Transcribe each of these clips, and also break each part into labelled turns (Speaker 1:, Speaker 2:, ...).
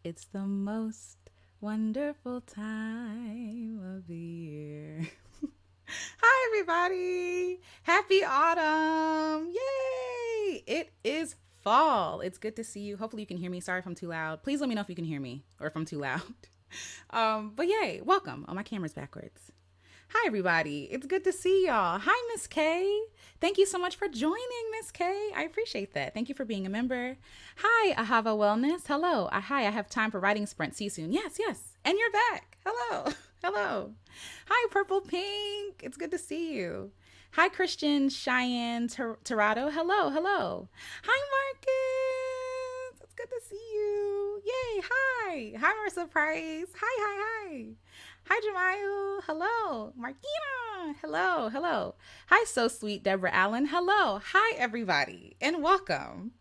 Speaker 1: It's the most wonderful time of the year. Hi, everybody. Happy autumn. Yay. It is fall. It's good to see you. Hopefully, you can hear me. Sorry if I'm too loud. Please let me know if you can hear me or if I'm too loud. But yay. Welcome. Oh, my camera's backwards. Hi, everybody. It's good to see y'all. Hi, Miss K. Thank you so much for joining, Miss K. I appreciate that. Thank you for being a member. Hi, Ahava Wellness. Hello. Hi, I have time for writing sprint. See you soon. Yes, yes. And you're back. Hello. Hello. Hi, Purple Pink. It's good to see you. Hi, Christian Cheyenne Torado. Hello. Hello. Hi, Marcus. It's good to see you. Yay. Hi. Hi, Marissa Price. Hi, hi, hi. Hi, Jemiel. Hello. Marquina. Hello. Hello. Hi, so sweet Deborah Allen. Hello. Hi, everybody, and welcome.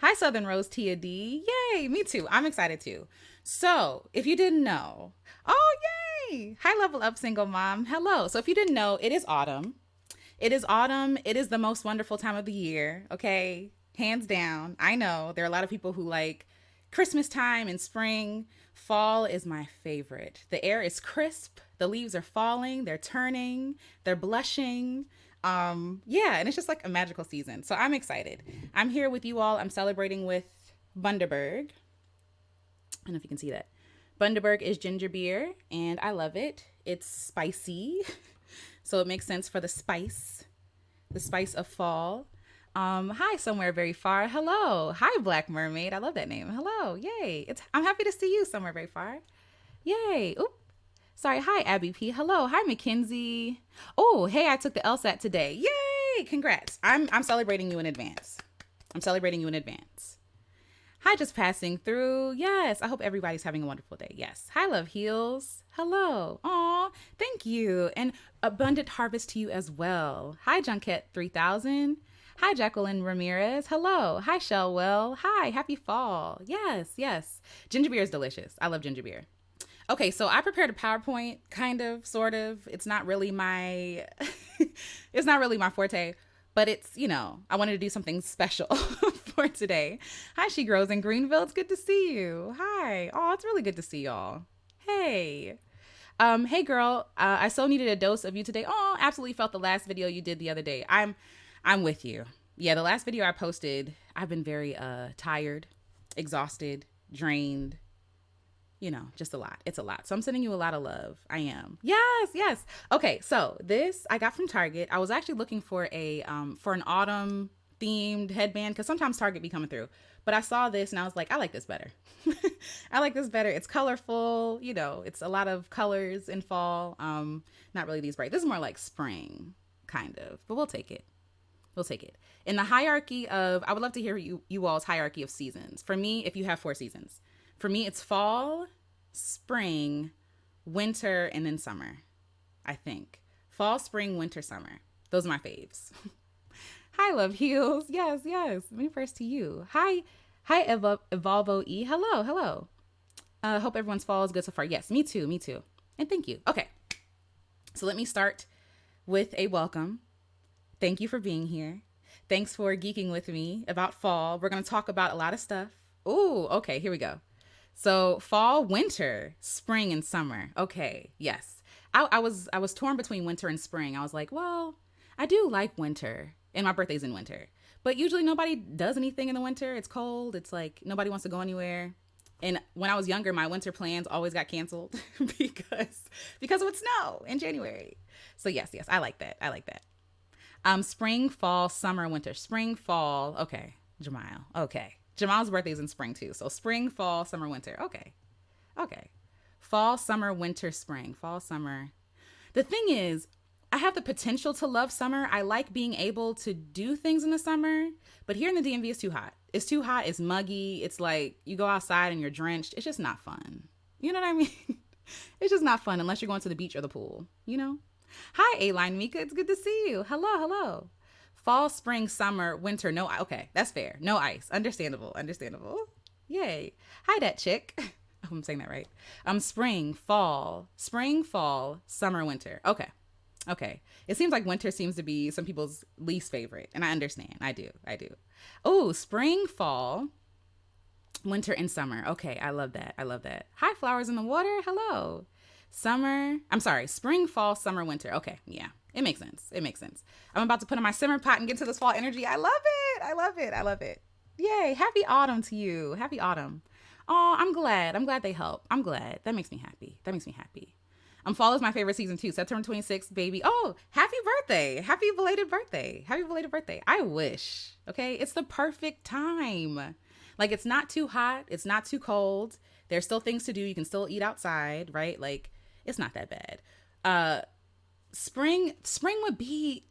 Speaker 1: Hi, Southern Rose Tia D. Yay. Me too. I'm excited too. So, if you didn't know, oh, yay. Hi, Level Up Single Mom. Hello. So, if you didn't know, it is autumn. It is autumn. It is the most wonderful time of the year. Okay. Hands down. I know there are a lot of people who like Christmas time and spring. Fall is my favorite. The air is crisp. The leaves are falling. They're turning. They're blushing. Yeah, and it's just like a magical season. So I'm excited. I'm here with you all. I'm celebrating with Bundaberg. I don't know if you can see that. Bundaberg is ginger beer, and I love it. It's spicy, so it makes sense for the spice of fall. Hi, somewhere very far. Hello. Hi, Black Mermaid. I love that name. Hello. Yay. I'm happy to see you somewhere very far. Yay. Oop. Sorry. Hi, Abby P. Hello. Hi, Mackenzie. Oh, hey, I took the LSAT today. Yay. Congrats. I'm celebrating you in advance. I'm celebrating you in advance. Hi, just passing through. Yes, I hope everybody's having a wonderful day. Yes. Hi, Love Heals. Hello. Aw, thank you. And abundant harvest to you as well. Hi, Junket 3000. Hi, Jacqueline Ramirez. Hello. Hi, Shellwell. Hi, happy fall. Yes, yes. Ginger beer is delicious. I love ginger beer. Okay, so I prepared a PowerPoint, kind of, sort of. It's not really my it's not really my forte, but I wanted to do something special for today. Hi, She Grows in Greenville. It's good to see you. Hi. Oh, it's really good to see y'all. Hey. Hey girl, I so needed a dose of you today. Oh, absolutely felt the last video you did the other day. I'm with you. Yeah, the last video I posted, I've been very tired, exhausted, drained, just a lot. It's a lot. So I'm sending you a lot of love. I am. Yes, yes. Okay, so this I got from Target. I was actually looking for an autumn themed headband because sometimes Target be coming through. But I saw this and I was like, I like this better. I like this better. It's colorful, it's a lot of colors in fall. Not really these bright. This is more like spring, kind of. But we'll take it. We'll take it. In the hierarchy of, I would love to hear you all's hierarchy of seasons. For me, if you have 4 seasons, for me, it's fall, spring, winter, and then summer, I think. Fall, spring, winter, summer. Those are my faves. Hi, Love Heals. Yes, yes. Me first to you. Hi, Evolvo E. Hello, hello. Hope everyone's fall is good so far. Yes, me too, me too. And thank you. Okay, so let me start with a welcome. Thank you for being here. Thanks for geeking with me about fall. We're going to talk about a lot of stuff. Ooh, okay, here we go. So fall, winter, spring, and summer. Okay, yes. I was torn between winter and spring. I was like, well, I do like winter, and my birthday's in winter. But usually nobody does anything in the winter. It's cold. It's like nobody wants to go anywhere. And when I was younger, my winter plans always got canceled because it would snow in January. So yes, yes, I like that. I like that. Spring, fall, summer, winter. Spring, fall. Okay, Jamal. Okay, Jamal's birthday's in spring too. So spring, fall, summer, winter. Okay, okay. Fall, summer, winter, spring. Fall, summer. The thing is, I have the potential to love summer. I like being able to do things in the summer, but here in the DMV, it's too hot. It's too hot. It's muggy. It's like you go outside and you're drenched. It's just not fun. You know what I mean? It's just not fun unless you're going to the beach or the pool, you know? Hi, A-Line Mika. It's good to see you. Hello, hello. Fall, spring, summer, winter. No, okay, that's fair. No ice. Understandable, understandable. Yay. Hi, that chick. I'm saying that right. Spring, fall, summer, winter. Okay. Okay. It seems like winter seems to be some people's least favorite, and I understand. I do. Oh, spring, fall. Winter and summer. Okay, I love that. I love that. Hi, flowers in the water. Hello. Summer. I'm sorry. Spring, fall, summer, winter. Okay, yeah. It makes sense. It makes sense. I'm about to put in my simmer pot and get to this fall energy. I love it. I love it. I love it. Yay. Happy autumn to you. Happy autumn. Oh, I'm glad. I'm glad they help. I'm glad. That makes me happy. That makes me happy. Fall is my favorite season too. September 26th, baby. Oh, happy birthday. Happy belated birthday. Happy belated birthday. I wish. Okay. It's the perfect time. Like, it's not too hot. It's not too cold. There's still things to do. You can still eat outside, right? Like, it's not that bad. Spring would be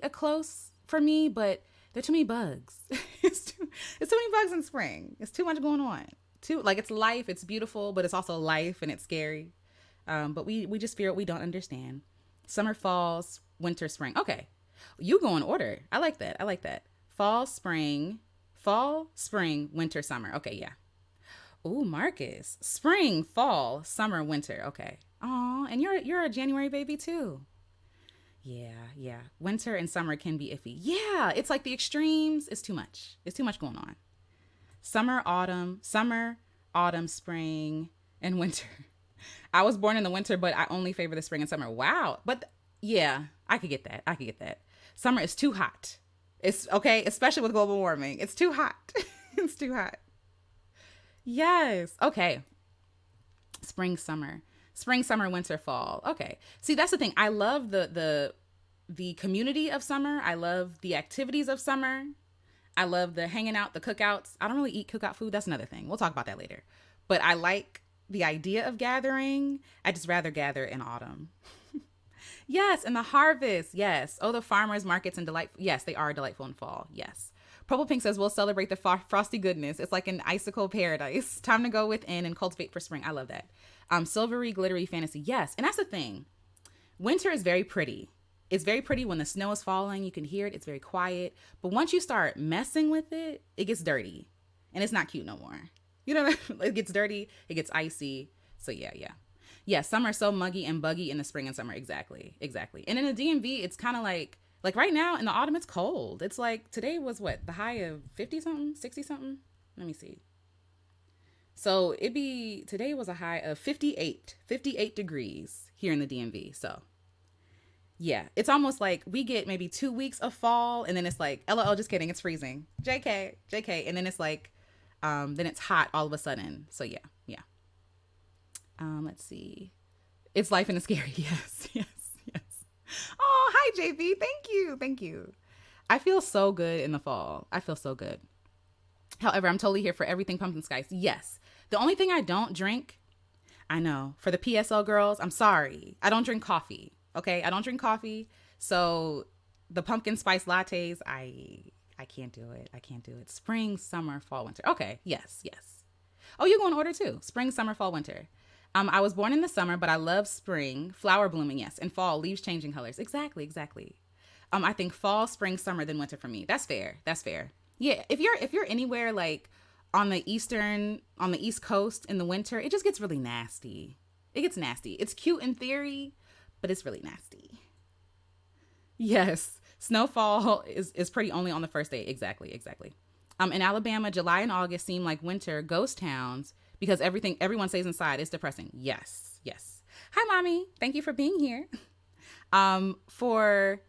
Speaker 1: a close for me, but there are too many bugs. It's too many bugs in spring. It's too much going on. It's life. It's beautiful, but it's also life and it's scary. But we just fear what we don't understand. Summer, falls, winter, spring. Okay. You go in order. I like that. I like that. Fall, spring, winter, summer. Okay, yeah. Ooh, Marcus. Spring, fall, summer, winter. Okay. Oh, and you're a January baby too. Yeah, yeah. Winter and summer can be iffy. Yeah, it's like the extremes. It's too much. It's too much going on. Summer, autumn, spring, and winter. I was born in the winter, but I only favor the spring and summer. Wow. But yeah, I could get that. I could get that. Summer is too hot. It's okay, especially with global warming. It's too hot. It's too hot. Yes. Okay. Spring, summer, winter, fall. Okay. See, that's the thing. I love the community of summer. I love the activities of summer. I love the hanging out, the cookouts. I don't really eat cookout food. That's another thing. We'll talk about that later. But I like the idea of gathering. I just rather gather in autumn. Yes, and the harvest. Yes. Oh, the farmers markets and delightful. Yes, they are delightful in fall. Yes. Purple Pink says we'll celebrate the frosty goodness. It's like an icicle paradise. Time to go within and cultivate for spring. I love that. Silvery, glittery fantasy. Yes. And that's the thing. Winter is very pretty. It's very pretty when the snow is falling. You can hear it. It's very quiet. But once you start messing with it, it gets dirty. And it's not cute no more. You know, it gets dirty. It gets icy. So yeah. Yeah, summer is so muggy and buggy in the spring and summer. Exactly. And in the DMV, it's kind of like right now in the autumn, it's cold. It's like today was what? The high of 50 something, 60 something? Let me see. So today was a high of 58 degrees here in the DMV. So yeah, it's almost like we get maybe 2 weeks of fall and then it's like, LOL, just kidding. It's freezing. JK. And then it's like, then it's hot all of a sudden. So yeah. Let's see. It's life and it's scary. Yes. Oh, hi, JB. Thank you. I feel so good in the fall. I feel so good. However, I'm totally here for everything pumpkin spice. Yes. The only thing I don't drink, I know, for the PSL girls, I'm sorry. I don't drink coffee. Okay? I don't drink coffee. So the pumpkin spice lattes, I can't do it. Spring, summer, fall, winter. Okay. Yes. Oh, you go in order too. Spring, summer, fall, winter. I was born in the summer, but I love spring, flower blooming, yes, and fall, leaves changing colors. Exactly. I think fall, spring, summer, then winter for me. That's fair. Yeah, if you're anywhere like on the East Coast in the winter, it just gets really nasty. It gets nasty. It's cute in theory, but it's really nasty. Yes, snowfall is pretty only on the first day. Exactly. In Alabama, July and August seem like winter ghost towns because everyone stays inside. It's depressing. Yes. Hi, mommy. Thank you for being here. We were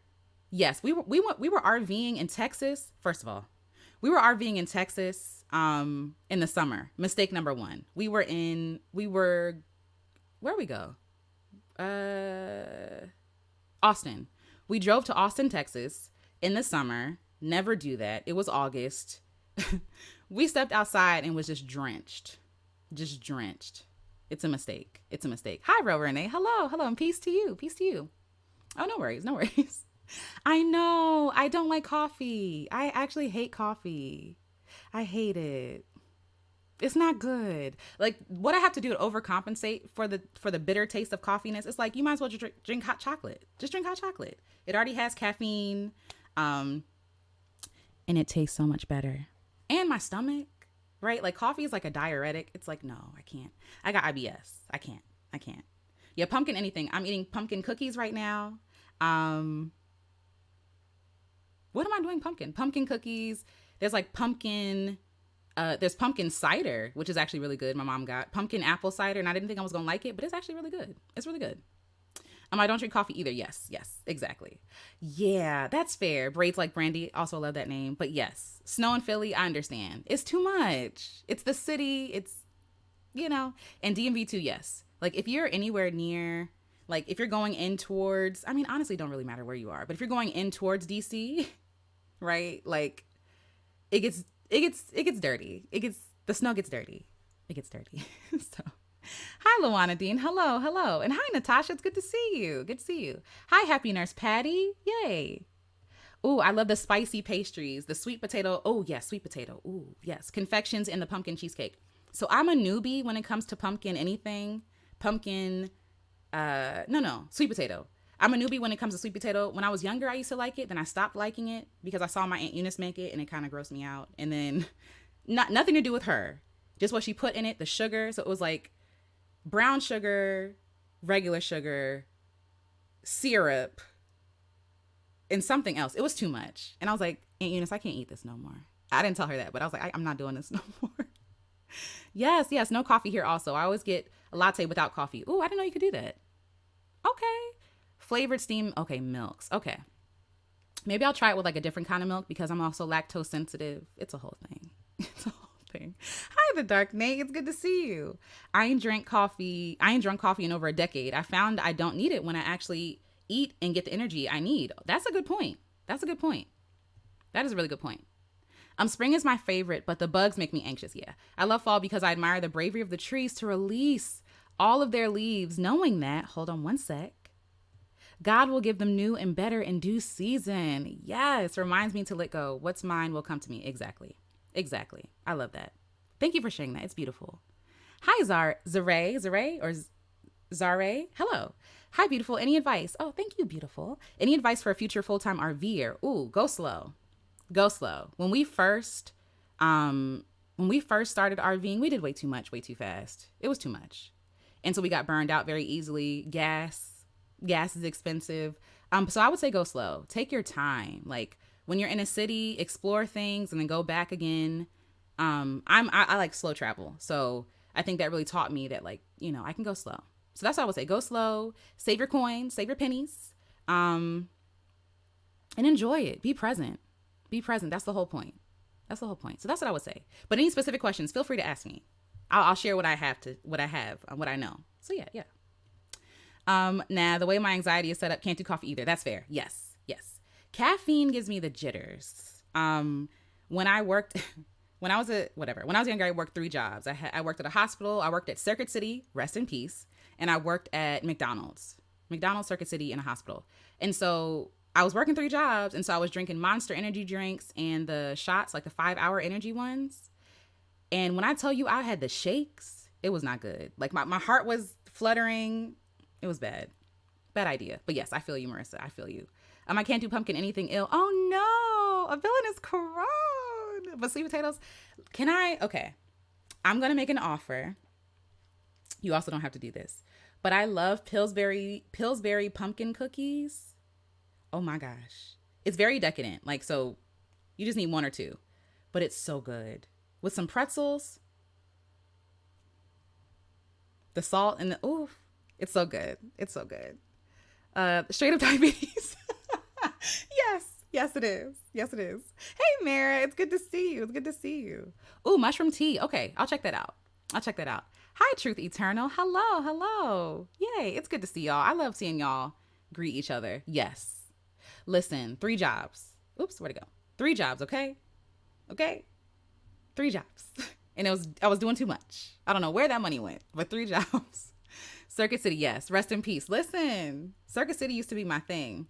Speaker 1: RVing in Texas. First of all, we were RVing in Texas in the summer. Mistake number one. Where'd we go? Austin. We drove to Austin, Texas in the summer. Never do that. It was August. We stepped outside and was just drenched. It's a mistake. Hi, Ro Renee. Hello. And peace to you. Oh, no worries. I know. I don't like coffee. I actually hate coffee. I hate it. It's not good. Like, what I have to do to overcompensate for the bitter taste of coffeeness, it's like you might as well just drink hot chocolate. Just drink hot chocolate. It already has caffeine, and it tastes so much better. And my stomach, right? Like, coffee is like a diuretic. It's like, no, I can't. I got IBS. I can't. Yeah, pumpkin anything. I'm eating pumpkin cookies right now. What am I doing? Pumpkin cookies. There's like pumpkin There's pumpkin cider, which is actually really good. My mom got pumpkin apple cider, and I didn't think I was gonna like it, but it's actually really good. It's really good. I don't drink coffee either. Yes, exactly. Yeah, that's fair. Braids like Brandy, also love that name. But yes, snow in Philly, I understand. It's too much. It's the city. It's, and DMV too. Yes, like if you're anywhere near, like if you're going in towards, I mean, honestly, don't really matter where you are. But if you're going in towards DC, right? Like it gets dirty. The snow gets dirty. It gets dirty. So, hi Luana Dean. Hello. And hi Natasha. It's good to see you. Good to see you. Hi Happy Nurse Patty. Yay. Ooh, I love the spicy pastries. The sweet potato. Oh yes, sweet potato. Ooh, yes. Confections and the pumpkin cheesecake. So I'm a newbie when it comes to pumpkin anything. Pumpkin no, sweet potato. I'm a newbie when it comes to sweet potato. When I was younger, I used to like it. Then I stopped liking it because I saw my Aunt Eunice make it and it kind of grossed me out. And then nothing to do with her, just what she put in it, the sugar. So it was like brown sugar, regular sugar, syrup, and something else. It was too much. And I was like, Aunt Eunice, I can't eat this no more. I didn't tell her that, but I was like, I'm not doing this no more. Yes, no coffee here also. I always get a latte without coffee. Ooh, I didn't know you could do that. Okay. Flavored steam. Okay, milks. Okay. Maybe I'll try it with like a different kind of milk because I'm also lactose sensitive. It's a whole thing. It's a whole thing. Hi, the Dark Nate. It's good to see you. I ain't drunk coffee in over a decade. I found I don't need it when I actually eat and get the energy I need. That's a good point. That is a really good point. Spring is my favorite, but the bugs make me anxious. Yeah. I love fall because I admire the bravery of the trees to release all of their leaves, knowing that, hold on one sec, God will give them new and better in due season. Yes, reminds me to let go. What's mine will come to me. Exactly. I love that. Thank you for sharing that. It's beautiful. Hi, Zare. Hello. Hi, beautiful. Any advice? Oh, thank you, beautiful. Any advice for a future full-time RVer? Ooh, go slow. When we first started RVing, we did way too much, way too fast. It was too much. And so we got burned out very easily. Gas is expensive. So I would say go slow. Take your time. Like when you're in a city, explore things and then go back again. I like slow travel. So I think that really taught me that I can go slow. So that's what I would say. Go slow, save your coins, save your pennies, and enjoy it. Be present. That's the whole point. So that's what I would say. But any specific questions, feel free to ask me. I'll share what I have, what I know. So yeah. Now the way my anxiety is set up, can't do coffee either. That's fair. Yes. Caffeine gives me the jitters. When I was younger, I worked 3 jobs. I worked at a hospital. I worked at Circuit City, rest in peace. And I worked at McDonald's, Circuit City, in a hospital. And so I was working 3 jobs. And so I was drinking Monster energy drinks and the shots, like the 5-hour energy ones. And when I tell you I had the shakes, it was not good. Like my heart was fluttering. It was bad. Bad idea. But yes, I feel you, Marissa. I feel you. I can't do pumpkin anything ill. Oh no, a villain is corrode. But sweet potatoes, can I? Okay. I'm going to make an offer. You also don't have to do this. But I love Pillsbury pumpkin cookies. Oh my gosh. It's very decadent. Like, so you just need 1 or 2. But it's so good. With some pretzels. The salt and the, ooh, it's so good. Straight up diabetes. Yes, it is. Hey, Mara, it's good to see you. Ooh, mushroom tea. Okay, I'll check that out. Hi, Truth Eternal. Hello. Yay, it's good to see y'all. I love seeing y'all greet each other. Yes. Listen, 3 jobs. Oops, where'd it go? 3 jobs, okay? 3 jobs. And I was doing too much. I don't know where that money went, but 3 jobs. Circuit City, yes. Rest in peace. Listen, Circuit City used to be my thing.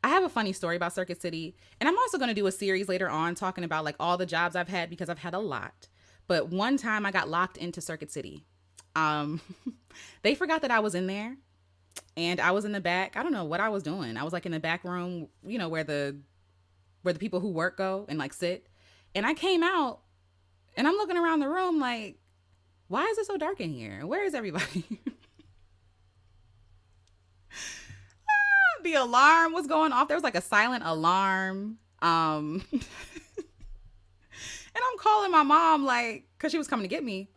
Speaker 1: I have a funny story about Circuit City, and I'm also going to do a series later on talking about like all the jobs I've had because I've had a lot. But one time I got locked into Circuit City. They forgot that I was in there, and I was in the back. I don't know what I was doing. I was like in the back room, where the people who work go and like sit. And I came out, and I'm looking around the room like, why is it so dark in here? Where is everybody? The alarm was going off. There was like a silent alarm. And I'm calling my mom, like, because she was coming to get me.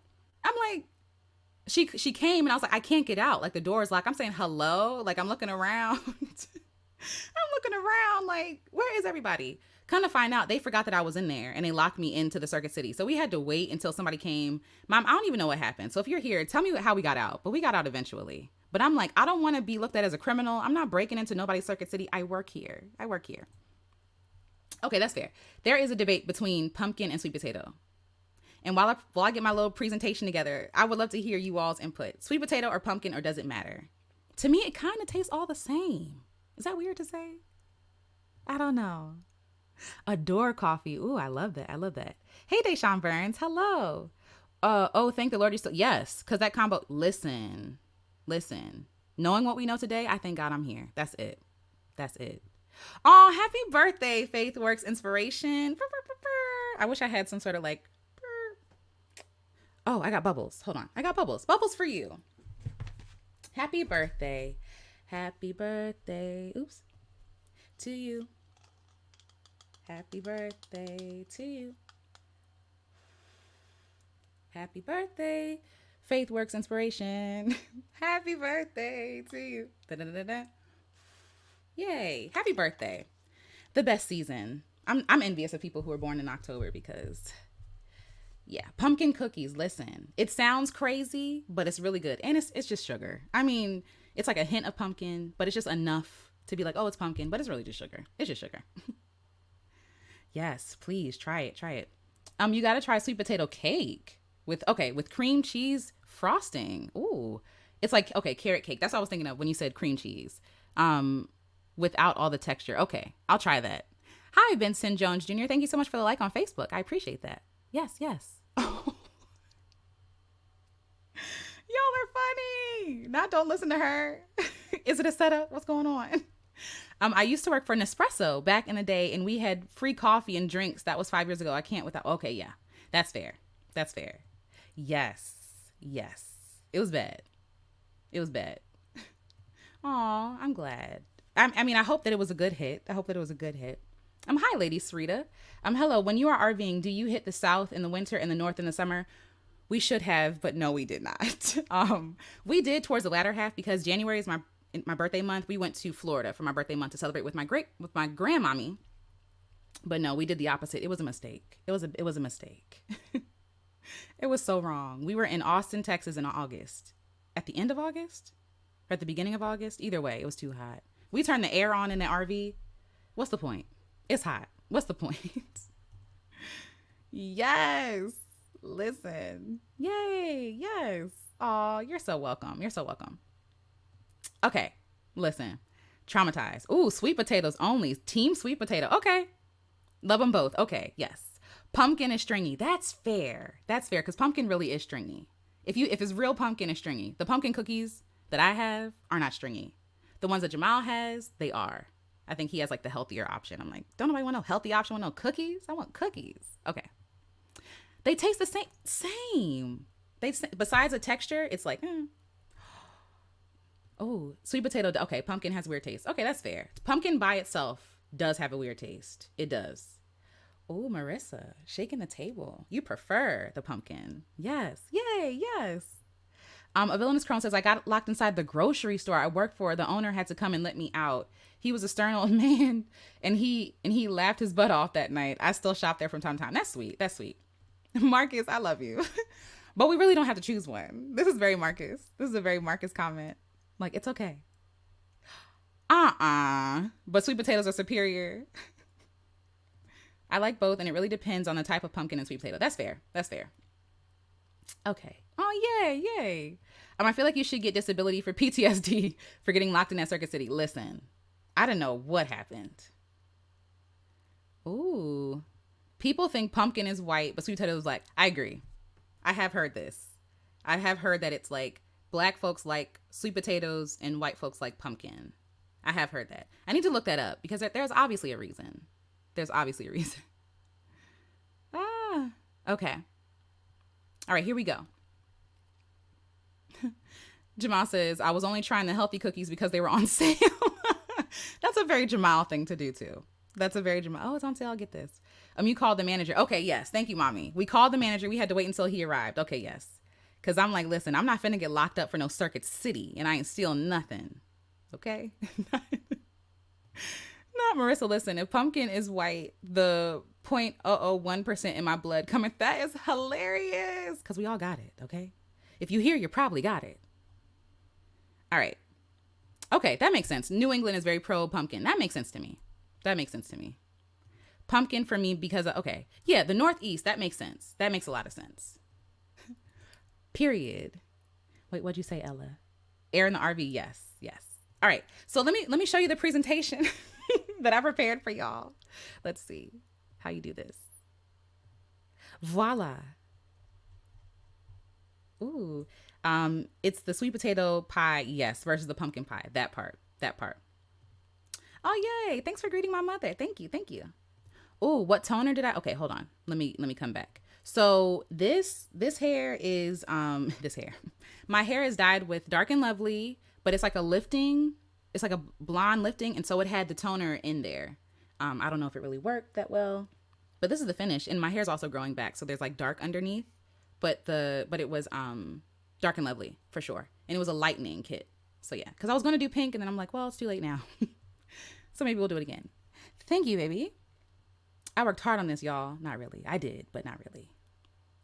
Speaker 1: I'm like, she came and I was like, I can't get out. Like, the door is locked. I'm saying hello. Like, I'm looking around. I'm looking around like, where is everybody? Come to find out, they forgot that I was in there and they locked me into the Circuit City. So we had to wait until somebody came. Mom, I don't even know what happened. So if you're here, tell me how we got out. But we got out eventually. But I'm like, I don't want to be looked at as a criminal. I'm not breaking into nobody's Circuit City. I work here. Okay, that's fair. There is a debate between pumpkin and sweet potato. And while I get my little presentation together, I would love to hear you all's input. Sweet potato or pumpkin, or does it matter? To me, it kind of tastes all the same. Is that weird to say? I don't know. Adore coffee. Ooh, I love that. Hey, Deshaun Burns. Hello. Oh, thank the Lord you're still. Yes, because that combo. Listen. Knowing what we know today, I thank God I'm here. That's it. Oh, happy birthday, FaithWorks Inspiration. I wish I had some sort of like. Oh, I got bubbles. Hold on. I got bubbles. Bubbles for you. Happy birthday. Oops. To you. Happy birthday to you. Happy birthday, FaithWorks Inspiration. Happy birthday to you. Da-da-da-da. Yay. Happy birthday. The best season. I'm envious of people who are born in October because, yeah, pumpkin cookies. Listen, it sounds crazy, but it's really good. And it's just sugar. I mean, it's like a hint of pumpkin, but it's just enough to be like, oh, it's pumpkin, but it's really just sugar. It's just sugar. Yes, please try it. You got to try sweet potato cake with cream cheese frosting. Ooh, it's like, carrot cake. That's what I was thinking of when you said cream cheese. Without all the texture. Okay, I'll try that. Hi, Benson Jones Jr. Thank you so much for the like on Facebook. I appreciate that. Yes. Y'all are funny. Now don't listen to her. Is it a setup? What's going on? I used to work for Nespresso back in the day, and we had free coffee and drinks. That was 5 years ago. I can't without. Okay, yeah, that's fair. Yes. It was bad. Aw, I'm glad. I mean, I hope that it was a good hit. Hi, Lady Sarita. Hello. When you are RVing, do you hit the South in the winter and the North in the summer? We should have, but no, we did not. We did towards the latter half because January is my birthday month. We went to Florida for my birthday month to celebrate with my grandmommy. But no, we did the opposite. It was a mistake. It was a mistake. It was so wrong. We were in Austin, Texas in August. At the end of August? Or at the beginning of August? Either way, it was too hot. We turned the air on in the RV. What's the point? It's hot. What's the point? Yes. Listen. Yay. Yes. Aw, you're so welcome. Okay. Listen. Traumatized. Ooh, sweet potatoes only. Team sweet potato. Okay. Love them both. Okay. Yes. Pumpkin is stringy. That's fair. Because pumpkin really is stringy. If it's real pumpkin, it's stringy. The pumpkin cookies that I have are not stringy. The ones that Jamal has, they are. I think he has like the healthier option. I'm like, don't nobody want no healthy option? Want no cookies? I want cookies. Okay. They taste the same. Besides the texture, it's like, Oh, sweet potato. Okay, pumpkin has weird taste. Okay, that's fair. Pumpkin by itself does have a weird taste. It does. Oh, Marissa, shaking the table. You prefer the pumpkin. Yes. Yay, yes. A Villainous Crone says, I got locked inside the grocery store I worked for. The owner had to come and let me out. He was a stern old man, and he laughed his butt off that night. I still shop there from time to time. That's sweet. Marcus, I love you. But we really don't have to choose one. This is very Marcus. This is a very Marcus comment. Like, it's okay. But sweet potatoes are superior. I like both, and it really depends on the type of pumpkin and sweet potato. That's fair. Okay. Oh, yay. I feel like you should get disability for PTSD for getting locked in that Circuit City. Listen, I don't know what happened. Ooh. People think pumpkin is white, but sweet potato is black. I agree. I have heard this. I have heard that it's like black folks like sweet potatoes and white folks like pumpkin. I have heard that. I need to look that up because there's obviously a reason. Okay. All right, here we go. Jamal says, I was only trying the healthy cookies because they were on sale. That's a very Jamal thing to do too. That's a very Jamal. Oh, it's on sale. I'll get this. You called the manager. Okay, yes. Thank you, mommy. We called the manager. We had to wait until he arrived. Okay, yes. Because I'm like, listen, I'm not finna get locked up for no Circuit City, and I ain't stealing nothing. Okay? Not Marissa, listen, if pumpkin is white, the 0.001% in my blood coming, that is hilarious. Because we all got it, okay? If you hear, you probably got it. All right. Okay, that makes sense. New England is very pro pumpkin. That makes sense to me. That makes sense to me. Pumpkin for me because, okay. Yeah, the Northeast, that makes sense. That makes a lot of sense. Period. Wait, what'd you say, Ella? Air in the RV, yes, yes. All right, so let me show you the presentation that I prepared for y'all. Let's see how you do this. Voila. Ooh, it's the sweet potato pie, yes, versus the pumpkin pie. That part. Oh, yay! Thanks for greeting my mother. Thank you. Oh, what toner did I? Okay, hold on. Let me come back. So this hair is this hair. My hair is dyed with Dark and Lovely, but it's like a lifting. It's like a blonde lifting, and so it had the toner in there. I don't know if it really worked that well, but this is the finish, and my hair is also growing back, so there's like dark underneath, but it was Dark and Lovely for sure, and it was a lightening kit. So yeah, because I was gonna do pink, and then I'm like, well, it's too late now, so maybe we'll do it again. Thank you, baby. I worked hard on this, y'all. Not really. I did, but not really.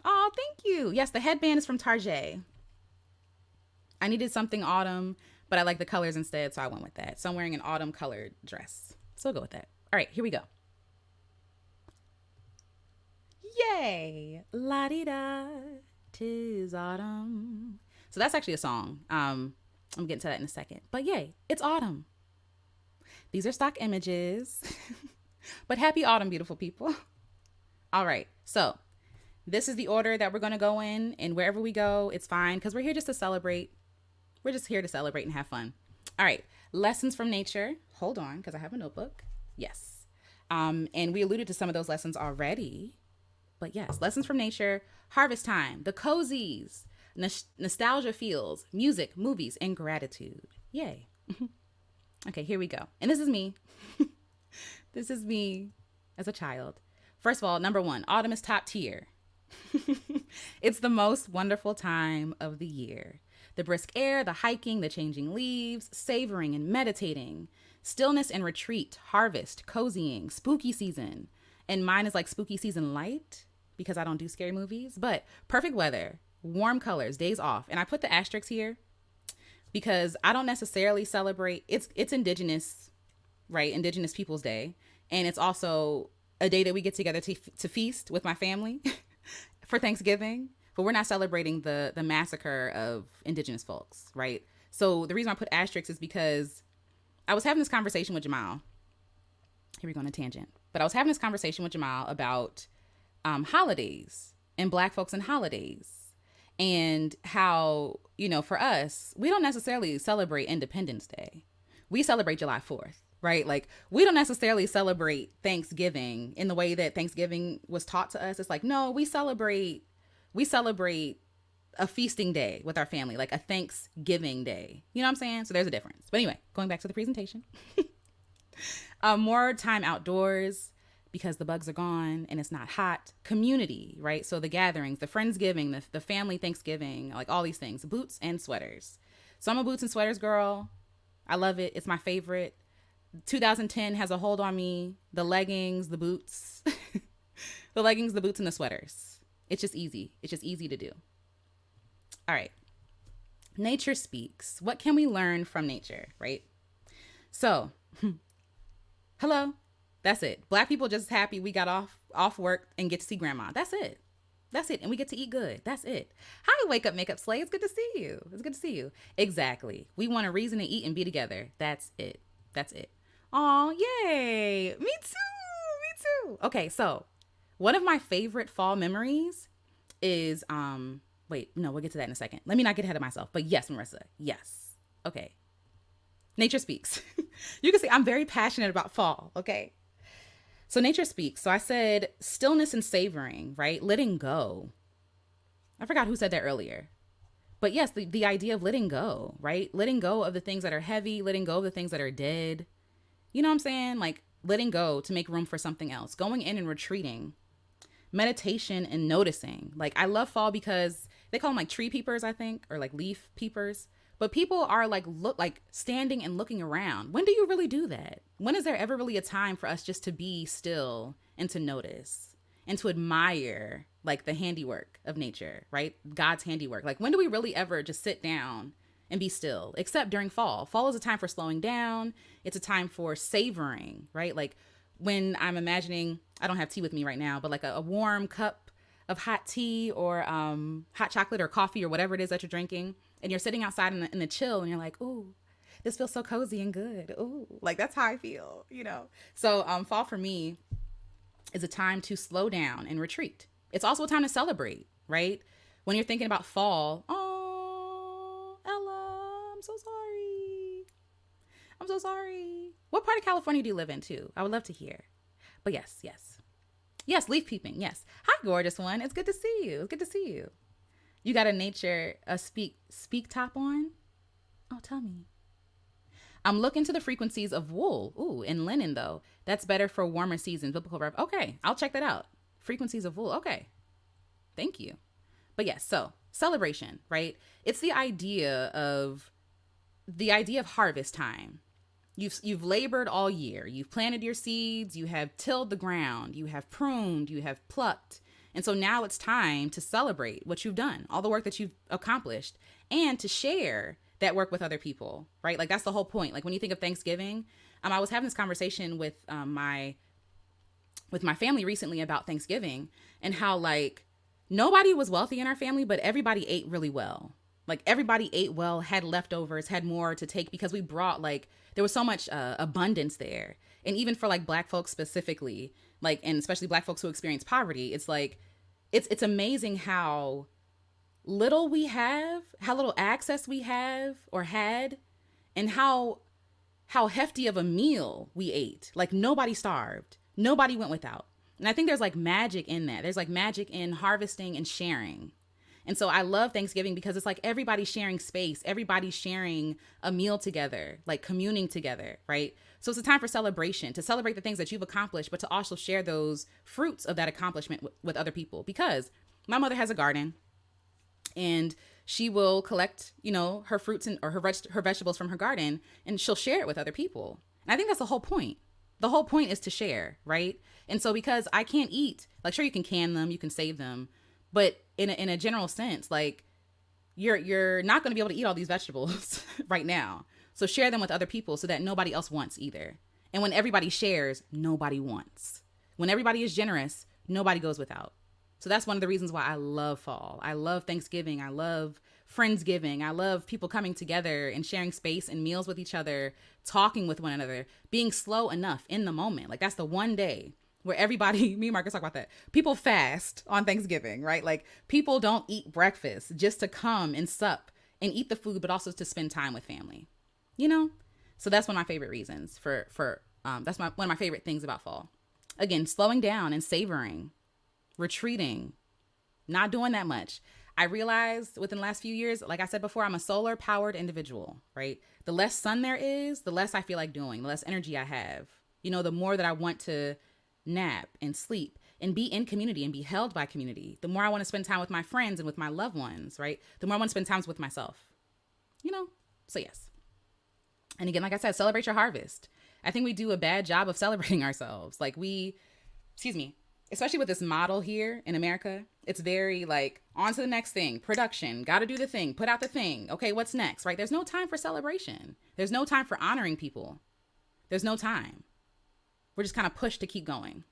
Speaker 1: Oh, thank you. Yes, the headband is from Target. I needed something autumn, but I like the colors instead, so I went with that. So I'm wearing an autumn colored dress. So I'll go with that. All right, here we go. Yay! La-di-da, 'tis autumn. So that's actually a song. I'm getting to that in a second. But yay, it's autumn. These are stock images. But happy autumn, beautiful people. All right, so this is the order that we're going to go in, and wherever we go, it's fine because we're here just to celebrate. We're just here to celebrate and have fun. All right, lessons from nature. Hold on, because I have a notebook. Yes. And we alluded to some of those lessons already. But yes, lessons from nature, harvest time, the cozies, nostalgia feels, music, movies, and gratitude. Yay. Okay, here we go. And this is me. This is me as a child. First of all, number one, autumn is top tier. It's the most wonderful time of the year. The brisk air, the hiking, the changing leaves, savoring and meditating, stillness and retreat, harvest, cozying, spooky season. And mine is like spooky season light because I don't do scary movies, but perfect weather, warm colors, days off. And I put the asterisks here because I don't necessarily celebrate. It's indigenous, right? Indigenous Peoples Day. And it's also a day that we get together to feast with my family for Thanksgiving. But we're not celebrating the massacre of indigenous folks, right? So the reason I put asterisks is because I was having this conversation with Jamal. Here we go on a tangent. But I was having this conversation with Jamal about holidays and Black folks and holidays. And how, for us, we don't necessarily celebrate Independence Day. We celebrate July 4th. Right? Like, we don't necessarily celebrate Thanksgiving in the way that Thanksgiving was taught to us. It's like, no, we celebrate a feasting day with our family, like a Thanksgiving day. You know what I'm saying? So there's a difference. But anyway, going back to the presentation. More time outdoors because the bugs are gone and it's not hot. Community, right? So the gatherings, the Friendsgiving, the family Thanksgiving, like all these things, boots and sweaters. So I'm a boots and sweaters girl. I love it. It's my favorite. 2010 has a hold on me. The leggings, the boots, the leggings, the boots, and the sweaters. It's just easy. It's just easy to do. All right. Nature speaks. What can we learn from nature, right? So, hello. That's it. Black people just happy we got off work and get to see grandma. That's it. And we get to eat good. That's it. Hi, Wake Up Makeup Slay. It's good to see you. Exactly. We want a reason to eat and be together. That's it. Aw, yay. Me too. Okay, so one of my favorite fall memories is, wait, no, we'll get to that in a second. Let me not get ahead of myself. But yes, Marissa, yes. Okay. Nature speaks. You can see I'm very passionate about fall, okay? So nature speaks. So I said stillness and savoring, right? Letting go. I forgot who said that earlier. But yes, the idea of letting go, right? Letting go of the things that are heavy, letting go of the things that are dead. You know what I'm saying? Like, letting go to make room for something else, going in and retreating, meditation and noticing. Like, I love fall because they call them like tree peepers, I think, or like leaf peepers. But people are like, look, like standing and looking around. When do you really do that? When is there ever really a time for us just to be still and to notice and to admire like the handiwork of nature, right? God's handiwork. Like, when do we really ever just sit down and be still, except during fall? Fall is a time for slowing down. It's a time for savoring, right? Like, when I'm imagining, I don't have tea with me right now, but like a warm cup of hot tea or hot chocolate or coffee or whatever it is that you're drinking, and you're sitting outside in the chill, and you're like, ooh, this feels so cozy and good. Ooh, like that's how I feel, you know? So fall for me is a time to slow down and retreat. It's also a time to celebrate, right? When you're thinking about fall, oh, Ella, I'm so sorry. I'm so sorry. What part of California do you live in too? I would love to hear. But yes, yes. Yes, leaf peeping. Yes. Hi, gorgeous one. It's good to see you. It's good to see you. You got a speak top on? Oh, tell me. I'm looking to the frequencies of wool. Ooh, and linen though. That's better for warmer seasons. Biblical rep. Okay, I'll check that out. Frequencies of wool. Okay. Thank you. But yes, so celebration, right? It's the idea of harvest time. You've labored all year. You've planted your seeds, you have tilled the ground, you have pruned, you have plucked. And so now it's time to celebrate what you've done, all the work that you've accomplished, and to share that work with other people, right? Like, that's the whole point. Like, when you think of Thanksgiving, I was having this conversation with my family recently about Thanksgiving, and how like nobody was wealthy in our family, but everybody ate really well. Like, everybody ate well, had leftovers, had more to take, because we brought like, there was so much abundance there. And even for like Black folks specifically, like, and especially Black folks who experience poverty, it's like, it's amazing how little we have, how little access we have or had, and how hefty of a meal we ate. Like, nobody starved. Nobody went without. And I think there's like magic in that. There's like magic in harvesting and sharing. And so I love Thanksgiving because it's like everybody sharing space, everybody sharing a meal together, like communing together, right? So it's a time for celebration, to celebrate the things that you've accomplished, but to also share those fruits of that accomplishment with other people. Because my mother has a garden, and she will collect, you know, her fruits or her vegetables from her garden, and she'll share it with other people. And I think that's the whole point. The whole point is to share, right? And so because I can't eat, like, sure, you can them, you can save them, but in a general sense, like, you're not going to be able to eat all these vegetables right now. So share them with other people so that nobody else wants either. And when everybody shares, nobody wants. When everybody is generous, nobody goes without. So that's one of the reasons why I love fall. I love Thanksgiving. I love Friendsgiving. I love people coming together and sharing space and meals with each other, talking with one another, being slow enough in the moment. Like, that's the one day where everybody, me and Marcus talk about that. People fast on Thanksgiving, right? Like, people don't eat breakfast just to come and sup and eat the food, but also to spend time with family, you know? So that's one of my favorite reasons that's one of my favorite things about fall. Again, slowing down and savoring, retreating, not doing that much. I realized within the last few years, like I said before, I'm a solar powered individual, right? The less sun there is, the less I feel like doing, the less energy I have, you know, the more that I want to nap and sleep and be in community and be held by community. The more I want to spend time with my friends and with my loved ones, right? The more I want to spend time with myself, you know? So yes. And again, like I said, celebrate your harvest. I think we do a bad job of celebrating ourselves. Like, especially with this model here in America, it's very like, on to the next thing, production, got to do the thing, put out the thing. Okay, what's next, right? There's no time for celebration. There's no time for honoring people. There's no time. We're just kind of pushed to keep going.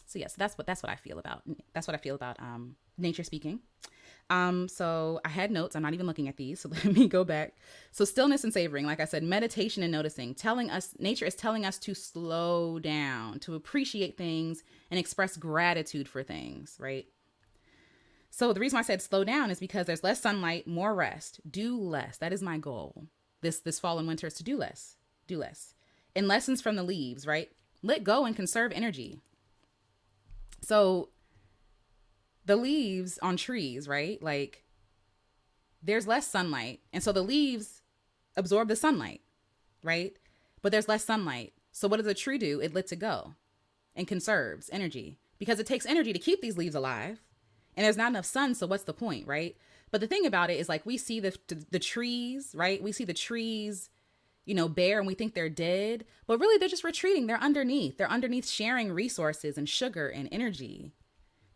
Speaker 1: So yes, that's what I feel about. That's what I feel about nature speaking. So I had notes. I'm not even looking at these. So let me go back. So stillness and savoring, like I said, meditation and noticing, nature is telling us to slow down, to appreciate things and express gratitude for things, right? So the reason why I said slow down is because there's less sunlight, more rest, do less. That is my goal. This fall and winter is to do less. And lessons from the leaves, right? Let go and conserve energy. So the leaves on trees, right? Like, there's less sunlight. And so the leaves absorb the sunlight, right? But there's less sunlight. So what does a tree do? It lets it go and conserves energy because it takes energy to keep these leaves alive. And there's not enough sun, so what's the point, right? But the thing about it is like we see the trees, right? We see the trees, bare and we think they're dead, but really they're just retreating. They're underneath. They're underneath sharing resources and sugar and energy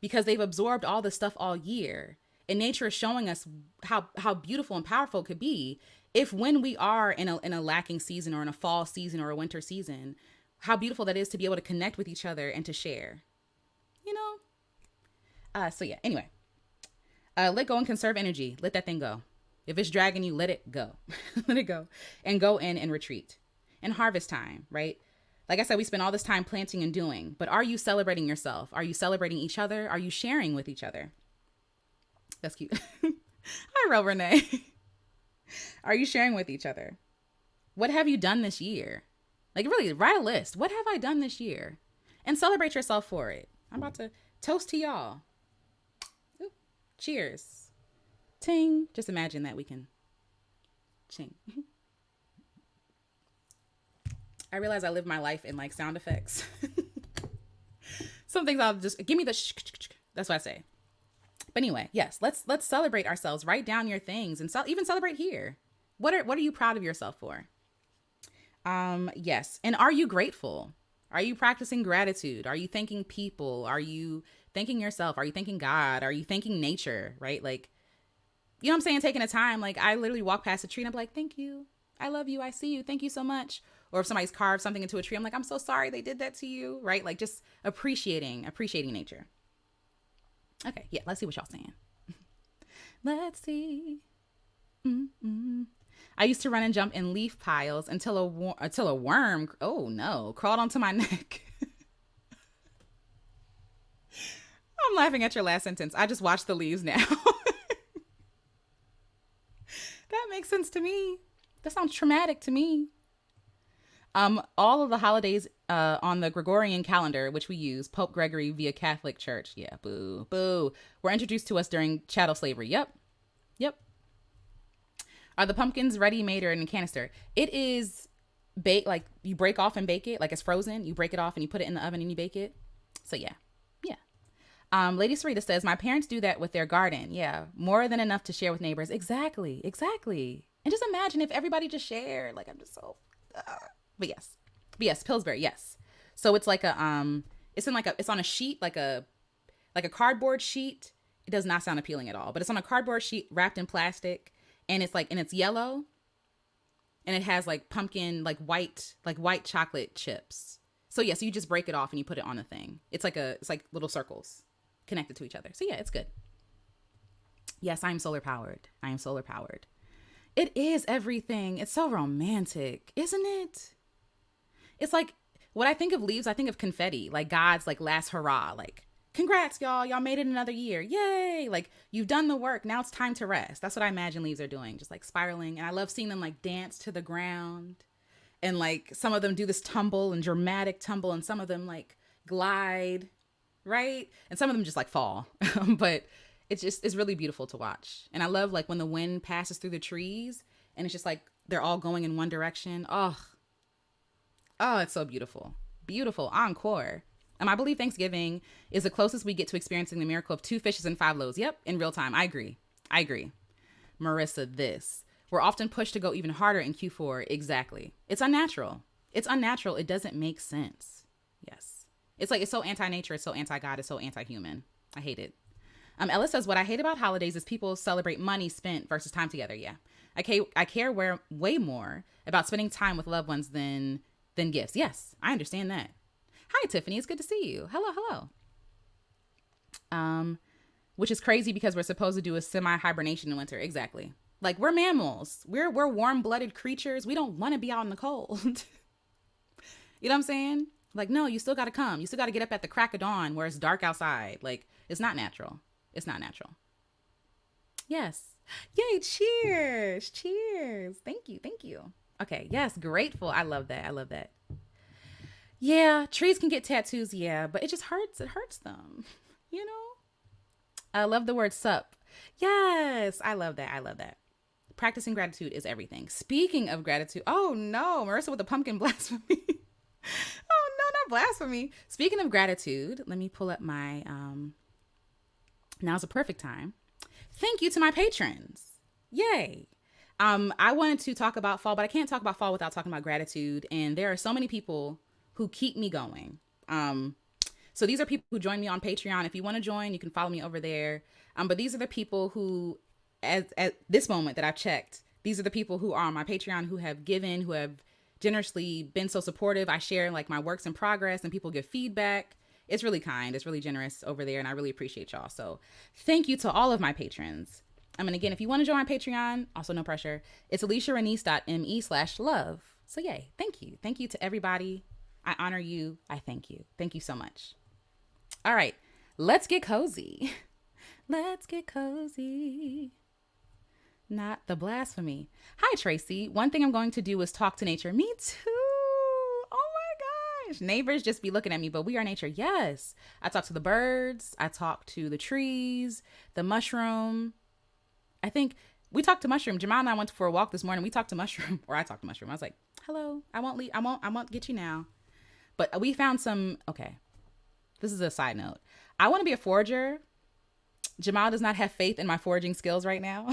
Speaker 1: because they've absorbed all this stuff all year. And nature is showing us how beautiful and powerful it could be if when we are in a lacking season or in a fall season or a winter season, how beautiful that is to be able to connect with each other and to share, So yeah, anyway, let go and conserve energy. Let that thing go. If it's dragging you, let it go. Let it go and go in and retreat. And harvest time, right? Like I said, we spend all this time planting and doing, but are you celebrating yourself? Are you celebrating each other? Are you sharing with each other? That's cute. Hi, Ro Renee. Are you sharing with each other? What have you done this year? Like really write a list. What have I done this year? And celebrate yourself for it. I'm about to toast to y'all. Ooh, cheers. Ting. Just imagine that we can ching. I realize I live my life in like sound effects. Some things I'll just give me the that's what I say. But anyway, yes, let's celebrate ourselves. Write down your things and even celebrate here. What are you proud of yourself for? Yes. And are you grateful? Are you practicing gratitude? Are you thanking people? Are you thanking yourself? Are you thanking God? Are you thanking nature? Right? Like, you know what I'm saying? Taking a time. Like I literally walk past a tree and I'm like, thank you. I love you. I see you. Thank you so much. Or if somebody's carved something into a tree, I'm like, I'm so sorry they did that to you. Right? Like just appreciating nature. Okay, yeah, let's see what y'all saying. Let's see. I used to run and jump in leaf piles until a worm, oh no, crawled onto my neck. I'm laughing at your last sentence. I just watched the leaves now. That makes sense to me. That sounds traumatic to me. All of the holidays on the Gregorian calendar, which we use, Pope Gregory via Catholic Church. Yeah, boo, boo. Were introduced to us during chattel slavery. Yep. Are the pumpkins ready made or in a canister? It is baked, like you break off and bake it, like it's frozen. You break it off and you put it in the oven and you bake it. So yeah. Lady Sarita says, my parents do that with their garden. Yeah, more than enough to share with neighbors. Exactly. And just imagine if everybody just shared. Like I'm just so... But yes, Pillsbury, yes. So it's like it's on a sheet, like a cardboard sheet. It does not sound appealing at all, but it's on a cardboard sheet wrapped in plastic, and it's yellow, and it has like pumpkin, like white chocolate chips. So yeah, so you just break it off and you put it on a thing. It's like little circles connected to each other. So yeah, it's good. Yes, I am solar powered. It is everything. It's so romantic, isn't it? It's like, when I think of leaves, I think of confetti, like God's like last hurrah, like, congrats, y'all. Y'all made it another year. Yay. Like you've done the work. Now it's time to rest. That's what I imagine leaves are doing. Just like spiraling. And I love seeing them like dance to the ground. And like some of them do this tumble and dramatic tumble. And some of them like glide, right? And some of them just like fall. But it's really beautiful to watch. And I love like when the wind passes through the trees and it's just like they're all going in one direction. Oh, it's so beautiful. Beautiful. Encore. I believe Thanksgiving is the closest we get to experiencing the miracle of 2 fishes and 5 loaves. Yep, in real time. I agree. Marissa, this. We're often pushed to go even harder in Q4. Exactly. It's unnatural. It doesn't make sense. Yes. It's like, it's so anti-nature. It's so anti-God. It's so anti-human. I hate it. Ella says, what I hate about holidays is people celebrate money spent versus time together. Yeah. I care way more about spending time with loved ones than gifts. Yes, I understand that. Hi, Tiffany. It's good to see you. Hello. Which is crazy because we're supposed to do a semi-hibernation in winter. Exactly. Like we're mammals. We're warm-blooded creatures. We don't want to be out in the cold. You know what I'm saying? Like, no, you still got to come. You still got to get up at the crack of dawn where it's dark outside. Like, it's not natural. Yes. Yay. Cheers. Thank you. Okay. Yes. Grateful. I love that. Yeah. Trees can get tattoos. Yeah. But it just hurts. It hurts them. You know? I love the word sup. Yes. I love that. Practicing gratitude is everything. Speaking of gratitude. Oh no. Marissa with the pumpkin blasphemy. Oh no, not blasphemy. Speaking of gratitude, let me pull up my now's a perfect time. Thank you to my patrons. Yay. I wanted to talk about fall, but I can't talk about fall without talking about gratitude. And there are so many people who keep me going. So these are people who join me on Patreon. If you want to join, you can follow me over there. But these are the people who, at this moment that I've checked, these are the people who are on my Patreon who have given, who have generously been so supportive. I share like my works in progress and people give feedback. It's really kind. It's really generous over there. And I really appreciate y'all. So thank you to all of my patrons. And again, if you want to join my Patreon, also no pressure, it's AliciaRenice.me/love. So yay. Thank you. Thank you to everybody. I honor you. I thank you. Thank you so much. All right, let's get cozy. Let's get cozy. Not the blasphemy. Hi, Tracy. One thing I'm going to do is talk to nature. Me too. Oh my gosh. Neighbors just be looking at me, but we are nature. Yes. I talk to the birds. I talk to the trees, the mushroom. I think we talked to mushroom. Jamal and I went for a walk this morning. We talked to mushroom, or I talked to mushroom. I was like, hello, I won't leave. I won't get you now. But we found some, okay. This is a side note. I want to be a forager. Jamal does not have faith in my foraging skills right now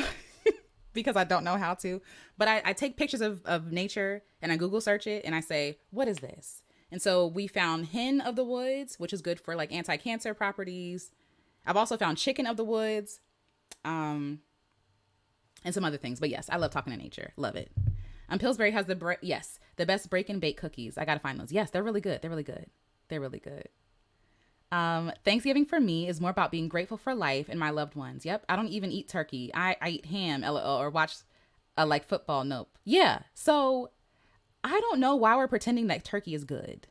Speaker 1: because I don't know how to. But I take pictures of nature and I Google search it and I say, what is this? And so we found hen of the woods, which is good for like anti-cancer properties. I've also found chicken of the woods and some other things. But yes, I love talking to nature. Love it. Pillsbury has the best break and bake cookies. I got to find those. Yes, they're really good. They're really good. They're really good. Thanksgiving for me is more about being grateful for life and my loved ones. Yep. I don't even eat turkey. I eat ham, LOL, or watch like football. Nope. Yeah. So I don't know why we're pretending that turkey is good.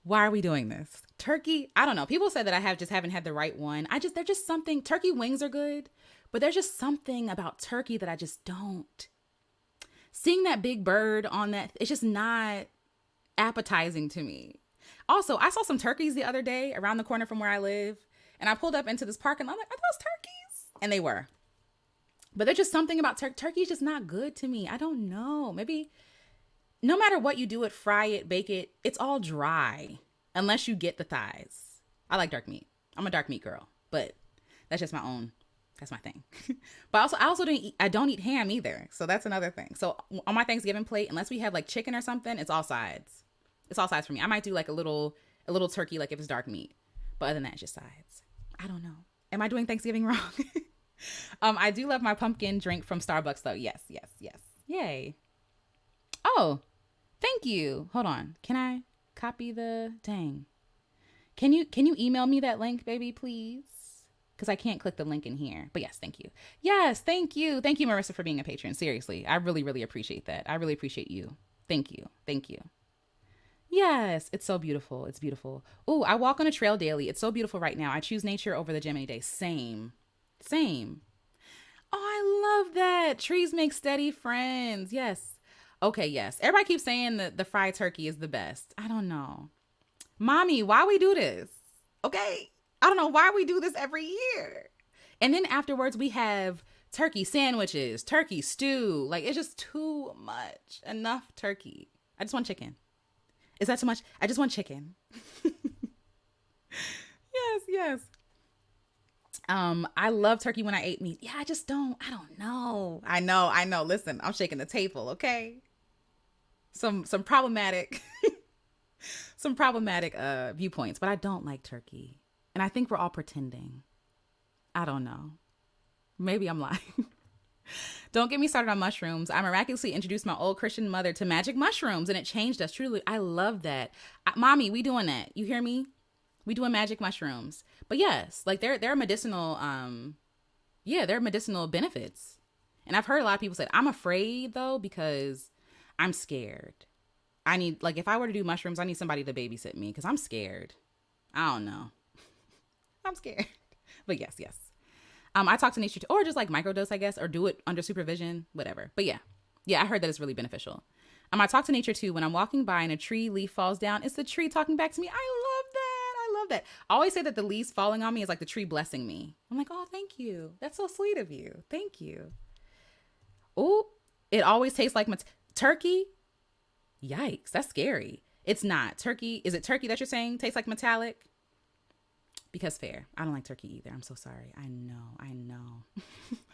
Speaker 1: Why are we doing this? Turkey, I don't know. People say that I haven't had the right one. There's just something, turkey wings are good, but there's just something about turkey that I just don't. Seeing that big bird on that, it's just not appetizing to me. Also, I saw some turkeys the other day around the corner from where I live, and I pulled up into this park and I'm like, are those turkeys? And they were. But there's just something about turkey is just not good to me. I don't know. Maybe no matter what you do it, fry it, bake it, it's all dry unless you get the thighs. I like dark meat. I'm a dark meat girl, but that's just that's my thing. But I don't eat ham either. So that's another thing. So on my Thanksgiving plate, unless we have like chicken or something, it's all sides. It's all sides for me. I might do like a little turkey, like if it's dark meat, but other than that, it's just sides. I don't know. Am I doing Thanksgiving wrong? I do love my pumpkin drink from Starbucks though. Yes. Yay. Oh, thank you. Hold on. Can I copy dang. Can you email me that link, baby, please? Because I can't click the link in here. But yes, thank you. Yes, thank you. Thank you, Marissa, for being a patron. Seriously, I really, really appreciate that. I really appreciate you. Thank you. Thank you. Yes, it's so beautiful. It's beautiful. Oh, I walk on a trail daily. It's so beautiful right now. I choose nature over the gym any day. Same. Oh, I love that. Trees make steady friends. Yes. Okay, yes. Everybody keeps saying that the fried turkey is the best. I don't know. Mommy, why we do this? Okay. I don't know why we do this every year. And then afterwards we have turkey sandwiches, turkey stew. Like it's just too much. Enough turkey. I just want chicken. Is that too much? I just want chicken. Yes. I love turkey when I ate meat. Yeah, I don't know. I know. Listen, I'm shaking the table, okay? Some problematic viewpoints, but I don't like turkey. And I think we're all pretending. I don't know. Maybe I'm lying. Don't get me started on mushrooms. I miraculously introduced my old Christian mother to magic mushrooms and it changed us. Truly, I love that. Mommy, we doing that. You hear me? We doing magic mushrooms. But yes, like they're medicinal. They're medicinal benefits. And I've heard a lot of people say, I'm afraid though, because I'm scared. If I were to do mushrooms, I need somebody to babysit me because I'm scared. I don't know. I'm scared. But yes. I talk to nature or just like microdose, I guess, or do it under supervision, whatever. But yeah, I heard that it's really beneficial. I talk to nature too. When I'm walking by and a tree leaf falls down, it's the tree talking back to me. I love that. I always say that the leaves falling on me is like the tree blessing me. I'm like, oh, thank you. That's so sweet of you. Thank you. Oh, it always tastes like turkey. Yikes, that's scary. It's not. Turkey, is it turkey that you're saying tastes like metallic? Because fair. I don't like turkey either. I'm so sorry. I know.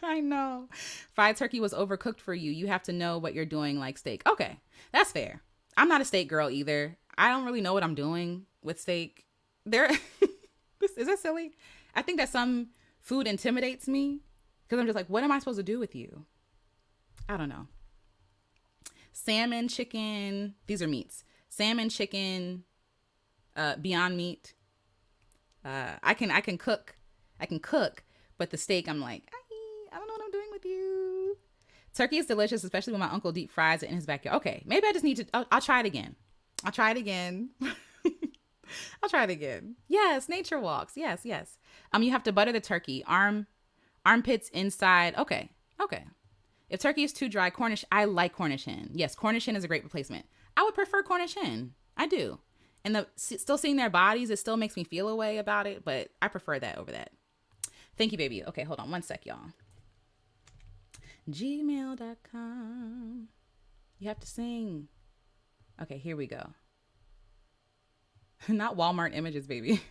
Speaker 1: I know. Fried turkey was overcooked for you. You have to know what you're doing like steak. Okay, that's fair. I'm not a steak girl either. I don't really know what I'm doing with steak. There, is that silly? I think that some food intimidates me because I'm just like, what am I supposed to do with you? I don't know. Salmon, chicken. These are meats. Salmon, chicken, Beyond Meat. I can cook, but the steak, I'm like, I don't know what I'm doing with you. Turkey is delicious, especially when my uncle deep fries it in his backyard. Okay, maybe I just need to. I'll try it again. I'll try it again. Yes, nature walks. Yes. You have to butter the turkey, armpits inside. Okay. If turkey is too dry, I like Cornish hen. Yes, Cornish hen is a great replacement. I would prefer Cornish hen. I do. And still seeing their bodies, it still makes me feel a way about it, but I prefer that over that. Thank you, baby. Okay, hold on one sec, y'all. gmail.com. You have to sing. Okay, here we go. Not Walmart images, baby.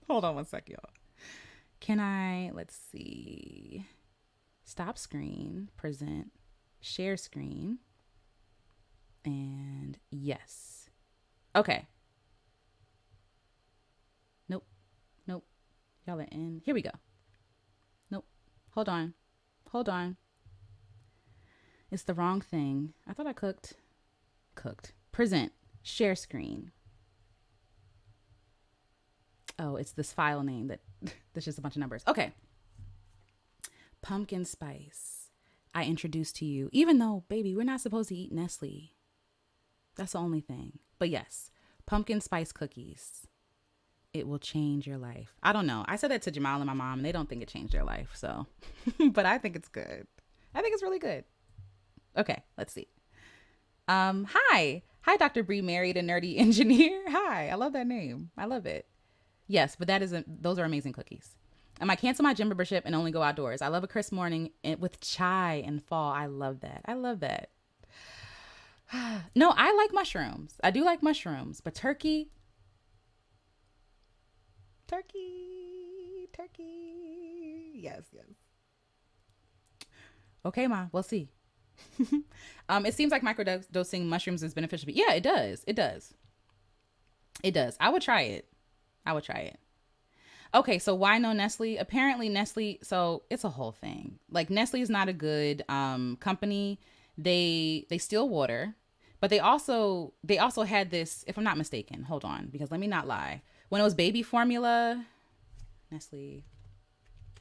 Speaker 1: Hold on one sec, y'all. Let's see. Stop screen, present, share screen. And yes. Okay. Nope. Y'all are in. Here we go. Nope. Hold on. It's the wrong thing. I thought I cooked. Present. Share screen. Oh, it's this file name that's just a bunch of numbers. Okay. Pumpkin spice. I introduced to you. Even though, baby, we're not supposed to eat Nestle. That's the only thing. But yes, pumpkin spice cookies. It will change your life. I don't know. I said that to Jamal and my mom, and they don't think it changed their life. So, but I think it's good. I think it's really good. Okay, let's see. Hi, Dr. Bree, married and nerdy engineer. Hi, I love that name. I love it. Yes, but those are amazing cookies. I might cancel my gym membership and only go outdoors. I love a crisp morning with chai in fall. I love that. No, I like mushrooms. I do like mushrooms, but turkey. Yes. Okay, Ma, we'll see. It seems like microdosing mushrooms is beneficial. But yeah, it does. I would try it. Okay, so why no Nestle? Apparently Nestle, so it's a whole thing. Like Nestle is not a good company. They steal water, but they also had this, if I'm not mistaken, hold on, because let me not lie. When it was baby formula, Nestle,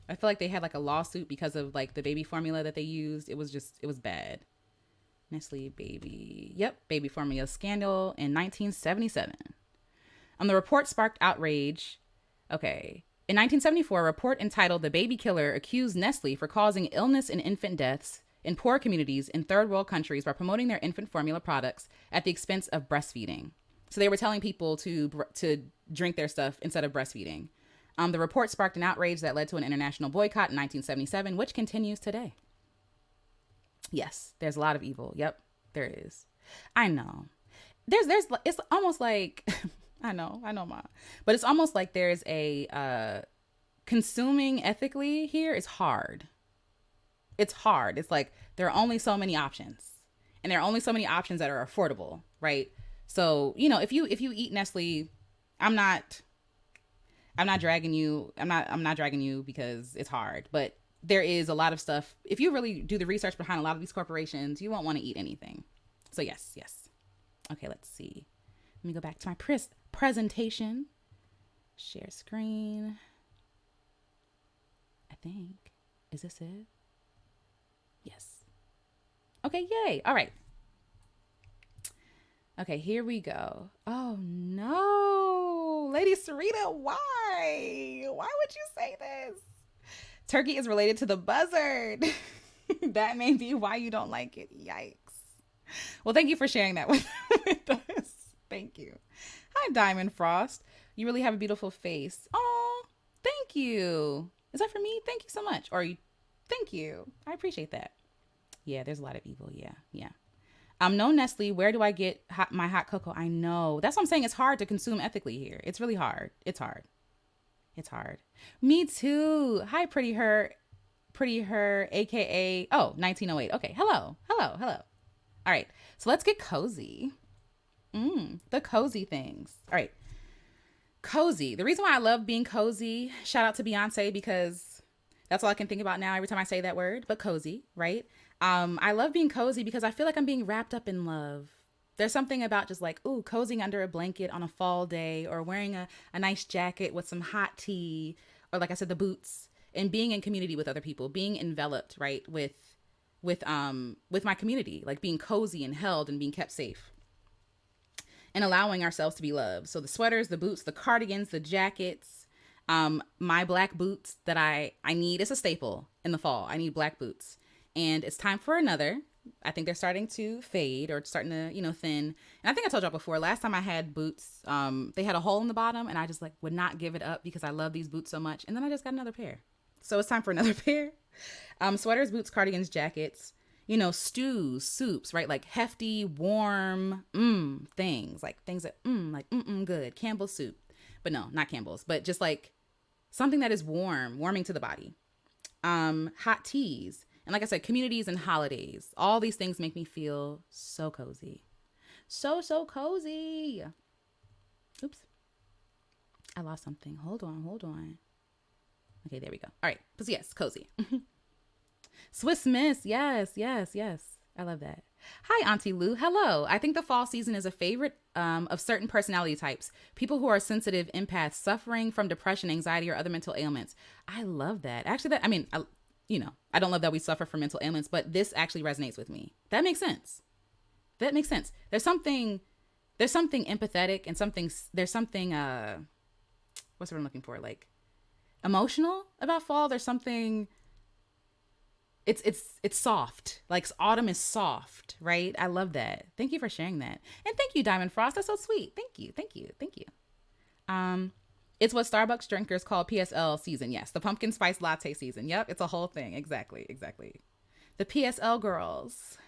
Speaker 1: I feel like they had like a lawsuit because of like the baby formula that they used. It was bad. Nestle baby formula scandal in 1977. The report sparked outrage. Okay. In 1974, a report entitled "The Baby Killer" accused Nestle for causing illness and infant deaths in poor communities in third world countries by promoting their infant formula products at the expense of breastfeeding. So they were telling people to drink their stuff instead of breastfeeding. The report sparked an outrage that led to an international boycott in 1977, which continues today. Yes, there's a lot of evil. Yep, there is. I know. It's almost like, I know, Ma. But it's almost like there's a, consuming ethically here is hard. It's hard. It's like there are only so many options. And there are only so many options that are affordable, right? So, if you eat Nestle, I'm not dragging you. I'm not dragging you because it's hard. But there is a lot of stuff. If you really do the research behind a lot of these corporations, you won't want to eat anything. So yes. Okay, let's see. Let me go back to my presentation. Share screen. I think. Is this it? Yes. Okay, yay. All right. Okay, here we go. Oh no. Lady Sarita, why? Why would you say this? Turkey is related to the buzzard. That may be why you don't like it. Yikes. Well, thank you for sharing that with us. Thank you. Hi, Diamond Frost. You really have a beautiful face. Oh, thank you. Is that for me? Thank you so much. Thank you. I appreciate that. Yeah, there's a lot of evil. Yeah. No Nestle. Where do I get my hot cocoa? I know. That's what I'm saying. It's hard to consume ethically here. It's really hard. It's hard. It's hard. Me too. Hi, Pretty Her, aka 1908. Okay. Hello. Hello. Hello. All right. So let's get cozy. The cozy things. All right. Cozy. The reason why I love being cozy, shout out to Beyonce, because that's all I can think about now every time I say that word, but cozy, right? I love being cozy because I feel like I'm being wrapped up in love. There's something about just like, ooh, cozying under a blanket on a fall day, or wearing a nice jacket with some hot tea, or like I said, the boots, and being in community with other people, being enveloped, right, with my community, like being cozy and held and being kept safe, and allowing ourselves to be loved. So the sweaters, the boots, the cardigans, the jackets, my black boots that I need. It's a staple in the fall. I need black boots. And it's time for another. I think they're starting to fade, or starting to, thin. And I think I told y'all before, last time I had boots, they had a hole in the bottom, and I just like would not give it up because I love these boots so much. And then I just got another pair. So it's time for another pair. Sweaters, boots, cardigans, jackets, stews, soups, right? Like hefty, warm, things, like things that, good. Campbell's soup. But no, not Campbell's, but just like something that is warming to the body. Hot teas. And like I said, communities and holidays, all these things make me feel so cozy. So cozy. Oops. I lost something. Hold on. Okay, there we go. All right. But yes, cozy. Swiss Miss. Yes. I love that. Hi, Auntie Lou. Hello. I think the fall season is a favorite of certain personality types. People who are sensitive empaths suffering from depression, anxiety, or other mental ailments. I love that. Actually, I don't love that we suffer from mental ailments, but this actually resonates with me. That makes sense. There's something empathetic and there's something, what's what I'm looking for? Like emotional about fall. There's something, it's soft. Like autumn is soft, right? I love that. Thank you for sharing that. And thank you, Diamond Frost. That's so sweet. Thank you. It's what Starbucks drinkers call PSL season. Yes, the pumpkin spice latte season. Yep, it's a whole thing. Exactly. The PSL girls.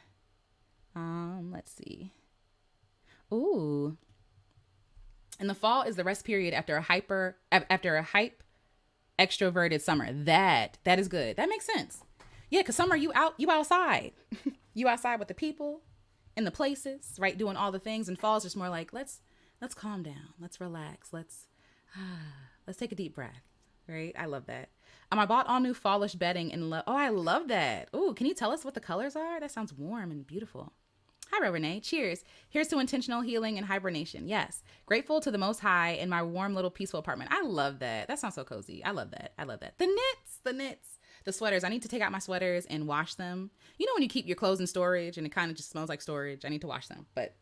Speaker 1: Let's see. Ooh. And the fall is the rest period after a hype extroverted summer. That is good. That makes sense. Yeah, because summer you outside. You outside with the people in the places, right? Doing all the things. And fall is just more like, let's calm down. Let's relax. Let's take a deep breath, right? I love that. I bought all new fallish bedding and oh, I love that. Oh, can you tell us what the colors are? That sounds warm and beautiful. Hi, Renee. Cheers. Here's to intentional healing and hibernation. Yes. Grateful to the Most High in my warm little peaceful apartment. I love that. That sounds so cozy. I love that. The knits, the sweaters. I need to take out my sweaters and wash them. When you keep your clothes in storage and it kind of just smells like storage, I need to wash them. But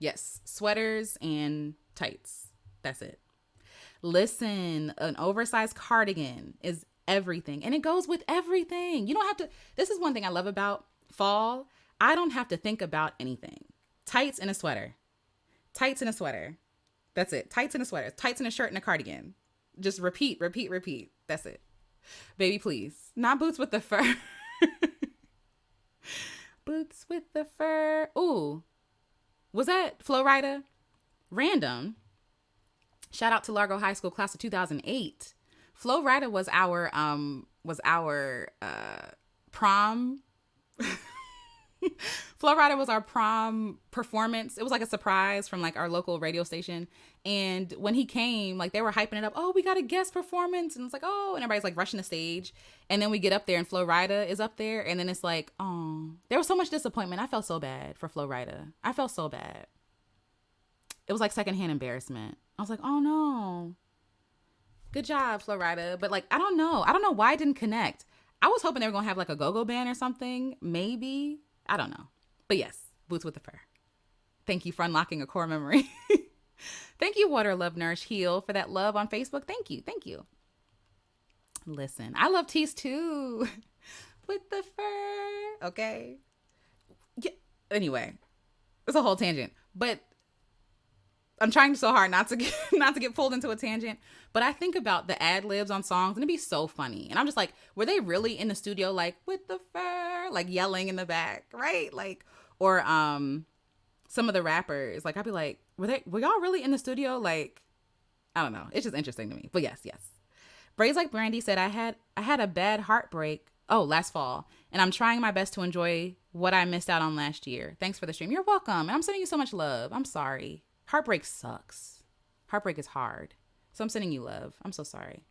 Speaker 1: yes, sweaters and tights. That's it. Listen, an oversized cardigan is everything, and it goes with everything. You don't have to. This is one thing I love about fall. I don't have to think about anything. Tights and a sweater. That's it. Tights and a sweater. Tights and a shirt and a cardigan. Just repeat. That's it. Baby, please. Not boots with the fur. Boots with the fur. Ooh. Was that Flo Rida? Random. Shout out to Largo High School class of 2008. Flo Rida was our prom. Flo Rida was our prom performance. It was like a surprise from like our local radio station. And when he came, like they were hyping it up. Oh, we got a guest performance. And it's like, oh, and everybody's like rushing the stage. And then we get up there and Flo Rida is up there. And then it's like, oh, there was so much disappointment. I felt so bad for Flo Rida. I felt so bad. It was like secondhand embarrassment. I was like, oh no. Good job, Flo Rida. But like, I don't know why I didn't connect. I was hoping they were going to have like a go-go band or something. Maybe. I don't know. But yes, boots with the fur. Thank you for unlocking a core memory. Thank you, Water, Love, Nourish, Heal, for that love on Facebook. Thank you. Listen, I love tees too. With the fur. Okay. Yeah. Anyway, it's a whole tangent. But I'm trying so hard not to get pulled into a tangent, but I think about the ad libs on songs and it'd be so funny. And I'm just like, were they really in the studio like with the fur, like yelling in the back, right? Like, or some of the rappers. Like, I'd be like, were y'all really in the studio? Like, I don't know. It's just interesting to me. But yes. Braids Like Brandy said, I had a bad heartbreak. Oh, last fall. And I'm trying my best to enjoy what I missed out on last year. Thanks for the stream. You're welcome. And I'm sending you so much love. I'm sorry. Heartbreak sucks. Heartbreak is hard. So I'm sending you love. I'm so sorry.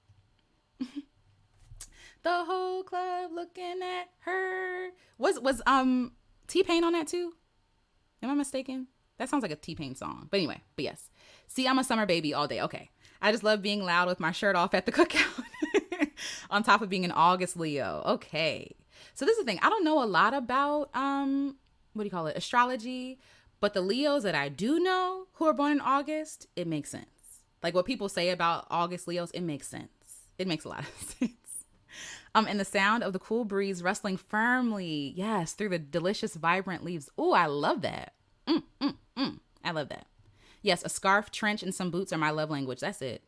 Speaker 1: The whole club looking at her. Was T-Pain on that too? Am I mistaken? That sounds like a T-Pain song. But anyway, but yes. See, I'm a summer baby all day. Okay. I just love being loud with my shirt off at the cookout. On top of being an August Leo. Okay. So this is the thing. I don't know a lot about, what do you call it? Astrology. But the Leos that I do know who are born in August, it makes sense. Like what people say about August Leos, it makes sense. It makes a lot of sense. And the sound of the cool breeze rustling firmly, yes, through the delicious, vibrant leaves. Ooh, I love that. I love that. Yes, a scarf, trench, and some boots are my love language. That's it.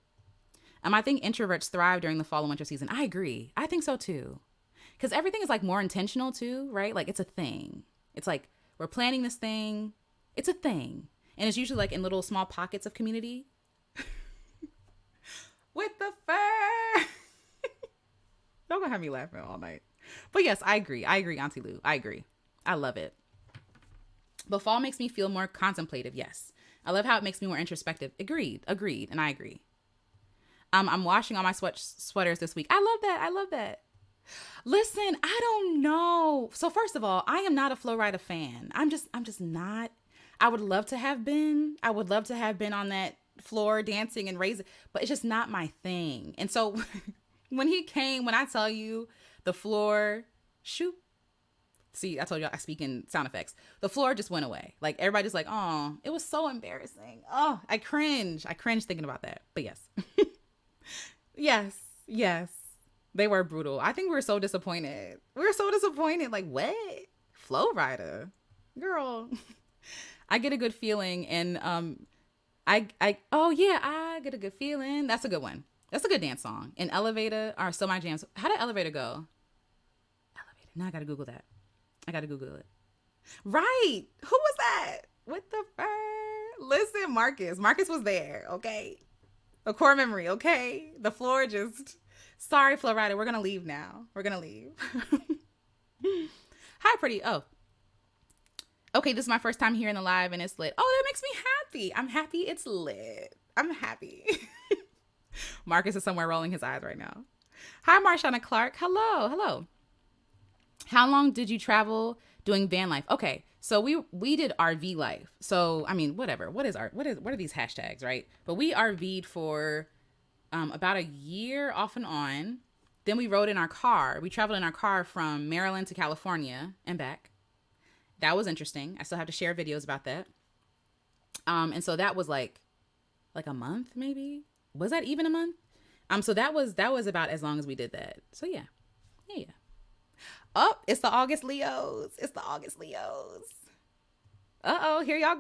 Speaker 1: I think introverts thrive during the fall and winter season. I agree. I think so too. Because everything is like more intentional too, right? Like it's a thing. It's like we're planning this thing. It's a thing. And it's usually like in little small pockets of community. With the fur. Don't gonna have me laughing all night. But yes, I agree, Auntie Lou. I agree. I love it. But fall makes me feel more contemplative. Yes. I love how it makes me more introspective. Agreed. And I agree. I'm washing all my sweaters this week. I love that. Listen, I don't know. So first of all, I am not a Flo Rida fan. I'm just not. I would love to have been. I would love to have been on that floor dancing and raising, but it's just not my thing. And so when I tell you the floor, shoot. See, I told you I speak in sound effects. The floor just went away. Like everybody just like, oh, it was so embarrassing. Oh, I cringe thinking about that. But yes. Yes. They were brutal. I think we were so disappointed. Like, what? Flo Rida. Girl. I get a good feeling. And I get a good feeling. That's a good one. That's a good dance song. And Elevator are still my jams. How did Elevator go? Elevator. Now I gotta Google that. I gotta Google it. Right. Who was that? What the fuck? Listen, Marcus. Marcus was there, okay? A core memory, okay? The floor just... Sorry, Flo Rida. We're gonna leave now. Hi, pretty. Oh. Okay, this is my first time here in the live and it's lit. Oh, that makes me happy. I'm happy it's lit. I'm happy. Marcus is somewhere rolling his eyes right now. Hi, Marshana Clark. Hello. How long did you travel doing van life? Okay, so we did RV life. So I mean, whatever. What are these hashtags, right? But we RV'd for about a year off and on. Then we rode in our car. We traveled in our car from Maryland to California and back. That was interesting. I still have to share videos about that. And so that was like a month, maybe. Was that even a month? So that was about as long as we did that. So yeah. Oh, it's the August Leos. Uh-oh, here y'all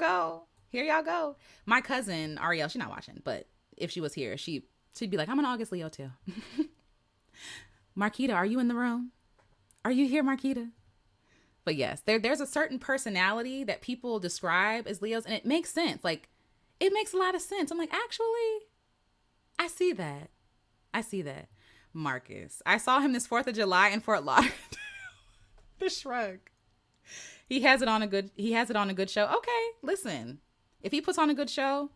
Speaker 1: go. My cousin, Ariel, she's not watching, but if she was here, she'd be like, I'm an August Leo too. Marquita, are you in the room? Are you here, Marquita? But yes, there's a certain personality that people describe as Leos, and it makes sense. Like, it makes a lot of sense. I'm like, actually, I see that. Marcus. I saw him this 4th of July in Fort Lauderdale. The shrug. He has it on a good show. Okay, listen. If he puts on a good show,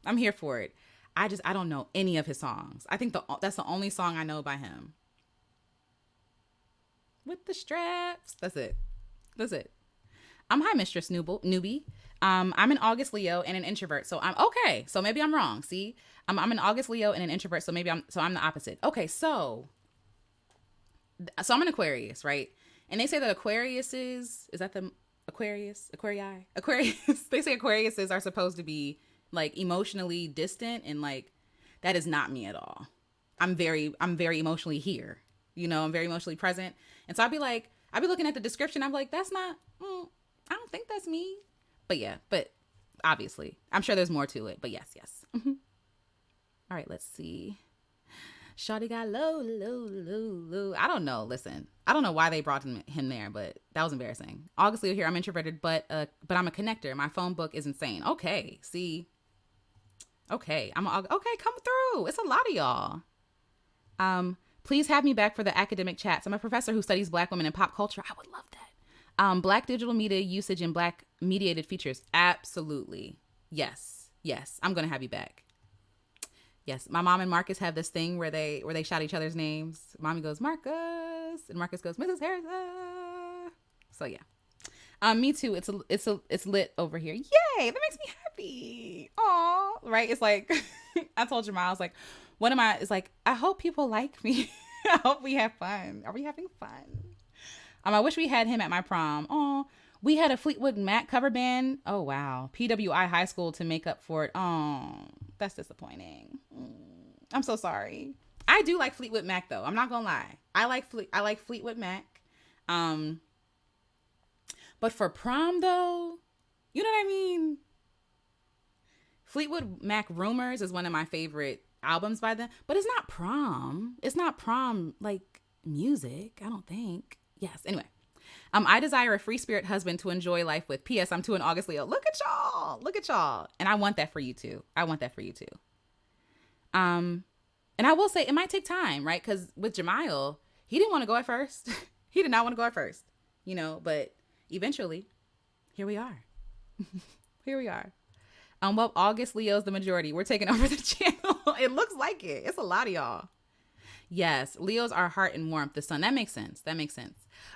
Speaker 1: I'm here for it. I don't know any of his songs. I think that's the only song I know by him. With the straps. That's it. Hi, Mistress Newbie. I'm an August Leo and an introvert. So I'm okay. So maybe I'm wrong. See, I'm an August Leo and an introvert. So maybe I'm the opposite. Okay. So I'm an Aquarius, right? And they say that Aquarius is that the Aquarius? They say Aquariuses are supposed to be like emotionally distant, and like that is not me at all. I'm very emotionally here. You know, I'm very emotionally present. And so I'd be looking at the description. I'm like, that's not, I don't think that's me. But obviously, I'm sure there's more to it. But yes. All right, let's see. Shawty got low, low, low, low. I don't know. Listen, I don't know why they brought him there, but that was embarrassing. August Leo here. I'm introverted, but I'm a connector. My phone book is insane. Okay, see. Okay, okay. Come through. It's a lot of y'all. Please have me back for the academic chats. I'm a professor who studies Black women in pop culture. I would love that. Black digital media usage and Black mediated features. Absolutely. Yes. I'm gonna have you back. Yes, my mom and Marcus have this thing where they shout each other's names. Mommy goes Marcus, and Marcus goes Mrs. Harrison. So yeah, me too. It's lit over here. Yay! That makes me happy. Aw, right? It's like I told Jamal, I was like, what am I? It's like I hope people like me. I hope we have fun. Are we having fun? I wish we had him at my prom. Oh, we had a Fleetwood Mac cover band. Oh wow, PWI High School to make up for it. Oh, that's disappointing. I'm so sorry. I do like Fleetwood Mac though. I'm not gonna lie. I like Fleetwood Mac. But for prom though, you know what I mean? Fleetwood Mac Rumors is one of my favorite albums by them, but it's not prom. It's not prom like music, I don't think. Yes, anyway. I desire a free spirit husband to enjoy life with. P.S. I'm 2 in August Leo. Look at y'all. And I want that for you too. And I will say it might take time, right? Because with Jamiel, he didn't want to go at first. He did not want to go at first, but eventually, here we are. Well, August Leo's the majority. We're taking over the channel. It looks like it. It's a lot of y'all. Yes, Leos are heart and warmth, the sun. That makes sense.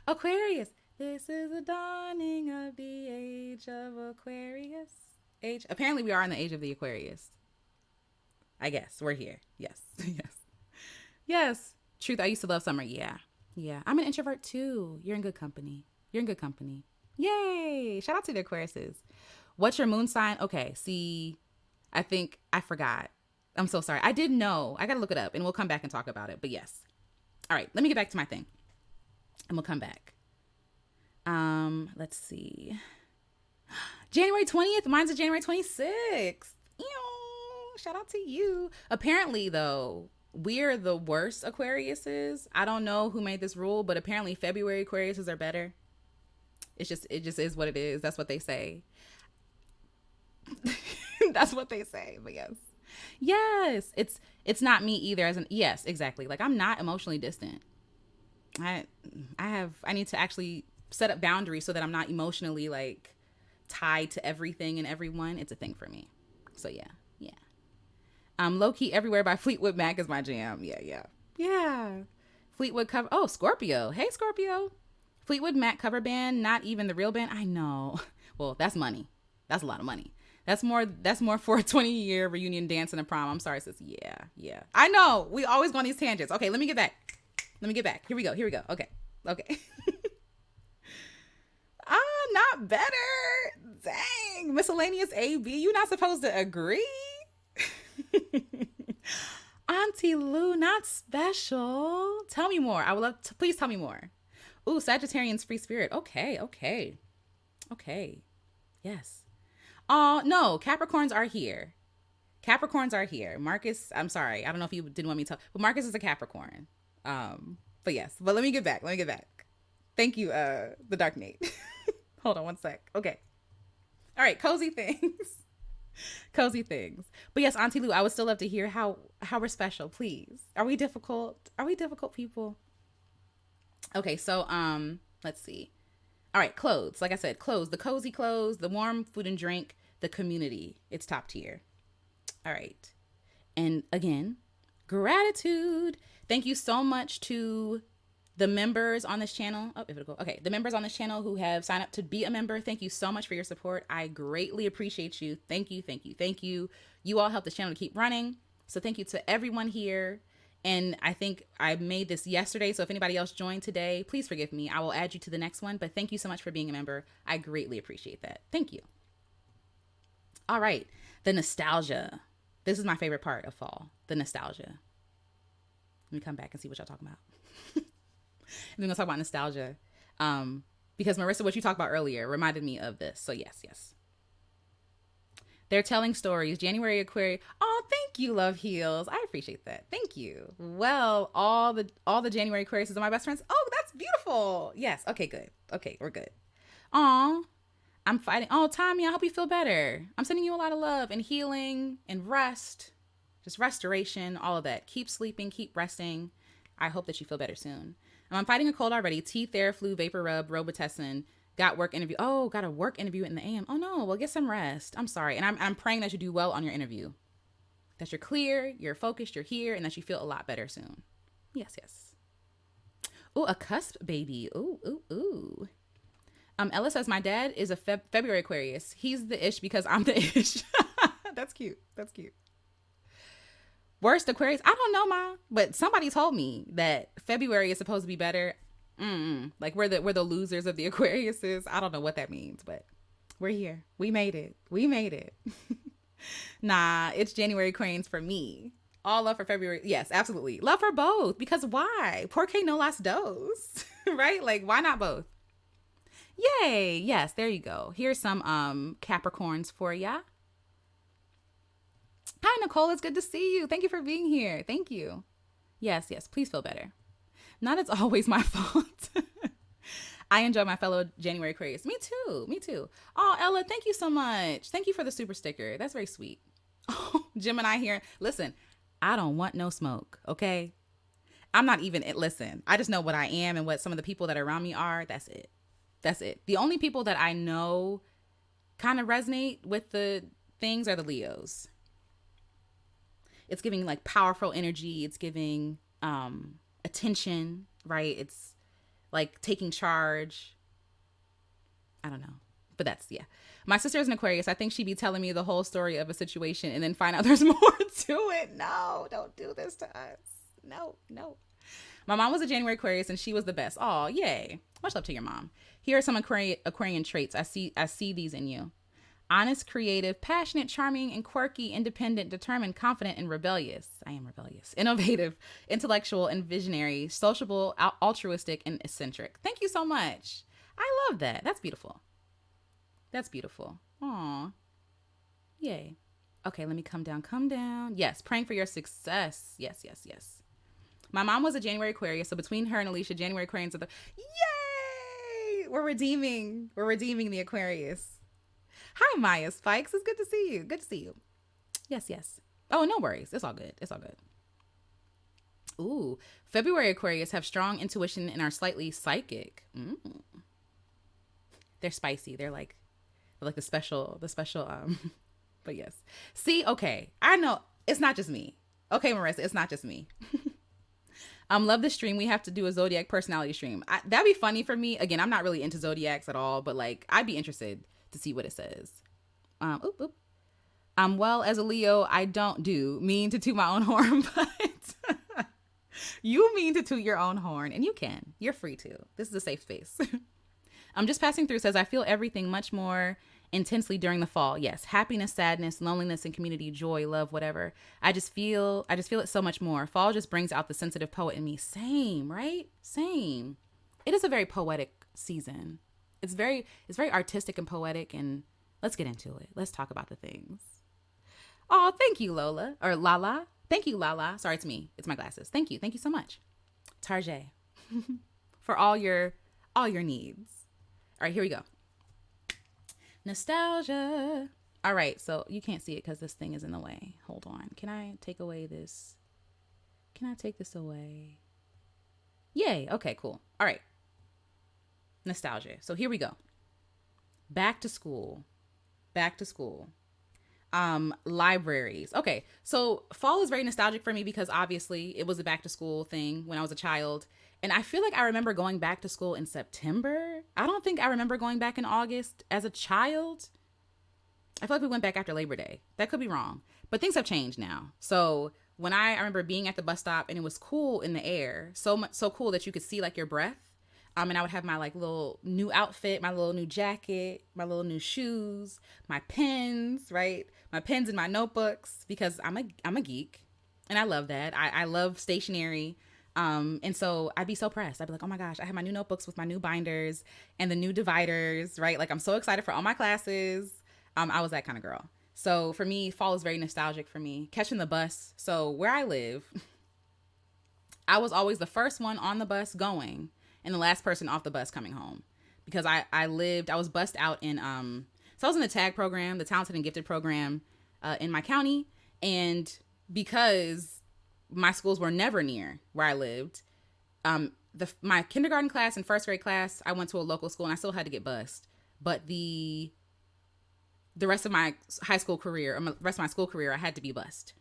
Speaker 1: Aquarius. This is the dawning of the age of Aquarius. Apparently we are in the age of the Aquarius. I guess we're here. Yes. Truth, I used to love summer. Yeah. I'm an introvert too. You're in good company. Yay. Shout out to the Aquariuses. What's your moon sign? Okay. See, I think I forgot. I'm so sorry. I didn't know. I got to look it up and we'll come back and talk about it. But yes. All right. Let me get back to my thing and we'll come back. Let's see. January 20th. Mine's a January 26th. Shout out to you. Apparently, though, we're the worst Aquariuses. I don't know who made this rule, but apparently February Aquariuses are better. It just is what it is. That's what they say. That's what they say. But yes, it's not me either. Yes, exactly. Like I'm not emotionally distant. I need to actually set up boundaries so that I'm not emotionally like tied to everything and everyone. It's a thing for me. So yeah. Low Key Everywhere by Fleetwood Mac is my jam. Yeah. Fleetwood cover. Oh, Scorpio. Hey, Scorpio. Fleetwood Mac cover band. Not even the real band. I know. Well, that's money. That's a lot of money. That's more for a 20-year reunion dance and a prom. I'm sorry, sis. Yeah. I know. We always go on these tangents. Okay, let me get back. Here we go. Okay. Not better. Dang. Miscellaneous AB. You're not supposed to agree? Auntie Lou, not special. Tell me more. I would love to. Please tell me more. Ooh, Sagittarian's free spirit. Okay. Yes. Oh, no. Capricorns are here. Marcus, I'm sorry. I don't know if you didn't want me to tell, but Marcus is a Capricorn. But yes. But let me get back. Thank you, the Dark Knight. Hold on one sec. Okay. All right. Cozy things. But yes, Auntie Lou, I would still love to hear how we're special, please. Are we difficult people? Okay, so let's see. All right, clothes. Like I said, clothes, the cozy clothes, the warm food and drink, the community. It's top tier. All right. And again, gratitude. Thank you so much to the members on this channel. The members on this channel who have signed up to be a member. Thank you so much for your support. I greatly appreciate you. Thank you. You all help this channel to keep running. So thank you to everyone here. And I think I made this yesterday. So if anybody else joined today, please forgive me. I will add you to the next one. But thank you so much for being a member. I greatly appreciate that. Thank you. All right. The nostalgia. This is my favorite part of fall. The nostalgia. Let me come back and see what y'all talking about. And we're going to talk about nostalgia. Because Marissa, what you talked about earlier reminded me of this. So yes. They're telling stories. January Aquarius. Oh, thank you, Love Heals. I appreciate that. Thank you. Well, all the January Aquarius are my best friends. Oh, that's beautiful. Yes. Okay, good. Okay, we're good. Aw, I'm fighting. Oh, Tommy, I hope you feel better. I'm sending you a lot of love and healing and rest, just restoration, all of that. Keep sleeping, keep resting. I hope that you feel better soon. I'm fighting a cold already. Tea, Theraflu, Vapor Rub, Robitussin. Got work interview. Oh, got a work interview in the AM. Oh no, well, get some rest. I'm sorry. And I'm praying that you do well on your interview. That you're clear, you're focused, you're here, and that you feel a lot better soon. Yes, yes. Ooh, a cusp baby. Ooh, ooh, ooh. Ella says, my dad is a February Aquarius. He's the ish because I'm the ish. That's cute. That's cute. Worst Aquarius? I don't know, Ma. But somebody told me that February is supposed to be better. Like we're the losers of the Aquariuses. I don't know what that means, but we're here. We made it. We made it. Nah, it's January Aquarians for me. All love for February. Yes, absolutely. Love for both. Because why? Porque no las dos. Right? Like, why not both? Yay. Yes, there you go. Here's some Capricorns for ya. Hi, Nicole. It's good to see you. Thank you for being here. Thank you. Yes, yes. Please feel better. Not it's always my fault. I enjoy my fellow January Aquarius. Me too. Me too. Oh, Ella, thank you so much. Thank you for the super sticker. That's very sweet. Oh, Gemini here. Listen, I don't want no smoke, okay? I'm not even, listen, I just know what I am and what some of the people that are around me are. That's it. That's it. The only people that I know kind of resonate with the things are the Leos. It's giving like powerful energy. It's giving attention, right? It's like taking charge. I don't know. But that's, yeah. My sister is an Aquarius. I think she'd be telling me the whole story of a situation and then find out there's more to it. No, don't do this to us. No, no. My mom was a January Aquarius and she was the best. Oh, yay. Much love to your mom. Here are some Aquarian traits. I see these in you. Honest, creative, passionate, charming, and quirky, independent, determined, confident, and rebellious. I am rebellious. Innovative, intellectual, and visionary, sociable, altruistic, and eccentric. Thank you so much. I love that. That's beautiful. That's beautiful. Aw. Yay. Okay, let me come down. Come down. Yes, praying for your success. Yes, yes, yes. My mom was a January Aquarius, so between her and Alicia, January Aquarians are the... Yay! We're redeeming the Aquarius. Hi, Maya Spikes. It's good to see you. Good to see you. Yes, yes. Oh, no worries. It's all good. It's all good. Ooh, February Aquarius have strong intuition and are slightly psychic. They're spicy. They're like the special, but yes. See, okay. I know it's not just me. Okay, Marissa, it's not just me. Love the stream. We have to do a Zodiac personality stream. That'd be funny for me. Again, I'm not really into Zodiacs at all, but like, I'd be interested to see what it says. Well, as a Leo, I don't mean to toot my own horn, but you mean to toot your own horn, and you can. You're free to. This is a safe space. I'm just passing through says, I feel everything much more intensely during the fall. Yes. Happiness, sadness, loneliness, and community, joy, love, whatever. I just feel it so much more. Fall just brings out the sensitive poet in me. Same, right? Same. It is a very poetic season. It's very artistic and poetic, and let's get into it. Let's talk about the things. Oh, thank you, Lola, or Lala. Thank you, Lala. Sorry, it's me. It's my glasses. Thank you. Thank you so much. Tarjay. For all your needs. All right, here we go. Nostalgia. All right, so you can't see it because this thing is in the way. Hold on. Can I take away this? Can I take this away? Yay. Okay, cool. All right. Nostalgia. So here we go. Back to school. Libraries. Okay. So fall is very nostalgic for me because obviously it was a back to school thing when I was a child. And I feel like I remember going back to school in September. I don't think I remember going back in August as a child. I feel like we went back after Labor Day. That could be wrong, but things have changed now. So when I remember being at the bus stop and it was cool in the air, so cool that you could see like your breath. And I would have my like little new outfit, my little new jacket, my little new shoes, my pens, right? My pens and my notebooks, because I'm a geek and I love that. I love stationery. And so I'd be so pressed. I'd be like, oh my gosh, I have my new notebooks with my new binders and the new dividers, right? Like I'm so excited for all my classes. I was that kind of girl. So for me, fall is very nostalgic for me. Catching the bus. So where I live, I was always the first one on the bus going and the last person off the bus coming home because I was bussed out in, so I was in the TAG program, the Talented and Gifted program in my county. And because my schools were never near where I lived, my kindergarten class and first grade class, I went to a local school and I still had to get bused. But the rest of my high school career, or the rest of my school career, I had to be bused.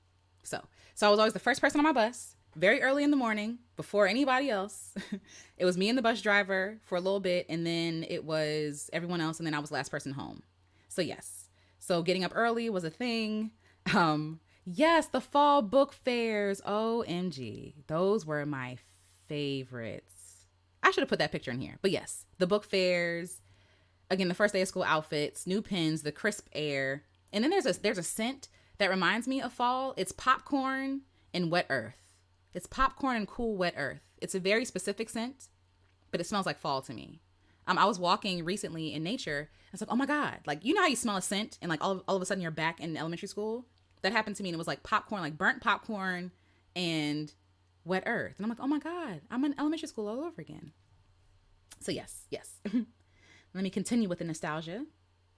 Speaker 1: So I was always the first person on my bus, very early in the morning, before anybody else. It was me and the bus driver for a little bit, and then it was everyone else, and then I was the last person home. So yes. So getting up early was a thing. Yes, the fall book fairs. OMG. Those were my favorites. I should have put that picture in here. But yes, the book fairs. Again, the first day of school outfits, new pins, the crisp air. And then there's a scent that reminds me of fall. It's popcorn and wet earth. It's popcorn and cool wet earth. It's a very specific scent, but it smells like fall to me. I was walking recently in nature. I was like, oh my God. Like, you know how you smell a scent and like all of a sudden you're back in elementary school? That happened to me, and it was like popcorn, like burnt popcorn and wet earth. And I'm like, oh my God, I'm in elementary school all over again. So yes. Let me continue with the nostalgia.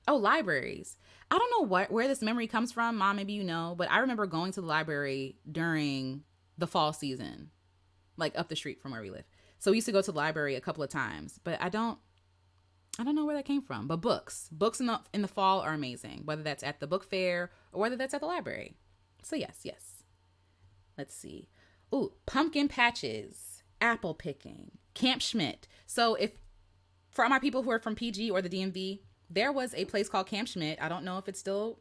Speaker 1: Oh, libraries. I don't know where this memory comes from. Mom, maybe you know, but I remember going to the library during the fall season, like up the street from where we live. So we used to go to the library a couple of times, but I don't know where that came from. But books in the fall are amazing, whether that's at the book fair or whether that's at the library. So yes. Let's see. Ooh, pumpkin patches, apple picking, Camp Schmidt. So for all my people who are from PG or the DMV, there was a place called Camp Schmidt. I don't know if it's still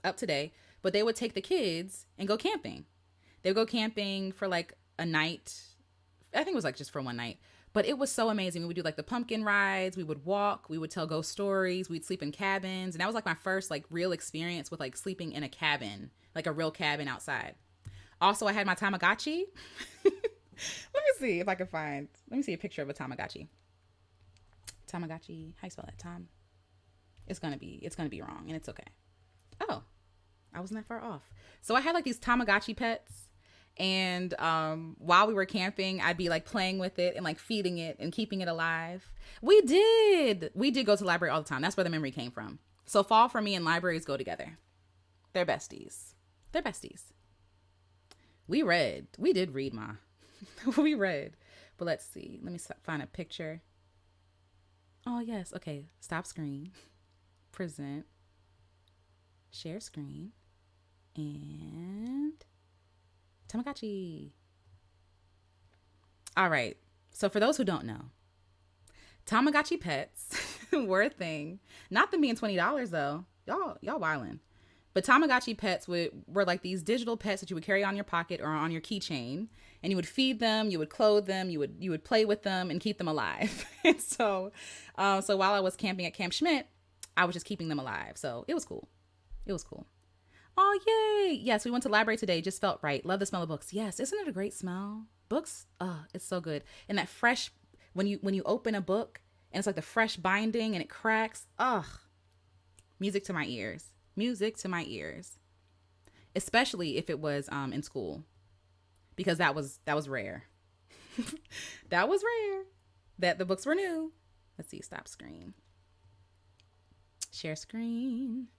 Speaker 1: up today, but they would take the kids and go camping. They would go camping for like a night. I think it was like just for one night. But it was so amazing. We would do like the pumpkin rides. We would walk. We would tell ghost stories. We'd sleep in cabins. And that was like my first like real experience with like sleeping in a cabin, like a real cabin outside. Also, I had my Tamagotchi. Let me see a picture of a Tamagotchi. Tamagotchi, how you spell that? It's gonna be wrong, and it's okay. Oh, I wasn't that far off. So I had like these Tamagotchi pets, and while we were camping, I'd be like playing with it and like feeding it and keeping it alive. We did go to the library all the time. That's where the memory came from. So fall for me and libraries go together. They're besties. We did read, Ma. We read. But let's see. Let me find a picture. Oh, yes. Okay. Stop screen. Present. Share screen. And Tamagotchi. All right. So for those who don't know, Tamagotchi pets were a thing. Not them being $20 though. Y'all wildin'. But Tamagotchi pets were like these digital pets that you would carry on your pocket or on your keychain, and you would feed them, you would clothe them, you would play with them and keep them alive. And so while I was camping at Camp Schmidt, I was just keeping them alive. So it was cool. Oh, yay. Yes, we went to the library today. Just felt right. Love the smell of books. Yes. Isn't it a great smell? Books. Oh, it's so good. And that fresh, when you open a book and it's like the fresh binding and it cracks. Ugh. Music to my ears. Especially if it was in school, because that was rare. That was rare that the books were new. Let's see. Stop screen. Share screen.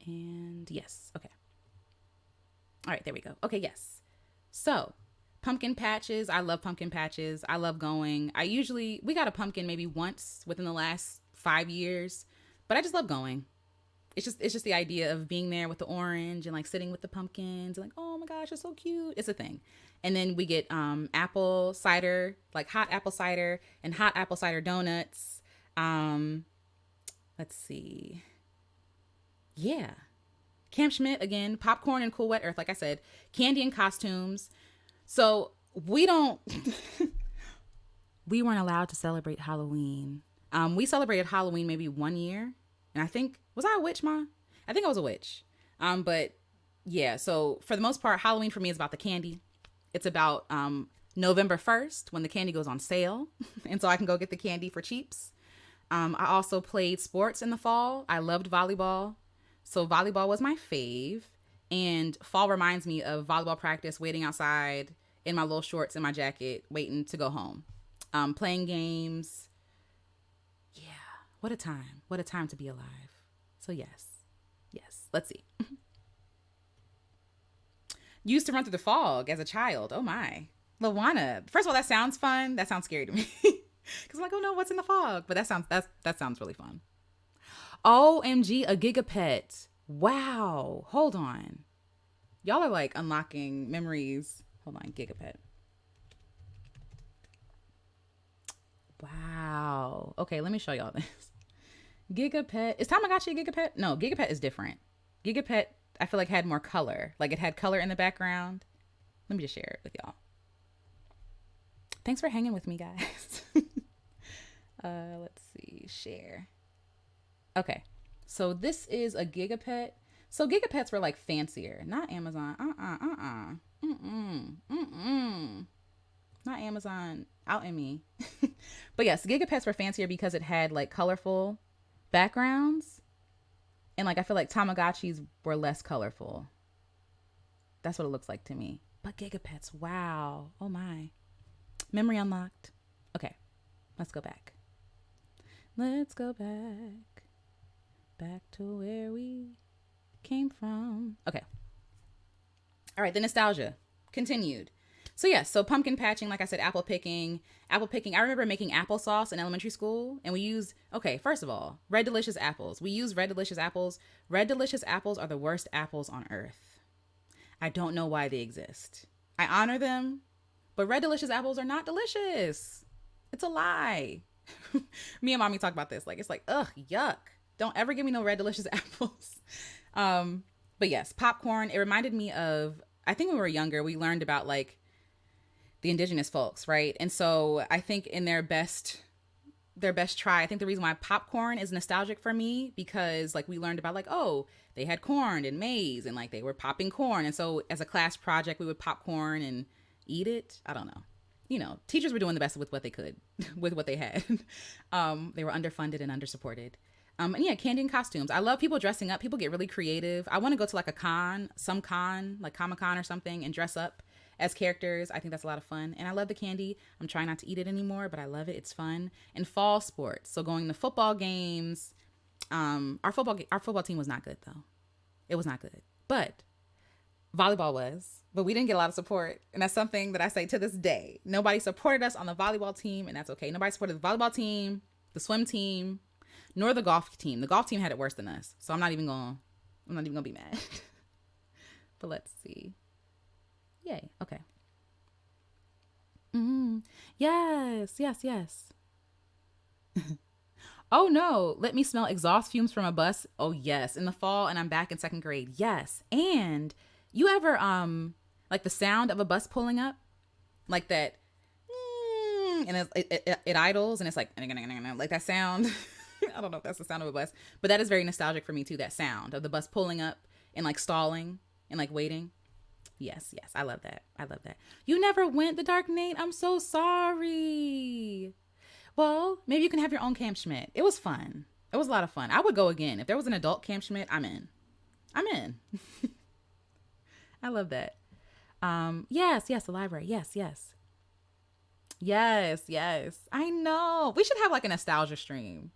Speaker 1: And yes. Okay. All right. There we go. Okay. Yes. So pumpkin patches. I love pumpkin patches. I love going. We got a pumpkin maybe once within the last 5 years, but I just love going. It's just the idea of being there with the orange and like sitting with the pumpkins and like, oh my gosh, it's so cute. It's a thing. And then we get apple cider, like hot apple cider and hot apple cider donuts. Let's see. Yeah. Camp Schmidt again, popcorn and cool wet earth, like I said, candy and costumes. So we weren't allowed to celebrate Halloween. We celebrated Halloween maybe 1 year. And I think, was I a witch, Ma? I think I was a witch. But yeah, so for the most part, Halloween for me is about the candy. It's about November 1st when the candy goes on sale. And so I can go get the candy for cheaps. I also played sports in the fall. I loved volleyball. So volleyball was my fave. And fall reminds me of volleyball practice, waiting outside in my little shorts and my jacket, waiting to go home. Playing games. Yeah, what a time. What a time to be alive. So, yes. Yes. Let's see. Used to run through the fog as a child. Oh, my. Lawana. First of all, that sounds fun. That sounds scary to me. Because I'm like, oh, no, what's in the fog? But that sounds really fun. OMG, a gigapet. Wow. Hold on. Y'all are like unlocking memories. Hold on, gigapet. Wow. Okay, let me show y'all this. Gigapet. Is Tamagotchi a gigapet? No, gigapet is different. Gigapet, I feel like had more color. Like it had color in the background. Let me just share it with y'all. Thanks for hanging with me, guys. Let's see. Share. Okay. So this is a gigapet. So gigapets were like fancier. Not Amazon. Not Amazon. Out in me. But yes, gigapets were fancier because it had like colorful backgrounds. And like I feel like Tamagotchis were less colorful. That's what it looks like to me. But gigapets, wow. Oh my. Memory unlocked. Okay. Let's go back. Let's go back. Back to where we came from. Okay. All right, the nostalgia continued. So yes, so pumpkin patching, like I said, apple picking. I remember making applesauce in elementary school, and we used, okay, first of all, Red Delicious apples. We use Red Delicious apples. Red Delicious apples are the worst apples on earth. I don't know why they exist. I honor them, but Red Delicious apples are not delicious. It's a lie. Me and mommy talk about this. Like, it's like, ugh, yuck. Don't ever give me no Red Delicious apples. But yes, popcorn. It reminded me of, I think when we were younger, we learned about like the indigenous folks, right? And so I think in their best try, I think the reason why popcorn is nostalgic for me, because like we learned about like, oh, they had corn and maize and like they were popping corn. And so as a class project, we would pop corn and eat it. I don't know. You know, teachers were doing the best with what they could, with what they had. They were underfunded and undersupported. And yeah, candy and costumes. I love people dressing up. People get really creative. I want to go to like a con, like Comic-Con or something, and dress up as characters. I think that's a lot of fun. And I love the candy. I'm trying not to eat it anymore, but I love it. It's fun. And fall sports. So going to football games. Our football team was not good though. It was not good. But volleyball was. But we didn't get a lot of support. And that's something that I say to this day. Nobody supported us on the volleyball team, and that's okay. Nobody supported the volleyball team, the swim team, nor the golf team. The golf team had it worse than us. So I'm not even gonna be mad. But let's see. Yay. Okay. Yes. Oh no, let me smell exhaust fumes from a bus. Oh yes, in the fall, and I'm back in second grade. Yes. And you ever like the sound of a bus pulling up? Like that and it idles and it's like that sound. I don't know if that's the sound of a bus, but that is very nostalgic for me too, that sound of the bus pulling up and like stalling and like waiting. Yes, I love that. You never went the Dark Knight? I'm so sorry. Well, maybe you can have your own Camp Schmidt. It was fun. It was a lot of fun. I would go again. If there was an adult Camp Schmidt, I'm in. I love that. Yes, the library. Yes. I know. We should have like a nostalgia stream.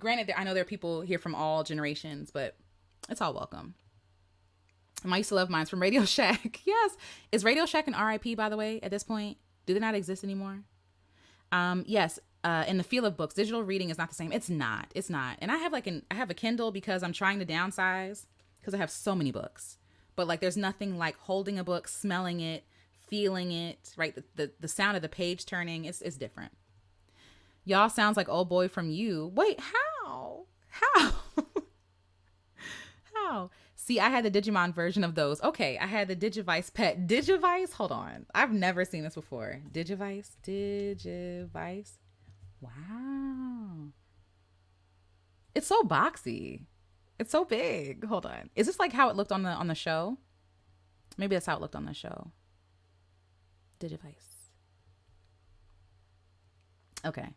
Speaker 1: Granted, I know there are people here from all generations, but it's all welcome. I used to love mine's from Radio Shack. Yes. Is Radio Shack an RIP, by the way, at this point? Do they not exist anymore? Yes. In the field of books, digital reading is not the same. It's not. And I have a Kindle because I'm trying to downsize because I have so many books. But like, there's nothing like holding a book, smelling it, feeling it, right? The sound of the page turning, it's different. Y'all sounds like old boy from you. Wait, how? How? See, I had the Digimon version of those. Okay, I had the Digivice pet. Digivice? Hold on. I've never seen this before. Digivice. Wow. It's so boxy. It's so big. Hold on. Is this like how it looked on the show? Maybe that's how it looked on the show. Digivice. Okay.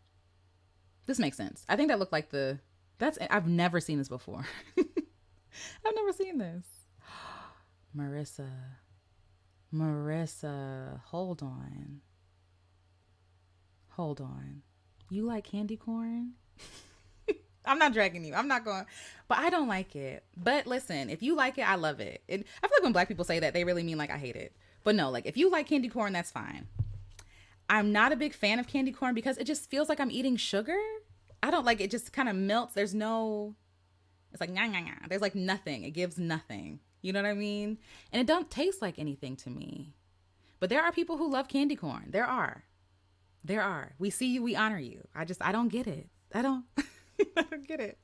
Speaker 1: This makes sense. I think that looked like I've never seen this before. I've never seen this. Marissa. Marissa. Hold on. Hold on. You like candy corn? I'm not dragging you. I'm not going, but I don't like it. But listen, if you like it, I love it. I feel like when black people say that, they really mean like I hate it. But no, like if you like candy corn, that's fine. I'm not a big fan of candy corn because it just feels like I'm eating sugar. I don't like it. Just kind of melts. There's no. It's like nah, nah, nah. There's like nothing. It gives nothing. You know what I mean? And it don't taste like anything to me. But there are people who love candy corn. There are. There are. We see you. We honor you. I don't get it. I don't. I don't get it.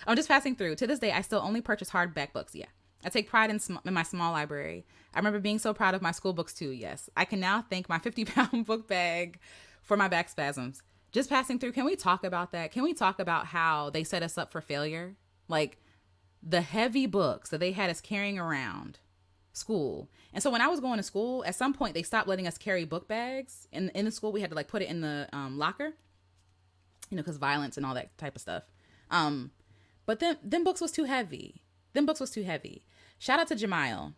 Speaker 1: I'm just passing through. To this day, I still only purchase hardback books. Yeah. I take pride in my small library. I remember being so proud of my school books too. Yes. I can now thank my 50-pound book bag for my back spasms. Just passing through. Can we talk about that? Can we talk about how they set us up for failure? Like the heavy books that they had us carrying around school. And so when I was going to school, at some point they stopped letting us carry book bags. In the school, we had to like put it in the locker, because violence and all that type of stuff. But then them books was too heavy. Them books was too heavy. Shout out to Jamile.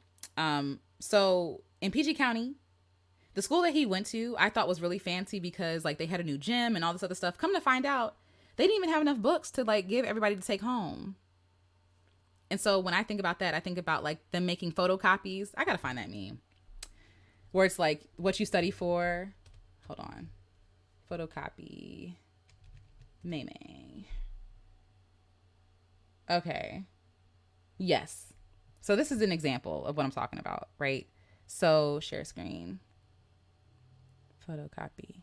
Speaker 1: So in PG County, the school that he went to, I thought was really fancy because like they had a new gym and all this other stuff. Come to find out, they didn't even have enough books to like give everybody to take home. And so when I think about that, I think about like them making photocopies. I gotta find that meme where it's like what you study for. Hold on, photocopy. Meme. Okay. Yes. So this is an example of what I'm talking about, right? So share screen. Photocopy.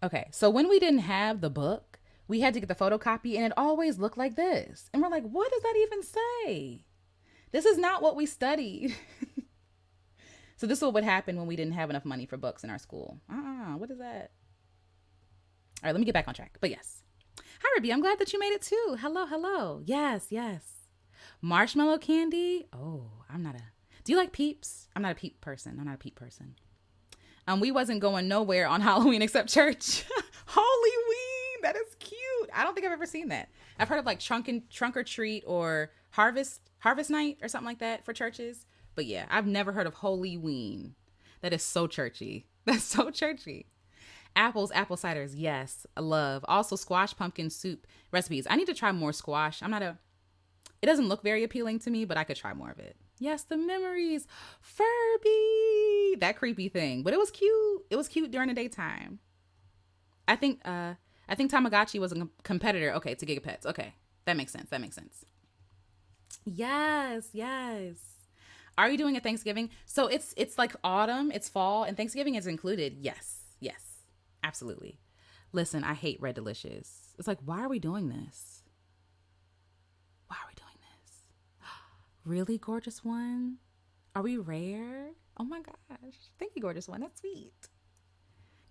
Speaker 1: Okay. So when we didn't have the book, we had to get the photocopy and it always looked like this. And we're like, what does that even say? This is not what we studied. So this is what would happen when we didn't have enough money for books in our school. What is that? All right, let me get back on track. But yes. Hi, Ruby. I'm glad that you made it too. Hello, hello. Yes, yes. Marshmallow candy. Oh, I'm not a. Do you like Peeps? I'm not a Peep person. I'm not a Peep person. We wasn't going nowhere on Halloween except church. Halloween. That is cute. I don't think I've ever seen that. I've heard of like trunk or treat or harvest night or something like that for churches. But yeah, I've never heard of Halloween. That is so churchy. That's so churchy. Apples, apple ciders, yes, I love. Also squash pumpkin soup recipes. I need to try more squash. It doesn't look very appealing to me, but I could try more of it. Yes, the memories. Furby, that creepy thing. But it was cute. It was cute during the daytime. I think Tamagotchi was a competitor, okay, to Gigapets. Okay, that makes sense. Yes, yes. Are you doing a Thanksgiving? So it's like autumn, it's fall, and Thanksgiving is included. Yes. Absolutely. Listen, I hate Red Delicious. It's like, why are we doing this? Why are we doing this? Really, gorgeous one? Are we rare? Oh my gosh. Thank you, gorgeous one. That's sweet.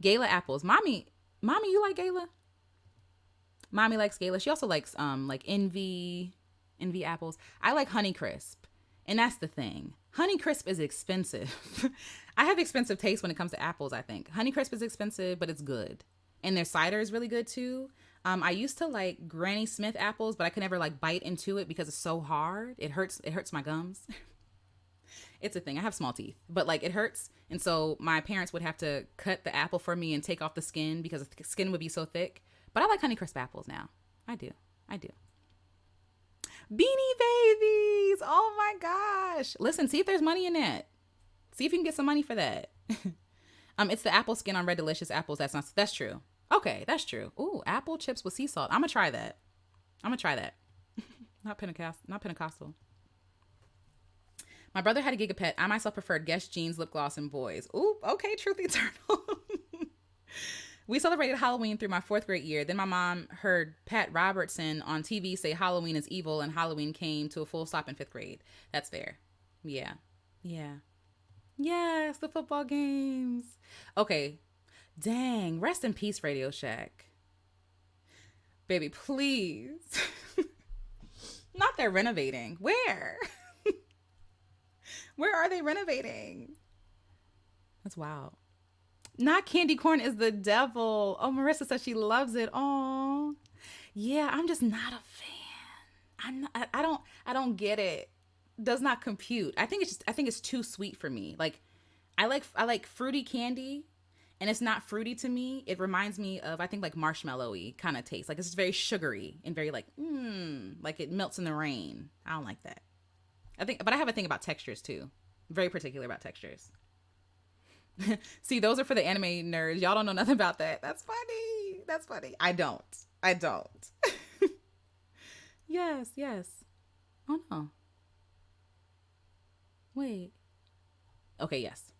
Speaker 1: Gala apples. Mommy, you like Gala? Mommy likes Gala. She also likes like Envy apples. I like Honeycrisp. And that's the thing. Honeycrisp is expensive. I have expensive taste when it comes to apples, I think. Honeycrisp is expensive, but it's good. And their cider is really good too. I used to like Granny Smith apples, but I could never like bite into it because it's so hard. It hurts my gums. It's a thing. I have small teeth, but like it hurts. And so my parents would have to cut the apple for me and take off the skin because the skin would be so thick. But I like Honeycrisp apples now. I do. Beanie Babies. Oh my gosh. Listen, see if there's money in that. See if you can get some money for that. It's the apple skin on Red Delicious apples. That's true. Okay, that's true. Ooh, apple chips with sea salt. I'm gonna try that. Not Pentecostal. My brother had a Gigapet. I myself preferred Guess Jeans, lip gloss, and boys. Ooh, okay, truth eternal. We celebrated Halloween through my 4th grade year. Then my mom heard Pat Robertson on TV say Halloween is evil, and Halloween came to a full stop in 5th grade. That's fair. Yeah. Yes, the football games. Okay. Dang. Rest in peace, Radio Shack. Baby, please. Not they're renovating. Where? Where are they renovating? That's wild. Not candy corn is the devil. Oh, Marissa says she loves it. Oh, yeah, I'm just not a fan. I don't get it. Does not compute. I think it's too sweet for me. Like I like fruity candy, and it's not fruity to me. It reminds me of, I think, like marshmallowy kind of taste. Like it's just very sugary and very like it melts in the rain. I don't like that. But I have a thing about textures too. Very particular about textures. See, those are for the anime nerds. Y'all don't know nothing about that. That's funny. That's funny. I don't. I don't. Yes, yes. Oh no. Wait. Okay, yes.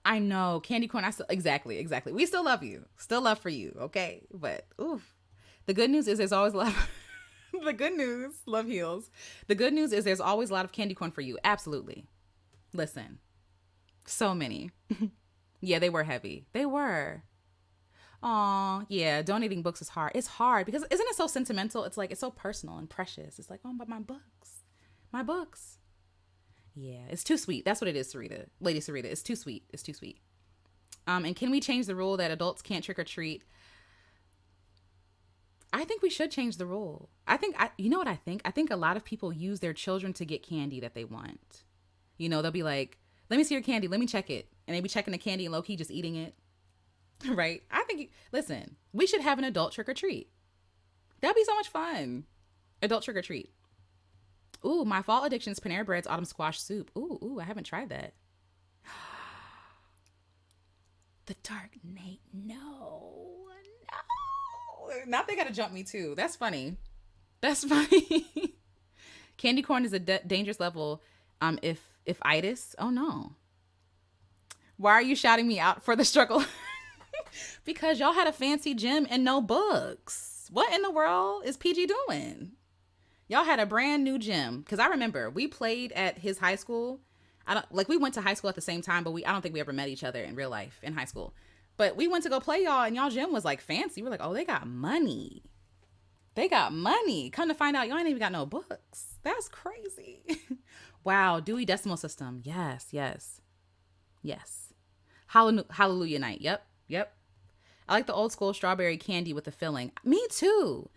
Speaker 1: I know. Candy corn, exactly, exactly. We still love you. Still love for you, okay? But oof. The good news is there's always love. The good news, love heals. The good news is there's always a lot of candy corn for you. Absolutely. Listen. So many. Yeah, they were heavy. They were. Aw, yeah, donating books is hard. It's hard because isn't it so sentimental? It's like it's so personal and precious. It's like, oh, but my books. My books. Yeah, it's too sweet. That's what it is, Sarita. Lady Sarita. It's too sweet. It's too sweet. And can we change the rule that adults can't trick or treat? I think we should change the rule. You know what I think? I think a lot of people use their children to get candy that they want. You know, they'll be like, let me see your candy. Let me check it. And they be checking the candy and low-key just eating it. Right? Listen, we should have an adult trick or treat. That'd be so much fun. Adult trick or treat. Ooh, my fall addiction is Panera Bread's autumn squash soup. Ooh, I haven't tried that. The Dark Knight. No. Now they gotta jump me too. That's funny. That's funny. Candy corn is a dangerous level. If itis. Oh no. Why are you shouting me out for the struggle? Because y'all had a fancy gym and no books. What in the world is PG doing? Y'all had a brand new gym. Because I remember we played at his high school. We went to high school at the same time, but I don't think we ever met each other in real life in high school. But we went to go play y'all, and y'all gym was like fancy. We're like, oh, they got money. They got money. Come to find out, y'all ain't even got no books. That's crazy. Wow, Dewey Decimal System. Yes, yes, yes. Hallelujah Night. Yep. I like the old school strawberry candy with the filling. Me too.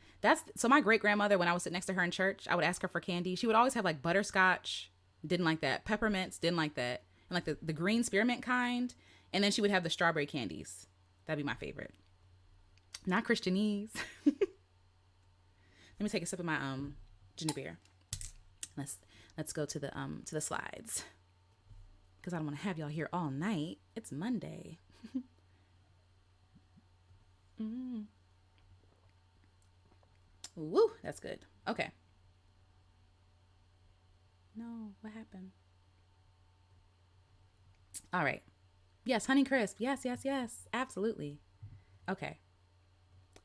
Speaker 1: So my great grandmother, when I would sit next to her in church, I would ask her for candy. She would always have like butterscotch. Didn't like that. Peppermints. Didn't like that. And like the green spearmint kind. And then she would have the strawberry candies. That'd be my favorite. Not Christianese. Let me take a sip of my ginger beer. Let's go to the slides. Because I don't want to have y'all here all night. It's Monday. Woo, that's good. Okay. No, what happened? All right. Yes, Honeycrisp. Yes. Absolutely. Okay.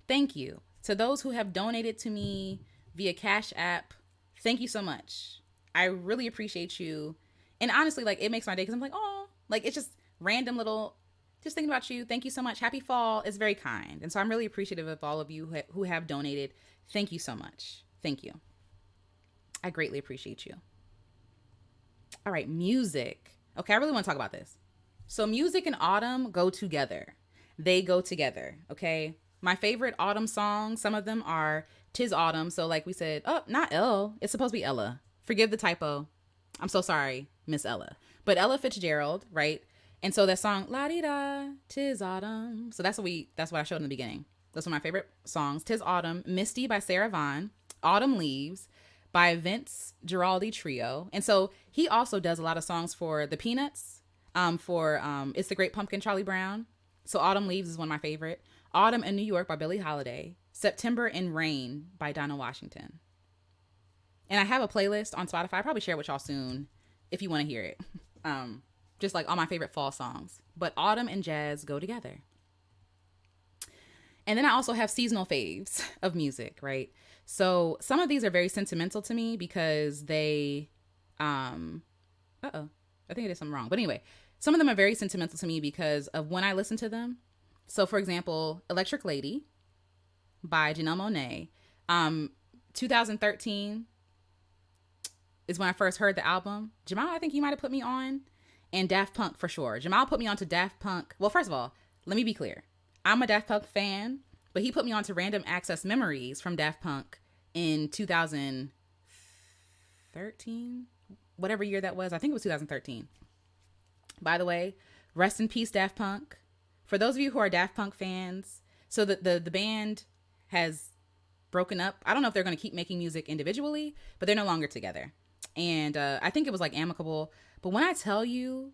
Speaker 1: Thank you to those who have donated to me via Cash App. Thank you so much. I really appreciate you. And honestly, like, it makes my day because I'm like, oh, like, it's just random little, just thinking about you. Thank you so much. Happy fall. It's very kind. And so I'm really appreciative of all of you who have donated. Thank you so much. Thank you. I greatly appreciate you. All right, music. Okay, I really want to talk about this. So music and autumn go together. They go together, okay? My favorite autumn songs, some of them are 'Tis Autumn. So like we said, oh, not Elle. It's supposed to be Ella. Forgive the typo. I'm so sorry, Miss Ella. But Ella Fitzgerald, right? And so that song, La-di-da, 'Tis Autumn. So that's what I showed in the beginning. Those are my favorite songs. 'Tis Autumn, Misty by Sarah Vaughan, Autumn Leaves by Vince Guaraldi Trio. And so he also does a lot of songs for the Peanuts, for It's the Great Pumpkin, Charlie Brown. So Autumn Leaves is one of my favorite. Autumn in New York by Billie Holiday. September in Rain by Dinah Washington. And I have a playlist on Spotify. I'll probably share it with y'all soon if you want to hear it. Just like all my favorite fall songs. But autumn and jazz go together. And then I also have seasonal faves of music, right? So some of these are very sentimental to me because they, I think I did something wrong. But anyway, some of them are very sentimental to me because of when I listen to them. So for example, Electric Lady by Janelle Monáe. 2013 is when I first heard the album. Jamal, I think you might have put me on. And Daft Punk for sure. Jamal put me on to Daft Punk. Well, first of all, let me be clear. I'm a Daft Punk fan, but he put me on to Random Access Memories from Daft Punk in 2013, whatever year that was. I think it was 2013. By the way, rest in peace, Daft Punk. For those of you who are Daft Punk fans, so the band has broken up. I don't know if they're going to keep making music individually, but they're no longer together. And I think it was like amicable. But when I tell you,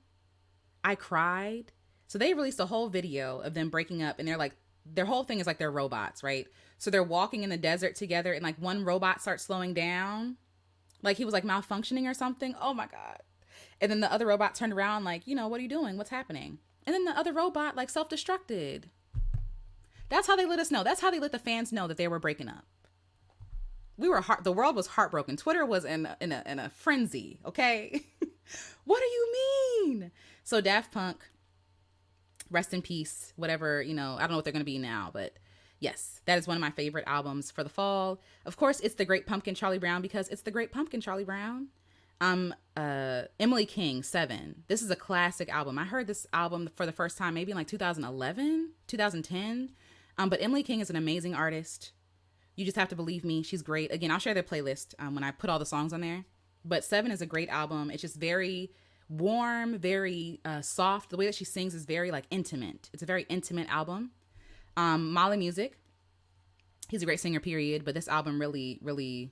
Speaker 1: I cried. So they released a whole video of them breaking up, and they're like, their whole thing is like they're robots, right? So they're walking in the desert together, and like one robot starts slowing down, like he was like malfunctioning or something. Oh my God. And then the other robot turned around like, what are you doing? What's happening? And then the other robot like self-destructed. That's how they let us know. That's how they let the fans know that they were breaking up. The world was heartbroken. Twitter was in a frenzy. Okay. What do you mean? So Daft Punk, rest in peace, whatever, I don't know what they're going to be now, but yes, that is one of my favorite albums for the fall. Of course, it's The Great Pumpkin, Charlie Brown, because it's The Great Pumpkin, Charlie Brown. Emily King, 7. This is a classic album. I heard this album for the first time maybe in like 2011, 2010. But Emily King is an amazing artist. You just have to believe me. She's great. Again, I'll share their playlist when I put all the songs on there. But 7 is a great album. It's just very warm, very soft. The way that she sings is very like intimate. It's a very intimate album. Mali Music, he's a great singer, period. But this album really, really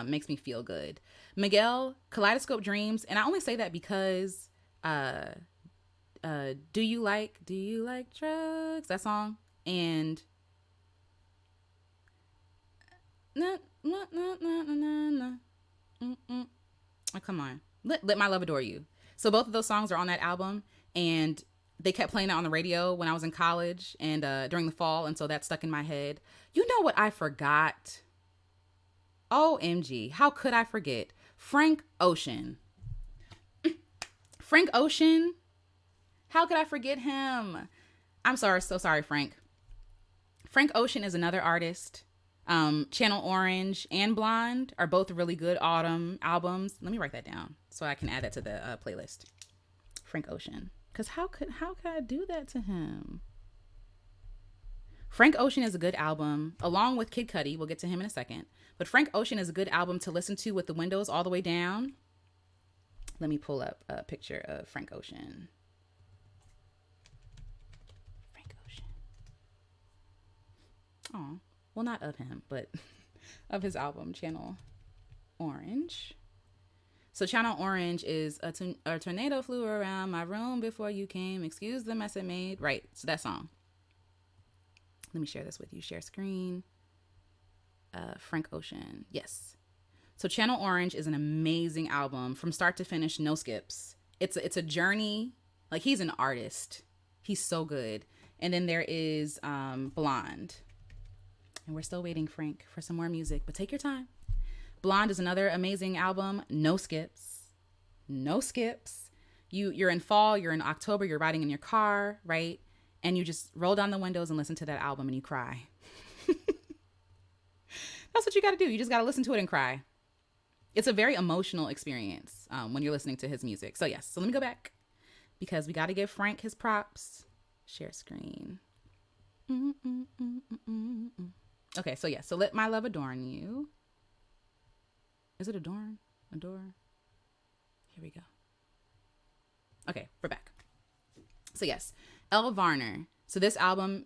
Speaker 1: makes me feel good. Miguel, Kaleidoscope Dreams. And I only say that because Do You Like Drugs? That song. And oh, come on. Let My Love Adore You. So both of those songs are on that album, and they kept playing that on the radio when I was in college and during the fall, and so that stuck in my head. You know what I forgot? OMG, how could I forget? Frank Ocean. Frank Ocean? How could I forget him? I'm sorry, so sorry, Frank. Frank Ocean is another artist. Channel Orange and Blonde are both really good autumn albums. Let me write that down so I can add that to the playlist. Frank Ocean. Because how could I do that to him? Frank Ocean is a good album, along with Kid Cudi. We'll get to him in a second. But Frank Ocean is a good album to listen to with the windows all the way down. Let me pull up a picture of Frank Ocean. Frank Ocean. Oh, well, not of him, but of his album, Channel Orange. So Channel Orange is a tornado flew around my room before you came. Excuse the mess it made. Right. So that song. Let me share this with you. Share screen. Frank Ocean. Yes. So Channel Orange is an amazing album from start to finish. No skips. It's a journey. Like, he's an artist. He's so good. And then there is Blonde. And we're still waiting, Frank, for some more music. But take your time. Blonde is another amazing album. No skips. No skips. You're in fall. You're in October. You're riding in your car, right? And you just roll down the windows and listen to that album and you cry. That's what you got to do. You just got to listen to it and cry. It's a very emotional experience when you're listening to his music. So yes, so let me go back because we got to give Frank his props. Share screen. Okay, so yes, so Let My Love Adorn You. Is it adorn? Adore? Here we go. Okay, we're back. So yes, Elle Varner. So this album,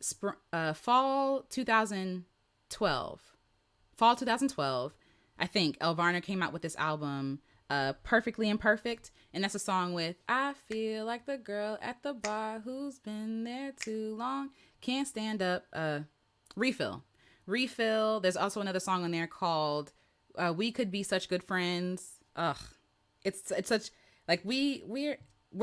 Speaker 1: fall 2012. Fall 2012, I think Elle Varner came out with this album, Perfectly Imperfect. And that's a song with, I feel like the girl at the bar who's been there too long. Can't stand up. Refill. There's also another song on there called We Could Be Such Good Friends. Ugh. It's such, like, we're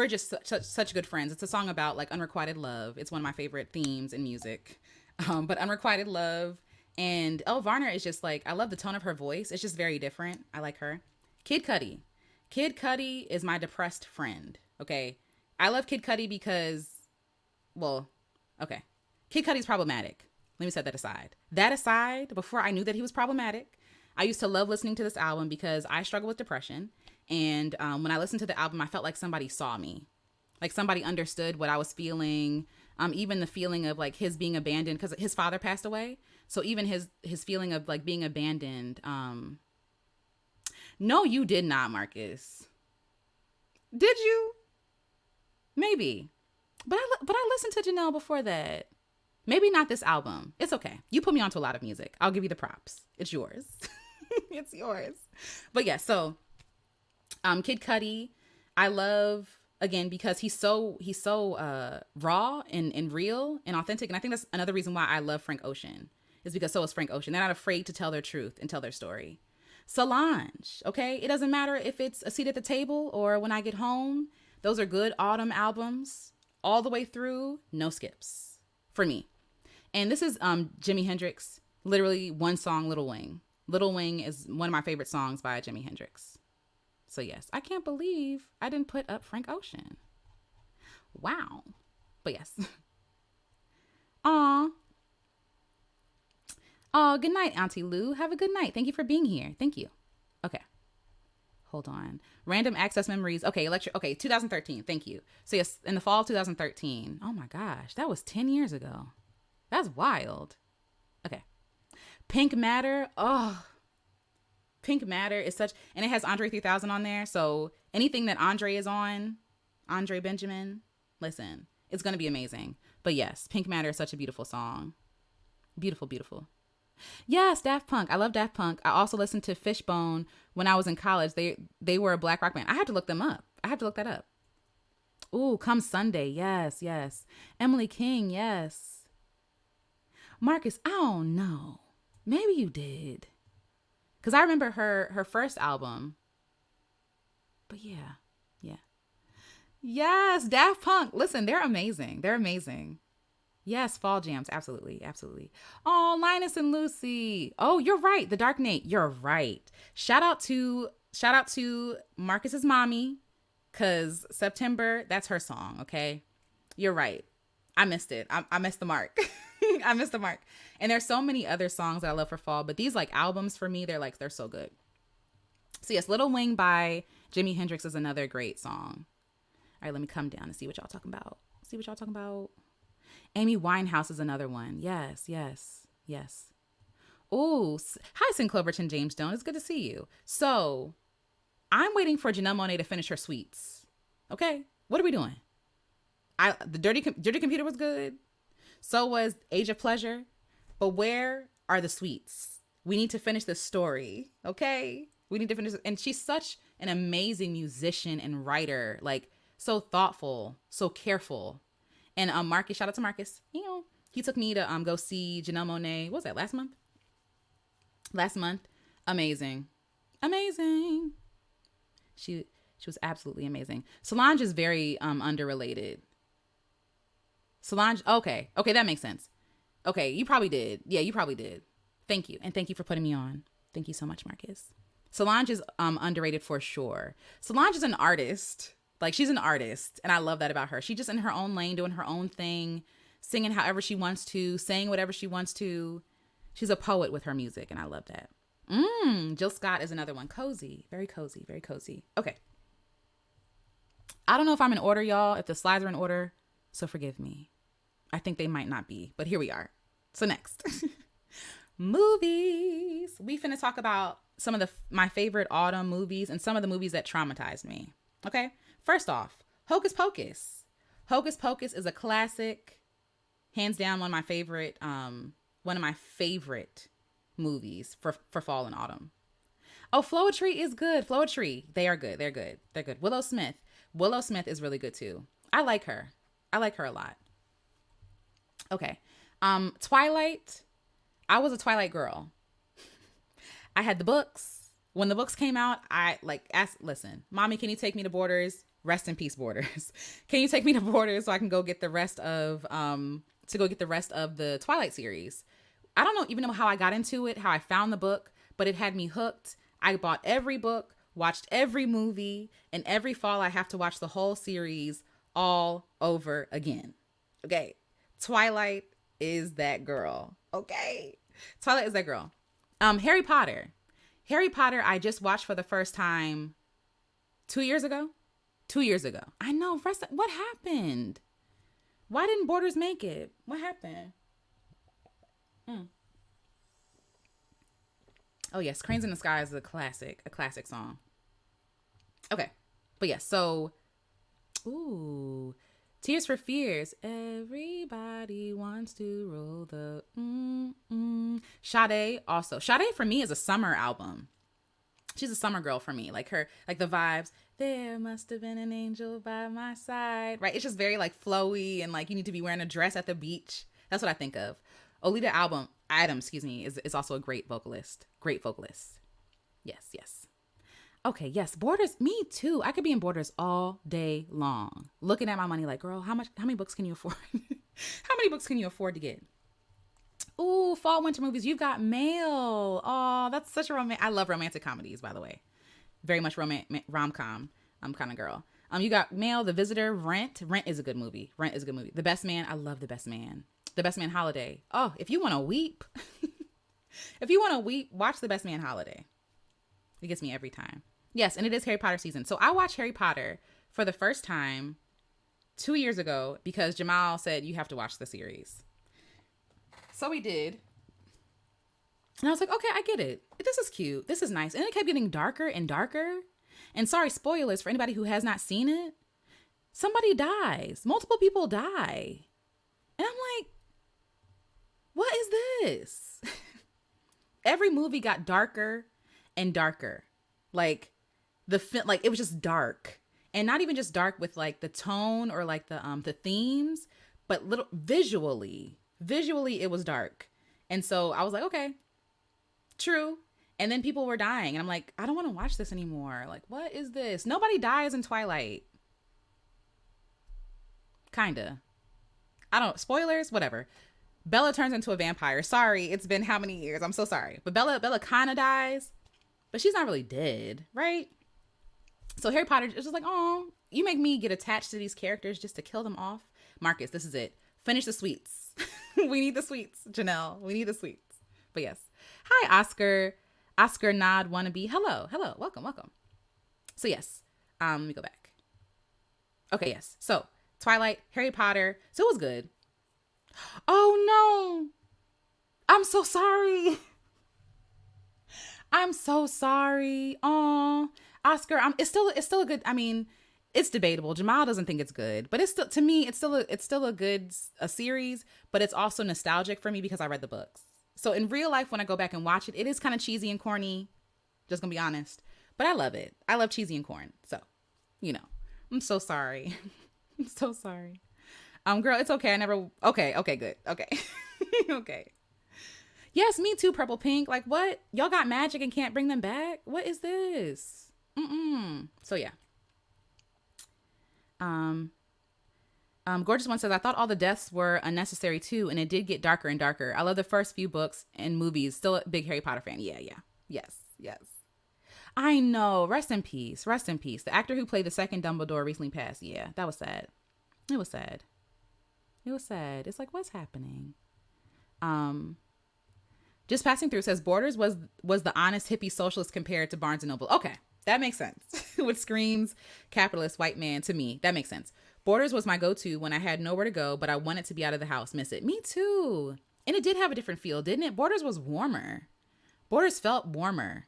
Speaker 1: just such good friends. It's a song about like unrequited love. It's one of my favorite themes in music. But unrequited love. And Elle Varner is just like, I love the tone of her voice. It's just very different. I like her. Kid Cudi. Kid Cudi is my depressed friend. Okay. I love Kid Cudi because, well, okay. Kid Cudi's problematic. Let me set that aside. That aside, before I knew that he was problematic, I used to love listening to this album because I struggle with depression. And when I listened to the album, I felt like somebody saw me. Like somebody understood what I was feeling. Even the feeling of like his being abandoned because his father passed away. So even his feeling of like being abandoned. No, you did not, Marcus. Did you? Maybe. But I listened to Janelle before that. Maybe not this album. It's okay. You put me onto a lot of music. I'll give you the props. It's yours. It's yours. But yeah, so Kid Cudi, I love again because he's so raw and real and authentic. And I think that's another reason why I love Frank Ocean is because so is Frank Ocean. They're not afraid to tell their truth and tell their story. Solange, okay? It doesn't matter if it's A Seat at the Table or When I Get Home. Those are good autumn albums all the way through, no skips for me. And this is Jimi Hendrix, literally one song, Little Wing. Little Wing is one of my favorite songs by Jimi Hendrix. So yes, I can't believe I didn't put up Frank Ocean. Wow. But yes. Aw. Oh, good night, Auntie Lou. Have a good night. Thank you for being here. Thank you. Okay. Hold on. Random access memories. Okay, 2013. Thank you. So yes, in the fall of 2013. Oh my gosh, that was 10 years ago. That's wild. Okay. Pink Matter. Oh, Pink Matter is such, and it has Andre 3000 on there. So anything that Andre is on, Andre Benjamin, listen, it's going to be amazing. But yes, Pink Matter is such a beautiful song. Beautiful, beautiful. Yes, Daft Punk. I love Daft Punk. I also listened to Fishbone when I was in college. They were a black rock band. I had to look them up. I have to look that up. Ooh, Come Sunday. Yes, yes. Emily King. Yes. Marcus, I don't know. Maybe you did. Because I remember her first album. But yeah. Yes, Daft Punk. Listen, they're amazing. They're amazing. Yes, fall jams. Absolutely. Absolutely. Oh, Linus and Lucy. Oh, you're right. The Dark Knight. You're right. Shout out to Marcus's mommy. Cause September, that's her song. Okay. You're right. I missed it. I missed the mark. I missed the mark. And there's so many other songs that I love for fall, but these like albums for me, they're so good. So yes, Little Wing by Jimi Hendrix is another great song. All right, let me come down and see what y'all talking about. Amy Winehouse is another one. Yes. Oh, hi, St. Cloverton James Stone. It's good to see you. So I'm waiting for Janelle Monáe to finish her sweets. Okay, what are we doing? The Dirty Computer was good. So was Age of Pleasure. But where are the sweets? We need to finish this story. Okay, we need to finish. And she's such an amazing musician and writer. Like so thoughtful, so careful. And Marcus, shout out to Marcus. He took me to go see Janelle Monáe. What was that, last month? Amazing. She was absolutely amazing. Solange is very underrated. Solange, okay, that makes sense. Okay, you probably did. Yeah, you probably did. Thank you. And thank you for putting me on. Thank you so much, Marcus. Solange is underrated for sure. Solange is an artist. Like, she's an artist, and I love that about her. She's just in her own lane, doing her own thing, singing however she wants to, saying whatever she wants to. She's a poet with her music, and I love that. Jill Scott is another one. Cozy. Very cozy. Very cozy. Okay. I don't know if I'm in order, y'all, if the slides are in order, so forgive me. I think they might not be, but here we are. So next. Movies. We finna talk about some of my favorite autumn movies and some of the movies that traumatized me. Okay? First off, Hocus Pocus. Hocus Pocus is a classic, hands down one of my favorite movies for fall and autumn. Oh, Floetry is good. Floetry, they are good. They're good. Willow Smith is really good too. I like her a lot. Okay. Twilight. I was a Twilight girl. I had the books. When the books came out, I listen, Mommy, can you take me to Borders? Rest in peace, Borders. Can you take me to Borders so I can go get the rest of the Twilight series? I don't even know how I got into it, how I found the book, but it had me hooked. I bought every book, watched every movie, and every fall I have to watch the whole series all over again. Okay. Twilight is that girl. Okay. Twilight is that girl. Harry Potter, I just watched for the first time 2 years ago. I know. What happened? Why didn't Borders make it? What happened? Mm. Oh yes, Cranes in the Sky is a classic song. Okay, but yes, so ooh, Tears for Fears. Everybody wants to roll the Sade also. Sade for me is a summer album. She's a summer girl for me. Like her, like the vibes. There must have been an angel by my side. Right? It's just very like flowy and like you need to be wearing a dress at the beach. That's what I think of. Olita Adams, is also a great vocalist. Great vocalist. Yes, yes. Okay, yes, Borders, me too. I could be in Borders all day long. Looking at my money like, girl, how many books can you afford? How many books can you afford to get? Ooh, fall, winter movies. You've got Mail. Oh, that's such a I love romantic comedies, by the way. Very much rom-com kind of girl. You got Mail, The Visitor, Rent. Rent is a good movie. The Best Man. I love The Best Man. The Best Man Holiday. Oh, if you want to weep, watch The Best Man Holiday. It gets me every time. Yes, and it is Harry Potter season. So I watched Harry Potter for the first time 2 years ago because Jamal said you have to watch the series. So we did. And I was like, okay, I get it. This is cute. This is nice. And it kept getting darker and darker. And sorry, spoilers for anybody who has not seen it. Somebody dies. Multiple people die. And I'm like, what is this? Every movie got darker and darker. Like it was just dark. And not even just dark with like the tone or like the themes, but visually it was dark. And so I was like, okay, true. And then people were dying and I'm like, I don't want to watch this anymore. Like, what is this? Nobody dies in Twilight. Kinda. Spoilers, whatever. Bella turns into a vampire. Sorry, it's been how many years? I'm so sorry. But Bella kind of dies, but she's not really dead, right? So Harry Potter is just like, oh, you make me get attached to these characters just to kill them off. Marcus, this is it. Finish the sweets. We need the sweets, Janelle. We need the sweets. But yes. Hi, Oscar. Oscar Nod Wannabe. Hello. Welcome. So yes. Let me go back. Okay, yes. So Twilight, Harry Potter. So it was good. Oh no. I'm so sorry. Oh, Oscar, it's still a good, I mean, it's debatable. Jamal doesn't think it's good, but it's still, to me, it's still a good series, but it's also nostalgic for me because I read the books. So in real life, when I go back and watch it, it is kind of cheesy and corny. Just gonna be honest, but I love it. I love cheesy and corn. So, I'm so sorry. I'm so sorry. Girl, it's okay. Okay, good. Okay. Okay. Yes, me too, Purple Pink. Like, what? Y'all got magic and can't bring them back? What is this? So, yeah. Gorgeous One says, I thought all the deaths were unnecessary, too, and it did get darker and darker. I love the first few books and movies. Still a big Harry Potter fan. Yeah. Yes. I know. Rest in peace. The actor who played the second Dumbledore recently passed. Yeah, that was sad. It was sad. It's like, what's happening? Just passing through says Borders was the honest hippie socialist compared to Barnes & Noble. Okay, that makes sense. Which screams capitalist white man to me. That makes sense. Borders was my go-to when I had nowhere to go, but I wanted to be out of the house. Miss it. Me too. And it did have a different feel, didn't it? Borders was warmer. Borders felt warmer.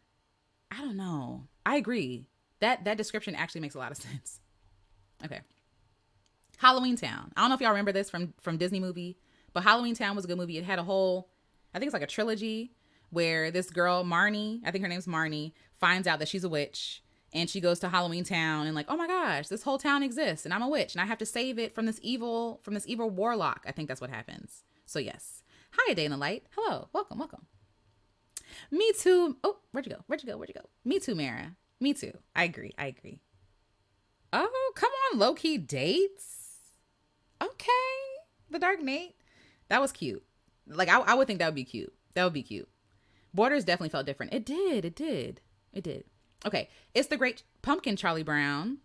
Speaker 1: I don't know. I agree. That description actually makes a lot of sense. Okay. Halloween Town. I don't know if y'all remember this from Disney movie, but Halloween Town was a good movie. It had a whole, I think it's like a trilogy where this girl, Marnie, I think her name's Marnie, finds out that she's a witch and she goes to Halloween Town and like, oh my gosh, this whole town exists and I'm a witch and I have to save it from this evil warlock. I think that's what happens. So yes. Hi, A Day in the Light. Hello. Welcome. Me too. Oh, where'd you go? Me too, Mara. Me too. I agree. Oh, come on, low-key dates. Okay. The Dark Knight. That was cute. Like, I would think that would be cute. Borders definitely felt different. It did. Okay. It's the Great Pumpkin, Charlie Brown.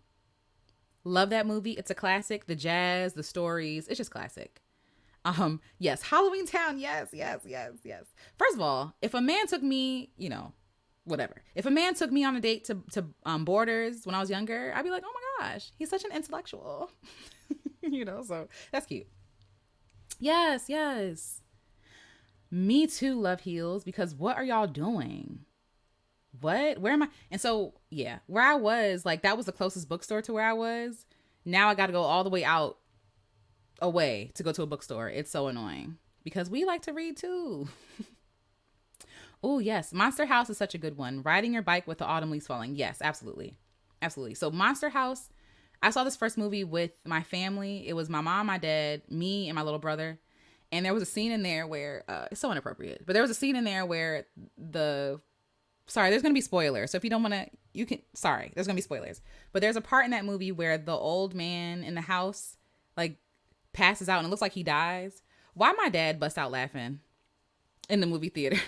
Speaker 1: Love that movie. It's a classic. The jazz, the stories. It's just classic. Yes. Halloween Town. Yes. First of all, if a man took me, whatever. If a man took me on a date to Borders when I was younger, I'd be like, oh my gosh, he's such an intellectual. So that's cute. Yes, yes. Me too, love heels, because what are y'all doing? What? Where am I? And so, yeah, where I was, like, that was the closest bookstore to where I was. Now I got to go all the way out away to go to a bookstore. It's so annoying because we like to read too. Oh, yes. Monster House is such a good one. Riding your bike with the autumn leaves falling. Yes, absolutely. Absolutely. So, Monster House, I saw this first movie with my family. It was my mom, my dad, me, and my little brother. And there was a scene in there where it's so inappropriate, but there was a scene in there where sorry, there's going to be spoilers. So if you don't want to, you can, sorry, there's going to be spoilers. But there's a part in that movie where the old man in the house, like, passes out and it looks like he dies. Why my dad bust out laughing in the movie theater?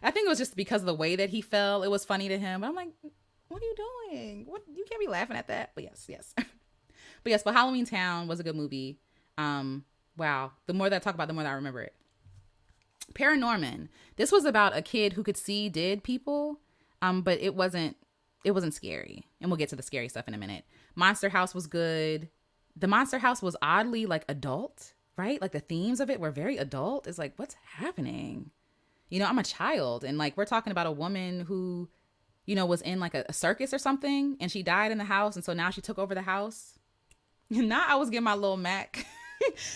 Speaker 1: I think it was just because of the way that he fell. It was funny to him. But I'm like, what are you doing? What, you can't be laughing at that. But yes, yes. But Halloween Town was a good movie. Wow. The more that I talk about it, the more that I remember it. Paranorman. This was about a kid who could see dead people, but it wasn't scary. And we'll get to the scary stuff in a minute. Monster House was good. The Monster House was oddly like adult, right? Like the themes of it were very adult. It's like, what's happening? You know, I'm a child, and like we're talking about a woman who, you know, was in like a circus or something, and she died in the house, and so now she took over the house. And now I was getting my little Mac,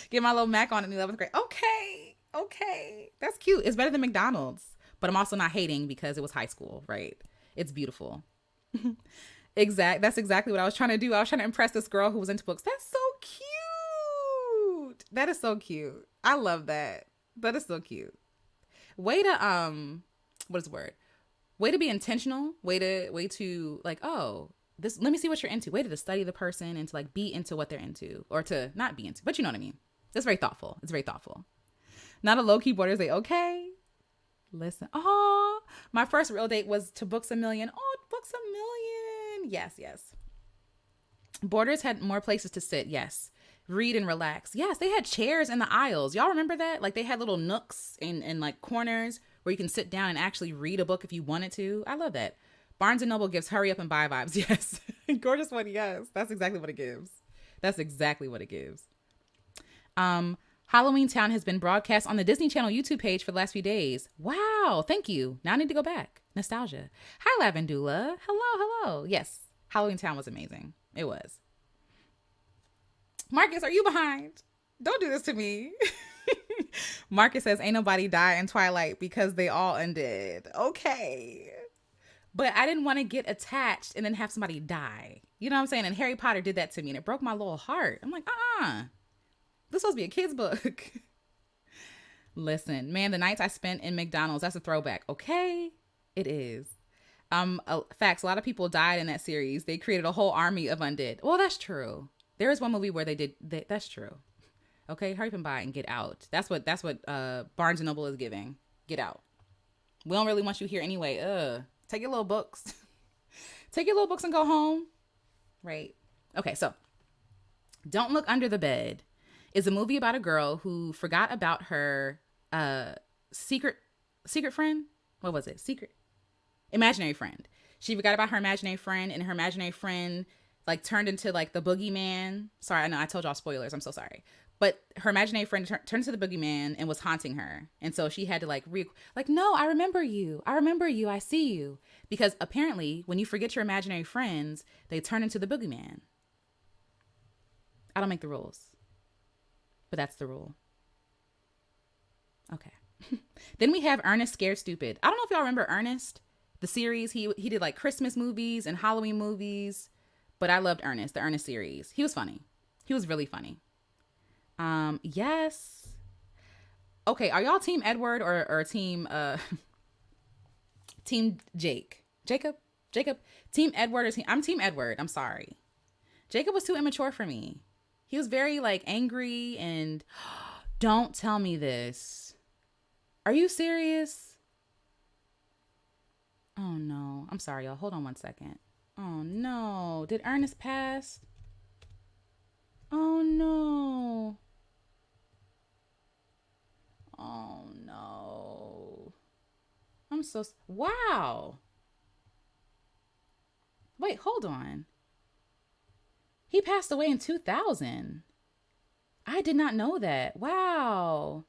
Speaker 1: get my little Mac on in the 11th grade. Okay, that's cute. It's better than McDonald's, but I'm also not hating because it was high school, right? It's beautiful. That's exactly what I was trying to do. I was trying to impress this girl who was into books. That's so cute. That is so cute. I love that. That is so cute. Way to what is the word? Way to be intentional. Way to like, oh, this, let me see what you're into. Way to study the person and to like be into what they're into, or to not be into, but you know what I mean. That's very thoughtful. It's very thoughtful. Not a low key border. Say, okay, listen. Oh, my first real date was to Books a Million. Oh, Books a Million. Yes, yes. Borders had more places to sit. Yes. Read and relax. Yes, they had chairs in the aisles. Y'all remember that? Like they had little nooks and like corners where you can sit down and actually read a book if you wanted to. I love that. Barnes & Noble gives hurry up and buy vibes. Yes. Gorgeous one. Yes. That's exactly what it gives. That's exactly what it gives. Halloween Town has been broadcast on the Disney Channel YouTube page for the last few days. Wow. Thank you. Now I need to go back. Nostalgia. Hi, Lavendula. Hello. Yes. Halloween Town was amazing. It was. Marcus, are you behind? Don't do this to me. Marcus says, ain't nobody die in Twilight because they all ended. Okay. But I didn't want to get attached and then have somebody die. You know what I'm saying? And Harry Potter did that to me and it broke my little heart. I'm like, this supposed to be a kid's book. Listen, man, the nights I spent in McDonald's, that's a throwback. Okay, it is. Facts, a lot of people died in that series. They created a whole army of undead. Well, that's true. There is one movie where that's true. Okay, hurry up and buy and get out. That's what Barnes & Noble is giving. Get out. We don't really want you here anyway. Take your little books. Take your little books and go home. Right. Okay, so Don't Look Under the Bed is a movie about a girl who forgot about her secret friend. What was it? Imaginary friend. She forgot about her imaginary friend, and her imaginary friend like turned into like the boogeyman. Sorry, I know I told y'all spoilers. I'm so sorry. But her imaginary friend turned into the boogeyman and was haunting her. And so she had to like, no, I remember you. I see you. Because apparently when you forget your imaginary friends, they turn into the boogeyman. I don't make the rules, but that's the rule. Okay. Then we have Ernest Scared Stupid. I don't know if y'all remember Ernest, the series. He did like Christmas movies and Halloween movies, but I loved Ernest, the Ernest series. He was funny. He was really funny. Yes. Okay, are y'all team Edward or team team Jacob? Team Edward or team? I'm team Edward. I'm sorry. Jacob was too immature for me. He was very like angry and don't tell me this. Are you serious? Oh no. I'm sorry, y'all. Hold on one second. Oh no. Did Ernest pass? Oh no. Oh no. I'm so... Wow. Wait, hold on. He passed away in 2000. I did not know that. Wow.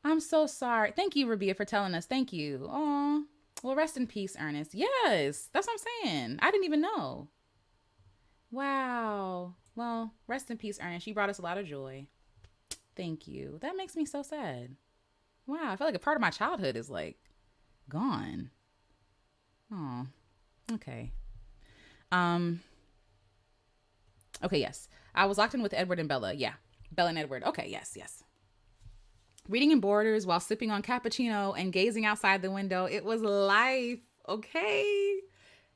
Speaker 1: I'm so sorry. Thank you, Rabia, for telling us. Thank you. Oh, well, rest in peace, Ernest. Yes, that's what I'm saying. I didn't even know. Wow. Well, rest in peace, Ernest. You brought us a lot of joy. Thank you. That makes me so sad. Wow, I feel like a part of my childhood is like gone. Oh, okay. Um, okay, yes. I was locked in with Edward and Bella. Yeah. Bella and Edward. Okay, yes, yes. Reading in Borders while sipping on cappuccino and gazing outside the window. It was life. Okay.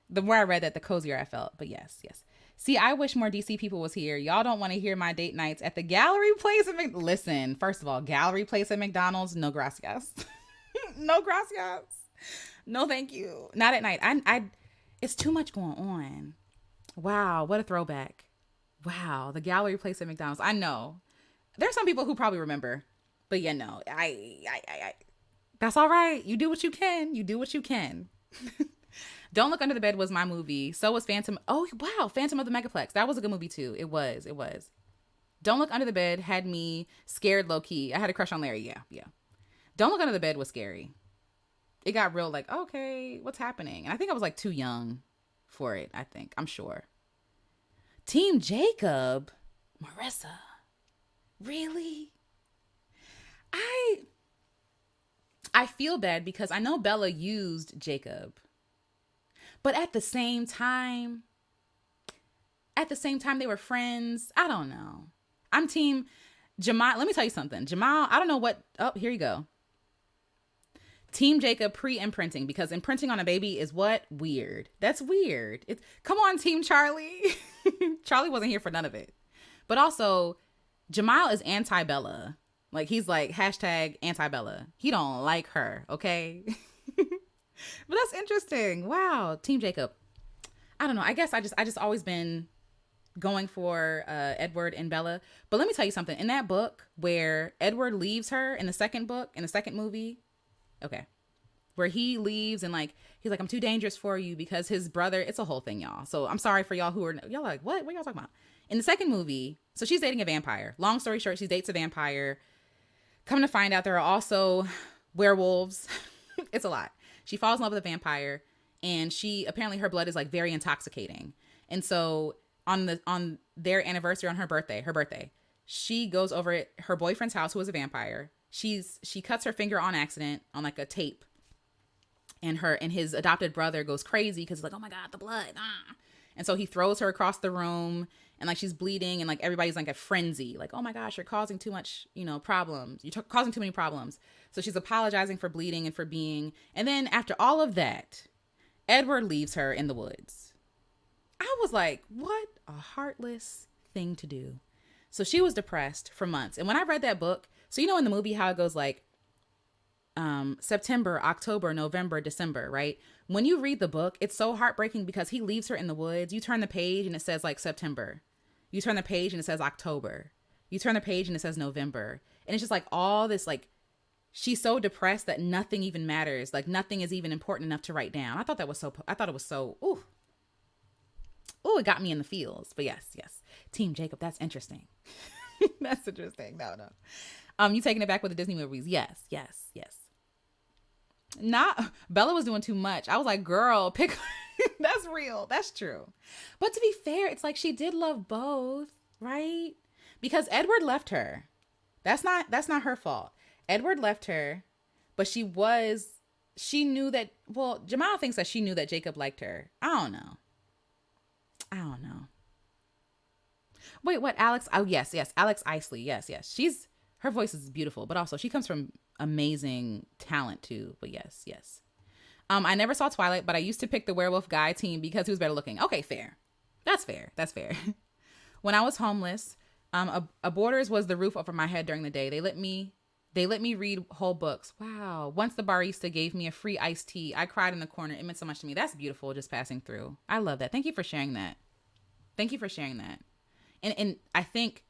Speaker 1: The more I read that, the cozier I felt. But yes, yes. See, I wish more DC people was here. Y'all don't want to hear my date nights at the Gallery Place at Listen, first of all, Gallery Place at McDonald's, no gracias. No gracias. No, thank you. Not at night. It's too much going on. Wow, what a throwback. Wow, the Gallery Place at McDonald's. I know. There's some people who probably remember. But yeah, no. I that's all right. You do what you can. You do what you can. Don't Look Under the Bed was my movie. So was Phantom. Oh, wow. Phantom of the Megaplex. That was a good movie too. It was. It was. Don't Look Under the Bed had me scared low key. I had a crush on Larry. Yeah. Yeah. Don't Look Under the Bed was scary. It got real like, okay, what's happening? And I think I was like too young for it, I think. I'm sure. Team Jacob? Marissa? Really? I feel bad because I know Bella used Jacob. But at the same time they were friends. I don't know. I'm team Jamal. Let me tell you something. Jamal, I don't know what. Oh, here you go. Team Jacob pre-imprinting, because imprinting on a baby is what? Weird. That's weird. Come on, Team Charlie. Charlie wasn't here for none of it. But also, Jamal is anti-Bella. Like, he's like, hashtag anti-Bella. He don't like her, okay? But that's interesting. Wow. Team Jacob. I don't know. I guess I just always been going for Edward and Bella. But let me tell you something. In that book where Edward leaves her in the second book, in the second movie, okay, where he leaves and like, he's like, I'm too dangerous for you because his brother, it's a whole thing, y'all. So I'm sorry for y'all who are, y'all like, what are y'all talking about? In the second movie, so she's dating a vampire. Long story short, she dates a vampire. Come to find out there are also werewolves. It's a lot. She falls in love with a vampire, and apparently her blood is like very intoxicating. And so on their anniversary, on her birthday, she goes over at her boyfriend's house, who is a vampire. She cuts her finger on accident on like a tape, and his adopted brother goes crazy because he's like, oh my God, the blood. Ah. And so he throws her across the room, and like she's bleeding, and like everybody's like a frenzy, like, oh my gosh, you're causing too much, problems. You're causing too many problems. So she's apologizing for bleeding and for being. And then after all of that, Edward leaves her in the woods. I was like, what a heartless thing to do. So she was depressed for months. And when I read that book, so in the movie how it goes like September, October, November, December, right? When you read the book, it's so heartbreaking because he leaves her in the woods. You turn the page and it says like September. You turn the page and it says October. You turn the page and it says November. And it's just like all this, like, she's so depressed that nothing even matters. Like nothing is even important enough to write down. I thought it was so, ooh, it got me in the feels. But yes. Team Jacob, that's interesting. That's interesting. No. You taking it back with the Disney movies? Yes. Bella was doing too much. I was like, girl, pick. That's real. That's true. But to be fair, it's like she did love both, right? Because Edward left her. That's not her fault. Edward left her, but she knew that, well, Jamal thinks that she knew that Jacob liked her. I don't know. Wait, what? Alex? Oh, yes. Alex Isley. Yes. Her voice is beautiful, but also she comes from amazing talent too. But yes. I never saw Twilight, but I used to pick the werewolf guy team because he was better looking. Okay, fair. That's fair. When I was homeless, a Borders was the roof over my head during the day. They let me read whole books. Wow. Once the barista gave me a free iced tea, I cried in the corner. It meant so much to me. That's beautiful, just passing through. I love that. Thank you for sharing that. And I think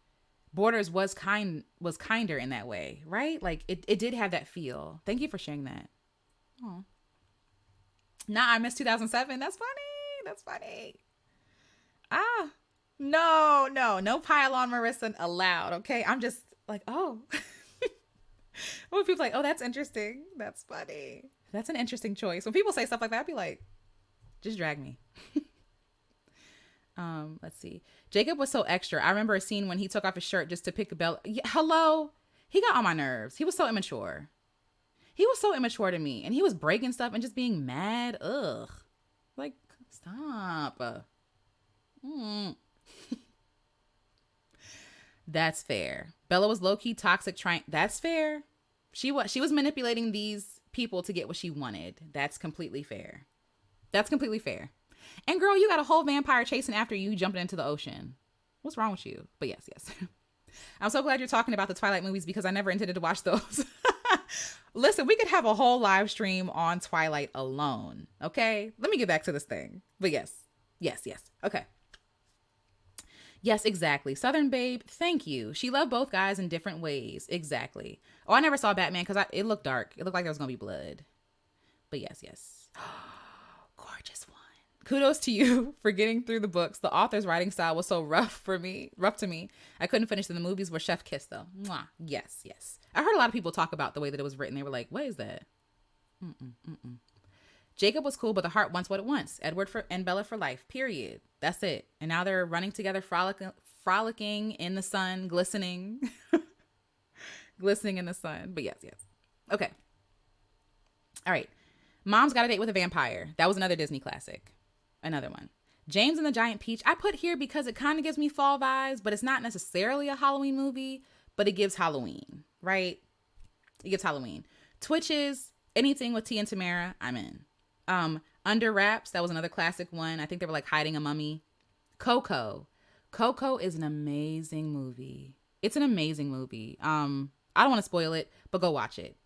Speaker 1: Borders was kinder in that way, right? Like it did have that feel. Thank you for sharing that. Oh. I missed 2007. That's funny. No pile on Marissa allowed. Okay, I'm just like, oh. When people like, oh, that's interesting. That's funny. That's an interesting choice. When people say stuff like that, I'd be like, just drag me. Let's see. Jacob was so extra. I remember a scene when he took off his shirt just to pick a bell. Yeah, hello. He got on my nerves. He was so immature. He was so immature to me, and he was breaking stuff and just being mad. Ugh. Like, stop. Mm. That's fair. Bella was low key toxic. Trying. That's fair. She was manipulating these people to get what she wanted. That's completely fair. That's completely fair. And girl, you got a whole vampire chasing after you, jumping into the ocean. What's wrong with you? But yes. I'm so glad you're talking about the Twilight movies because I never intended to watch those. Listen, we could have a whole live stream on Twilight alone. Okay, let me get back to this thing. But yes. Okay. Yes, exactly. Southern Babe, thank you. She loved both guys in different ways. Exactly. Oh, I never saw Batman because it looked dark. It looked like there was going to be blood. But yes. Gorgeous one. Kudos to you for getting through the books. The author's writing style was so rough to me. I couldn't finish in the movies where Chef kissed though. Mwah. Yes. I heard a lot of people talk about the way that it was written. They were like, what is that? Jacob was cool, but the heart wants what it wants. Edward and Bella for life, period. That's it. And now they're running together, frolicking in the sun, glistening. Glistening in the sun. But yes. Okay. All right. Mom's Got a Date with a Vampire. That was another Disney classic. Another one. James and the Giant Peach. I put here because it kind of gives me fall vibes, but it's not necessarily a Halloween movie, but it gives Halloween, right? It gives Halloween. Twitches, anything with T and Tamara, I'm in. Under Wraps, that was another classic one. I think they were like hiding a mummy. Coco is an amazing movie. It's an amazing movie. I don't want to spoil it, but go watch it.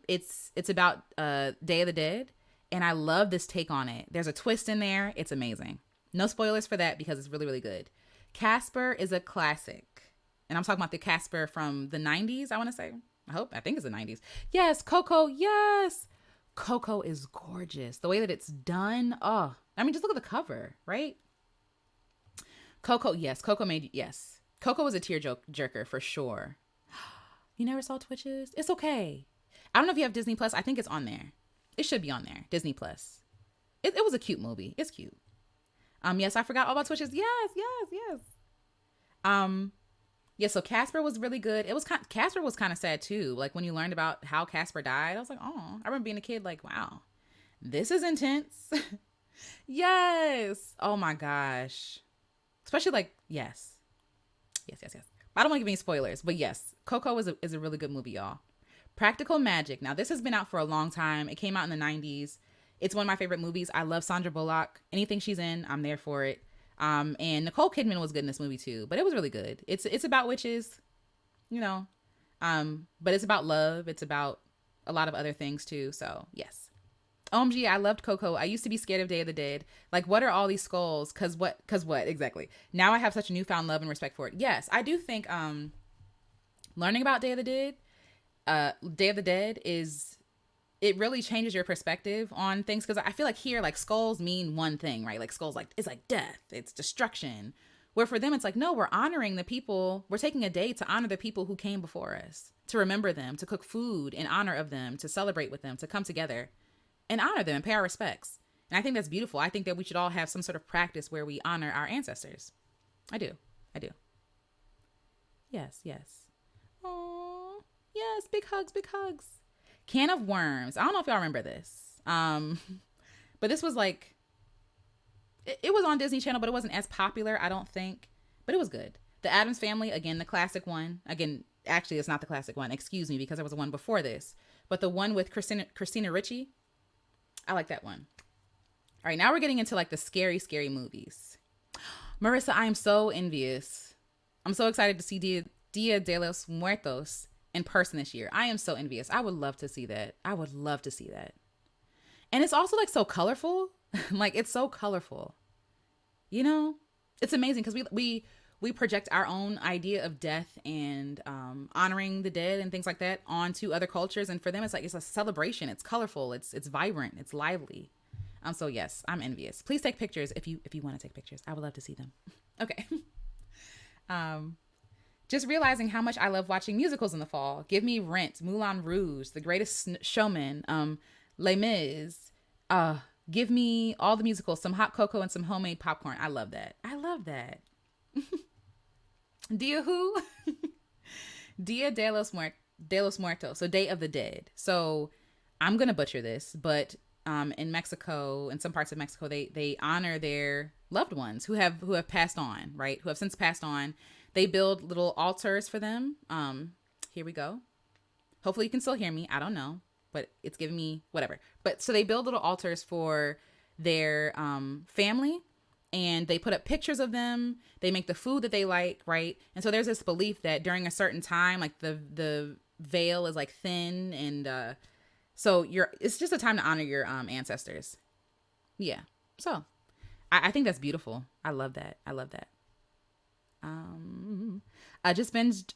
Speaker 1: It's about Day of the Dead, and I love this take on it. There's a twist in there. It's amazing. No spoilers for that because it's really, really good. Casper is a classic, and I'm talking about the Casper from the 90s, I want to say. I think it's the 90s. Yes, Coco, yes. Coco is gorgeous. The way that it's done. Oh, I mean, just look at the cover, right? Coco, yes. Coco was a tear jerker for sure. You never saw Twitches? It's okay. I don't know if you have Disney Plus. I think it's on there. It should be on there. Disney Plus. It was a cute movie. It's cute. Yes, I forgot all about Twitches. Yes. Yeah, so Casper was really good. Casper was kind of sad too. Like when you learned about how Casper died, I was like, oh, I remember being a kid like, wow, this is intense. Yes. Oh my gosh. Especially like, yes. I don't want to give any spoilers, but yes, Coco is a really good movie, y'all. Practical Magic. Now, this has been out for a long time. It came out in the 90s. It's one of my favorite movies. I love Sandra Bullock. Anything she's in, I'm there for it. And Nicole Kidman was good in this movie too, but it was really good. It's about witches, but it's about love. It's about a lot of other things too. So yes. OMG, I loved Coco. I used to be scared of Day of the Dead. Like, what are all these skulls? Cause what exactly? Now I have such a newfound love and respect for it. Yes, I do think, learning about Day of the Dead it really changes your perspective on things. Cause I feel like here, like skulls mean one thing, right? Like skulls, like it's like death, it's destruction. Where for them, it's like, no, we're honoring the people. We're taking a day to honor the people who came before us, to remember them, to cook food in honor of them, to celebrate with them, to come together and honor them and pay our respects. And I think that's beautiful. I think that we should all have some sort of practice where we honor our ancestors. I do. Yes. Oh, yes. Big hugs. Can of Worms. I don't know if y'all remember this. But this was like, it was on Disney Channel, but it wasn't as popular, I don't think. But it was good. The Addams Family, again, the classic one. Again, actually, it's not the classic one. Excuse me, because there was one before this. But the one with Christina Ricci, I like that one. All right, now we're getting into like the scary movies. Marissa, I am so envious. I'm so excited to see Dia de los Muertos in person this year. I am so envious. I would love to see that. And it's also like so colorful. Like it's so colorful. It's amazing because we project our own idea of death and honoring the dead and things like that onto other cultures. And for them, it's like, it's a celebration. It's colorful. It's vibrant. It's lively. So yes, I'm envious. Please take pictures if you want to take pictures. I would love to see them. Okay. um, just realizing how much I love watching musicals in the fall. Give me Rent, Moulin Rouge, The Greatest Showman, Les Mis. Uh, Give me all the musicals, some hot cocoa and some homemade popcorn. I love that. I love that. Dia who? Dia de los Muertos. So Day of the Dead. So I'm gonna butcher this, but in Mexico, in some parts of Mexico, they honor their loved ones who have passed on, right? Who have since passed on. They build little altars for them. Here we go. Hopefully you can still hear me. I don't know, but it's giving me whatever. But so they build little altars for their family, and they put up pictures of them. They make the food that they like, right? And so there's this belief that during a certain time, like the veil is like thin, and so it's just a time to honor your ancestors. Yeah. So I think that's beautiful. I love that. I love that. I just binged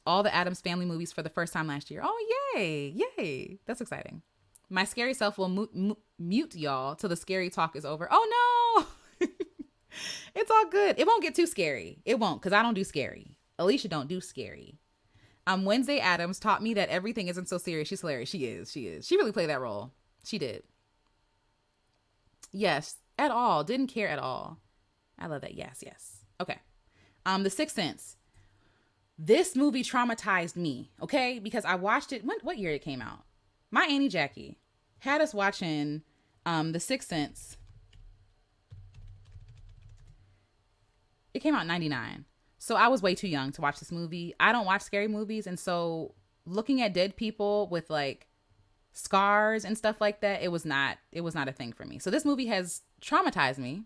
Speaker 1: all the Addams Family movies for the first time last year. Oh, yay. That's exciting. My scary self will mute y'all till the scary talk is over. Oh no. It's all good. It won't get too scary. It won't, because I don't do scary. Alicia don't do scary. Wednesday Addams taught me that everything isn't so serious. She's hilarious. She is. She really played that role. She did. Yes, at all. Didn't care at all. I love that. Yes. Okay. The Sixth Sense. This movie traumatized me, okay? Because I watched it. What year it came out? My Auntie Jackie had us watching The Sixth Sense. It came out in 99. So I was way too young to watch this movie. I don't watch scary movies. And so looking at dead people with like scars and stuff like that, it was not a thing for me. So this movie has traumatized me.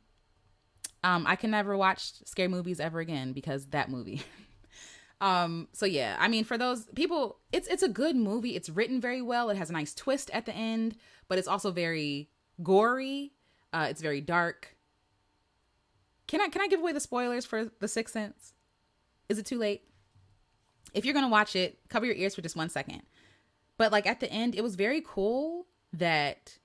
Speaker 1: I can never watch scary movies ever again because that movie. So yeah, I mean, for those people, it's a good movie. It's written very well. It has a nice twist at the end, but it's also very gory. It's very dark. Can I give away the spoilers for The Sixth Sense? Is it too late? If you're going to watch it, cover your ears for just 1 second. But like at the end, it was very cool that,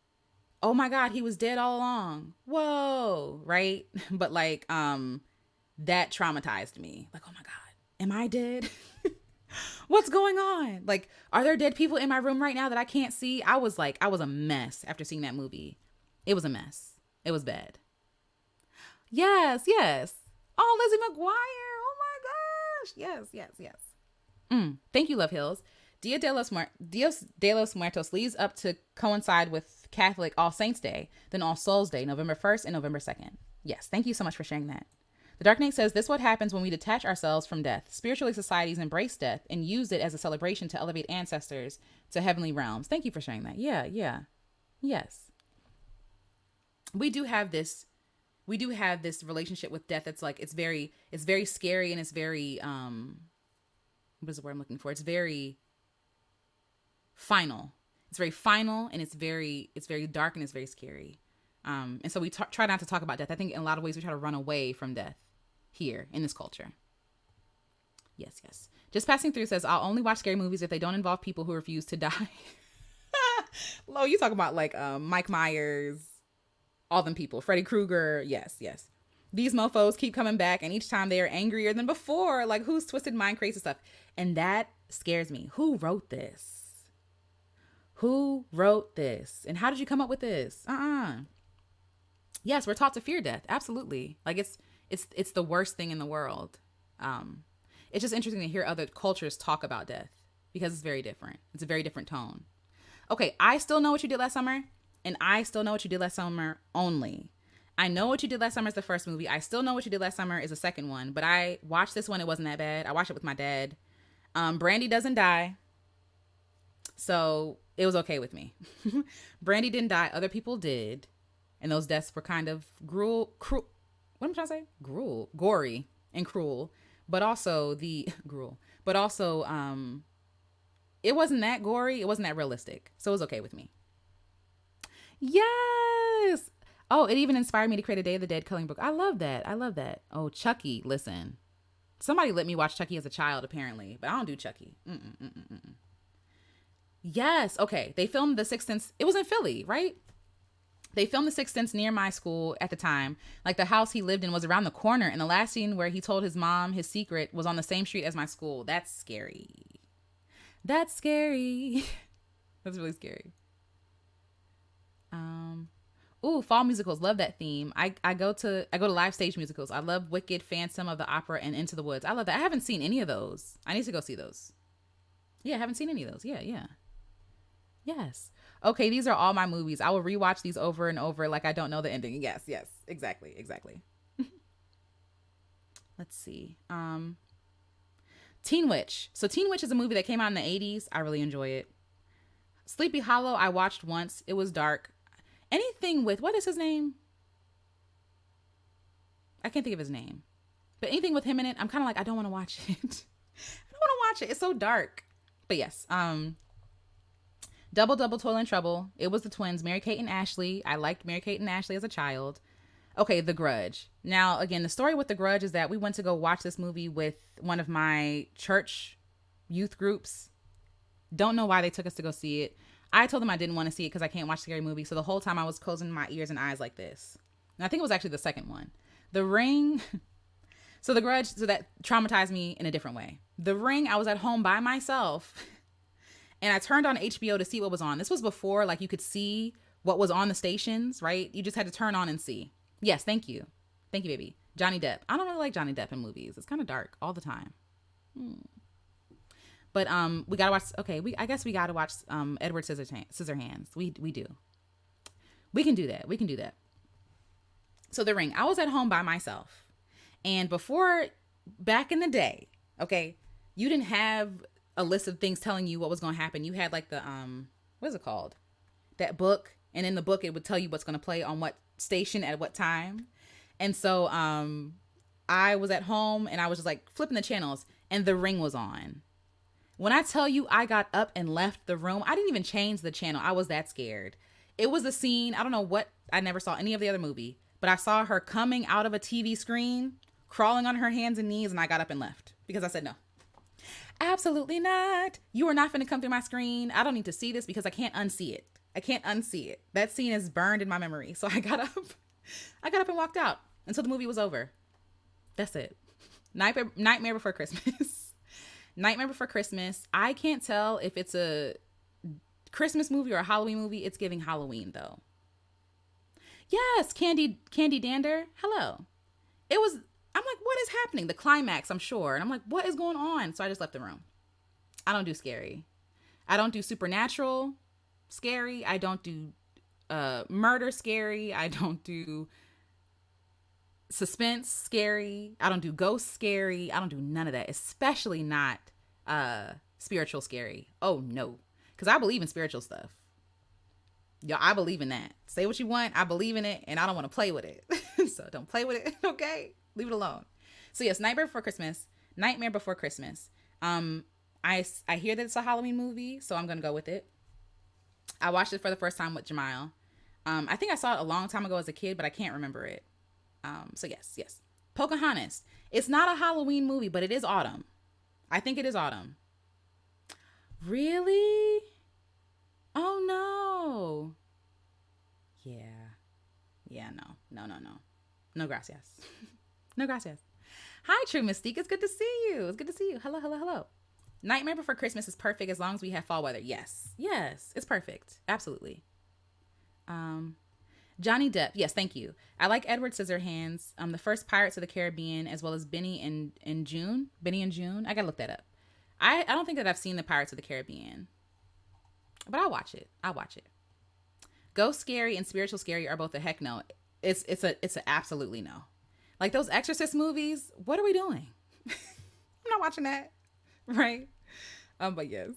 Speaker 1: oh my God, he was dead all along. Whoa. Right. But like, that traumatized me. Like, oh my God, am I dead? What's going on? Like, are there dead people in my room right now that I can't see? I was a mess after seeing that movie. It was a mess. It was bad. Yes. Oh, Lizzie McGuire. Oh my gosh. Yes. Thank you, Love Hills. Dia de los Muertos leads up to coincide with Catholic All Saints Day, then All Souls Day, November 1st and November 2nd. Yes, thank you so much for sharing that. The Dark Knight says, this is what happens when we detach ourselves from death. Spiritually, societies embrace death and use it as a celebration to elevate ancestors to heavenly realms. Thank you for sharing that. Yeah. Yes. We do have this relationship with death that's like, it's very scary, and it's very, what is the word I'm looking for? It's very final. It's very final, and it's very dark, and it's very scary. And so we try not to talk about death. I think in a lot of ways we try to run away from death here in this culture. Yes. Just Passing Through says, I'll only watch scary movies if they don't involve people who refuse to die. Lo, you talking about like Mike Myers, all them people, Freddy Krueger. Yes. These mofos keep coming back, and each time they are angrier than before. Like, who's twisted mind, crazy stuff? And that scares me. Who wrote this? And how did you come up with this? Yes, we're taught to fear death. Absolutely. Like it's the worst thing in the world. It's just interesting to hear other cultures talk about death because it's very different. It's a very different tone. Okay, I Still Know What You Did Last Summer, and I Still Know What You Did Last Summer only. I Know What You Did Last Summer is the first movie. I Still Know What You Did Last Summer is the second one, but I watched this one. It wasn't that bad. I watched it with my dad. Brandy doesn't die, so it was okay with me. Brandy didn't die. Other people did. And those deaths were kind of cruel. What am I trying to say? Gory and cruel. But also it wasn't that gory. It wasn't that realistic. So it was okay with me. Yes. Oh, it even inspired me to create a Day of the Dead coloring book. I love that. Oh, Chucky. Listen, somebody let me watch Chucky as a child, apparently, but I don't do Chucky. Yes. Okay. They filmed The Sixth Sense. It was in Philly, right? They filmed The Sixth Sense near my school at the time. Like, the house he lived in was around the corner, and the last scene where he told his mom his secret was on the same street as my school. That's scary. That's scary. That's really scary. Ooh, fall musicals. Love that theme. I go to live stage musicals. I love Wicked, Phantom of the Opera, and Into the Woods. I love that. I haven't seen any of those. I need to go see those. Yeah, I haven't seen any of those. Yeah, yeah. Yes. Okay, these are all my movies. I will rewatch these over and over like I don't know the ending. Yes, yes. Exactly, exactly. Let's see. Teen Witch. So Teen Witch is a movie that came out in the 80s. I really enjoy it. Sleepy Hollow, I watched once. It was dark. Anything with, what is his name? I can't think of his name. But anything with him in it, I'm kind of like, I don't want to watch it. I don't want to watch it. It's so dark. But yes, Double Double Toil and Trouble. It was the twins, Mary-Kate and Ashley. I liked Mary-Kate and Ashley as a child. Okay, The Grudge. Now, again, the story with The Grudge is that we went to go watch this movie with one of my church youth groups. Don't know why they took us to go see it. I told them I didn't want to see it because I can't watch scary movies. So the whole time I was closing my ears and eyes like this. And I think it was actually the second one. The Ring. So The Grudge, so that traumatized me in a different way. The Ring, I was at home by myself. And I turned on HBO to see what was on. This was before, like, you could see what was on the stations, right? You just had to turn on and see. Yes, thank you. Thank you, baby. Johnny Depp. I don't really like Johnny Depp in movies. It's kind of dark all the time. But we gotta watch. Okay, I guess we gotta watch Edward Scissorhands. We do. We can do that. We can do that. So The Ring. I was at home by myself, and back in the day, okay, you didn't have a list of things telling you what was going to happen. You had like the what is it called? That book, and in the book it would tell you what's going to play on what station at what time. And so I was at home and I was just like flipping the channels, and The Ring was on. When I tell you I got up and left the room, I didn't even change the channel. I was that scared. It was the scene, I don't know what, I never saw any of the other movie, but I saw her coming out of a TV screen, crawling on her hands and knees, and I got up and left because I said no. Absolutely not. You are not going to come through my screen. I don't need to see this because I can't unsee it. I can't unsee it. That scene is burned in my memory. So I got up and walked out until the movie was over. That's it. Nightmare Before Christmas. Nightmare Before Christmas. I can't tell if it's a Christmas movie or a Halloween movie. It's giving Halloween though. Yes, Candy Dander. Hello. I'm like, what is happening? The climax, I'm sure. And I'm like, what is going on? So I just left the room. I don't do scary. I don't do supernatural scary. I don't do murder scary. I don't do suspense scary. I don't do ghost scary. I don't do none of that, especially not spiritual scary. Oh no, because I believe in spiritual stuff. Yo, I believe in that. Say what you want, I believe in it, and I don't want to play with it. So don't play with it. Okay, leave it alone. So yes, Nightmare Before Christmas. I hear that it's a Halloween movie, so I'm gonna go with it. I watched it for the first time with Jemile. I think I saw it a long time ago as a kid, but I can't remember it. So yes. Pocahontas. It's not a Halloween movie, but it is autumn. I think it is autumn. Really? Oh no. Yeah, no. No gracias. No gracias. Hi, True Mystique. It's good to see you. Hello. Nightmare Before Christmas is perfect as long as we have fall weather. Yes, it's perfect. Absolutely. Johnny Depp. Yes, thank you. I like Edward Scissorhands. The first Pirates of the Caribbean, as well as Benny and June. I gotta look that up. I don't think that I've seen the Pirates of the Caribbean, but I'll watch it. Ghost scary and spiritual scary are both a heck no. It's a absolutely no. Like those Exorcist movies. What are we doing? I'm not watching that. Right. But yes.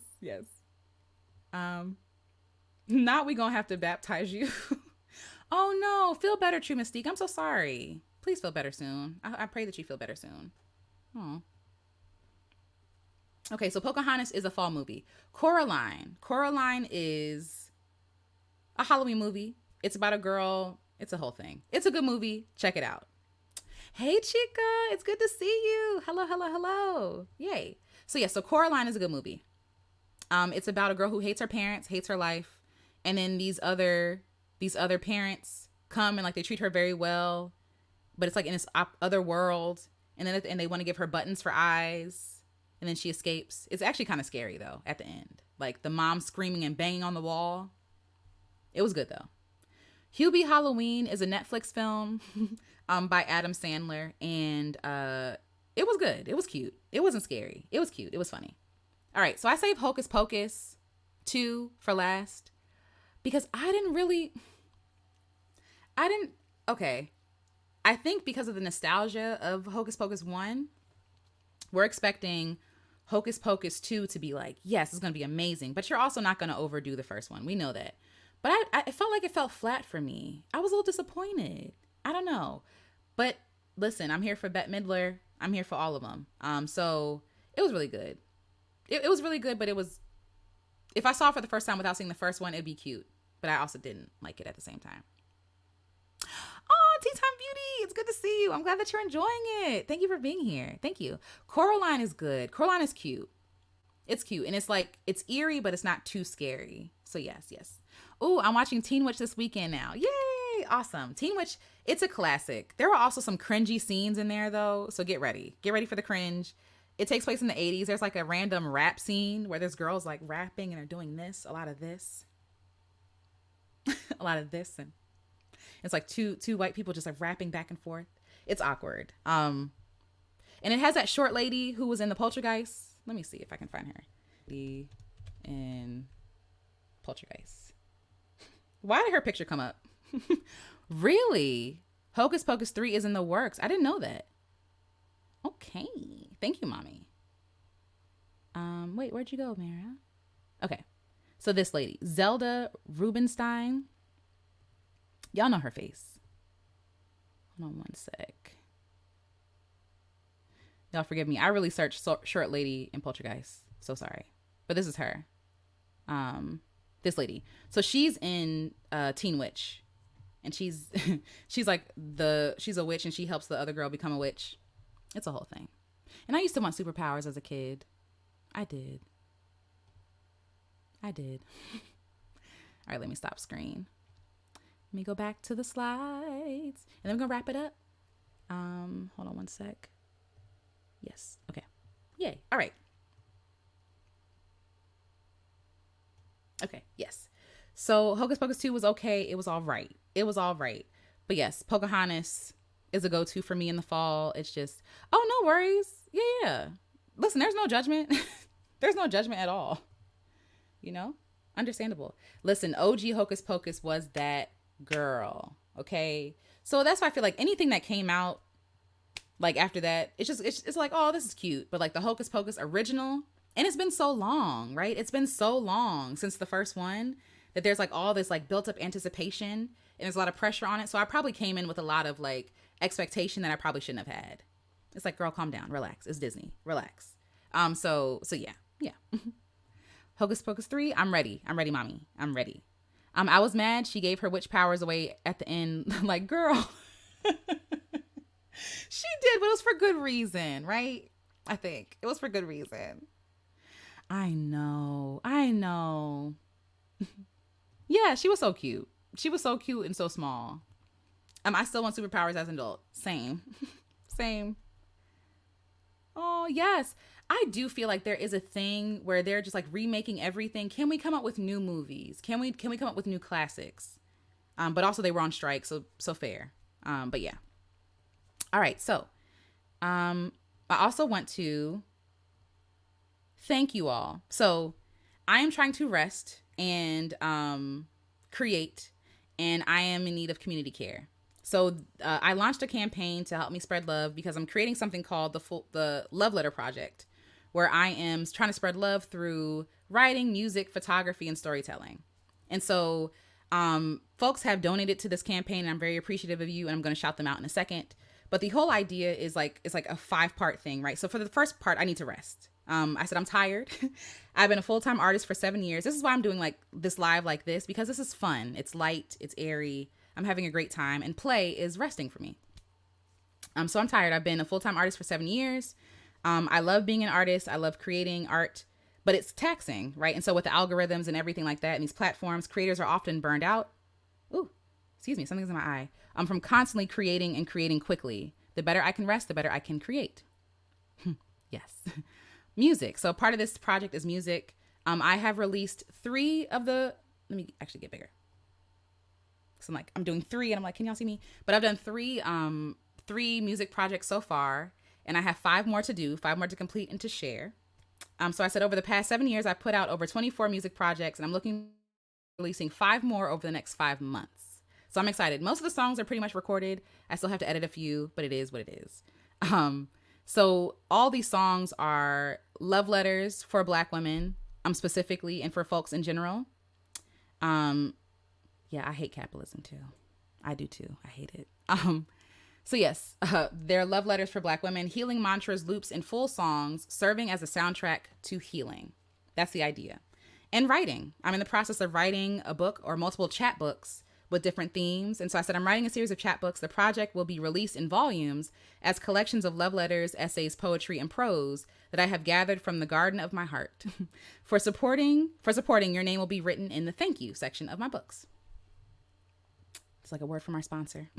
Speaker 1: Now we gonna have to baptize you. Oh no, feel better, True Mystique. I'm so sorry. Please feel better soon. I pray that you feel better soon. Oh. Okay, so Pocahontas is a fall movie. Coraline is a Halloween movie. It's about a girl. It's a whole thing. It's a good movie. Check it out. Hey, Chica. It's good to see you. Hello. Yay. So Coraline is a good movie. It's about a girl who hates her parents, hates her life, and then these other these other parents come and like they treat her very well, but it's like in this other world. And then at the end, they want to give her buttons for eyes. And then she escapes. It's actually kind of scary, though, at the end. Like the mom screaming and banging on the wall. It was good, though. Hubie Halloween is a Netflix film by Adam Sandler. And it was good. It was cute. It wasn't scary. It was cute. It was funny. All right. So I saved Hocus Pocus 2 for last. Because okay. I think because of the nostalgia of Hocus Pocus 1, we're expecting Hocus Pocus 2 to be like, yes, it's going to be amazing. But you're also not going to overdo the first one. We know that. But I felt like it felt flat for me. I was a little disappointed. I don't know. But listen, I'm here for Bette Midler. I'm here for all of them. So it was really good. It was really good, but it was, if I saw it for the first time without seeing the first one, it'd be cute. But I also didn't like it at the same time. Oh, Tea Time Beauty. It's good to see you. I'm glad that you're enjoying it. Thank you for being here. Thank you. Coraline is good. Coraline is cute. It's cute. And it's like, it's eerie, but it's not too scary. So yes. Oh, I'm watching Teen Witch this weekend now. Yay. Awesome. Teen Witch, it's a classic. There are also some cringy scenes in there though. So get ready. Get ready for the cringe. It takes place in the 80s. There's like a random rap scene where there's girls like rapping and they're doing this. A lot of this. And it's like two white people just like rapping back and forth. It's awkward. And it has that short lady who was in the Poltergeist. Let me see if I can find her. In Poltergeist. Why did her picture come up? Really? Hocus Pocus 3 is in the works. I didn't know that. Okay. Thank you, mommy. Wait, where'd you go, Mara? Okay. So this lady, Zelda Rubinstein. Y'all know her face. Hold on one sec. Y'all forgive me. I really searched short lady in Poltergeist. So sorry. But this is her. This lady. So she's in Teen Witch. And she's like she's a witch and she helps the other girl become a witch. It's a whole thing. And I used to want superpowers as a kid. I did. All right, let me stop screen. Let me go back to the slides. And then we're going to wrap it up. Hold on one sec. Yes. Okay. Yay. All right. Okay. Yes. So Hocus Pocus 2 was okay. It was all right. But yes, Pocahontas is a go-to for me in the fall. It's just, oh, no worries. Yeah. Listen, there's no judgment. There's no judgment at all. You know? Understandable. Listen, OG Hocus Pocus was that girl. Okay? So that's why I feel like anything that came out like after that, it's like, oh, this is cute. But like the Hocus Pocus original, and it's been so long, right? It's been so long since the first one that there's like all this like built up anticipation and there's a lot of pressure on it. So I probably came in with a lot of like expectation that I probably shouldn't have had. It's like, girl, calm down, relax. It's Disney, relax. So yeah. Hocus Pocus 3, I'm ready, mommy. I'm ready. I was mad she gave her witch powers away at the end. Like, girl. She did, but it was for good reason, right? I think it was for good reason. I know. Yeah, she was so cute. She was so cute and so small. I still want superpowers as an adult. Same. Oh, yes. I do feel like there is a thing where they're just like remaking everything. Can we come up with new movies? Can we come up with new classics? But also they were on strike, so fair. But yeah. All right. So, I also want to thank you all. So I am trying to rest and create, and I am in need of community care. So I launched a campaign to help me spread love because I'm creating something called the Love Letter Project, where I am trying to spread love through writing, music, photography, and storytelling. And so folks have donated to this campaign, and I'm very appreciative of you, and I'm going to shout them out in a second. But the whole idea is like, it's like a 5-part thing, right? So for the first part, I need to rest. I said, I'm tired. I've been a full-time artist for 7 years. This is why I'm doing like this live like this, because this is fun. It's light. It's airy. I'm having a great time, and play is resting for me. So I'm tired. I've been a full-time artist for 7 years. I love being an artist. I love creating art, but it's taxing, right? And so with the algorithms and everything like that and these platforms, creators are often burned out. Ooh, excuse me, something's in my eye. From constantly creating and creating quickly. The better I can rest, the better I can create. Yes. Music. So part of this project is music. I have released 3 of the, let me actually get bigger. So I'm doing 3 and I'm like, can y'all see me? But I've done 3 music projects so far, and I have 5 more to do, 5 more to complete and to share. So I said over the past 7 years, I put out over 24 music projects, and I'm looking releasing 5 more over the next 5 months. So I'm excited. Most of the songs are pretty much recorded. I still have to edit a few, but it is what it is. So all these songs are love letters for Black women, specifically, and for folks in general. Yeah, I hate capitalism too. I do too. I hate it. So yes, they're love letters for Black women, healing mantras, loops, and full songs, serving as a soundtrack to healing. That's the idea. And writing. I'm in the process of writing a book or multiple chapbooks with different themes. And so I said, I'm writing a series of chapbooks. The project will be released in volumes as collections of love letters, essays, poetry, and prose that I have gathered from the garden of my heart. For supporting, your name will be written in the thank you section of my books. It's like a word from our sponsor.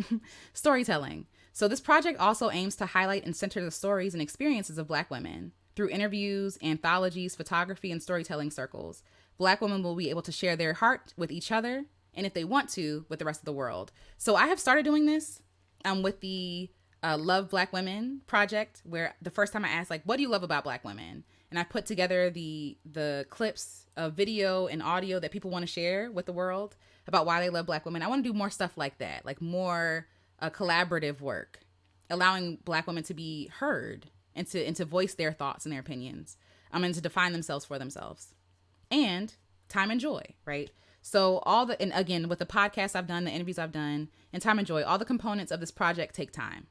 Speaker 1: Storytelling. So this project also aims to highlight and center the stories and experiences of Black women through interviews, anthologies, photography, and storytelling circles. Black women will be able to share their heart with each other, and if they want to, with the rest of the world. So I have started doing this with the Love Black Women project, where the first time I asked, what do you love about Black women? And I put together the clips of video and audio that people want to share with the world about why they love Black women. I want to do more stuff like that, more collaborative work, allowing Black women to be heard and to voice their thoughts and their opinions, and to define themselves for themselves. And time and joy, right? So and again, with the podcasts I've done, the interviews I've done, and time and joy, all the components of this project take time.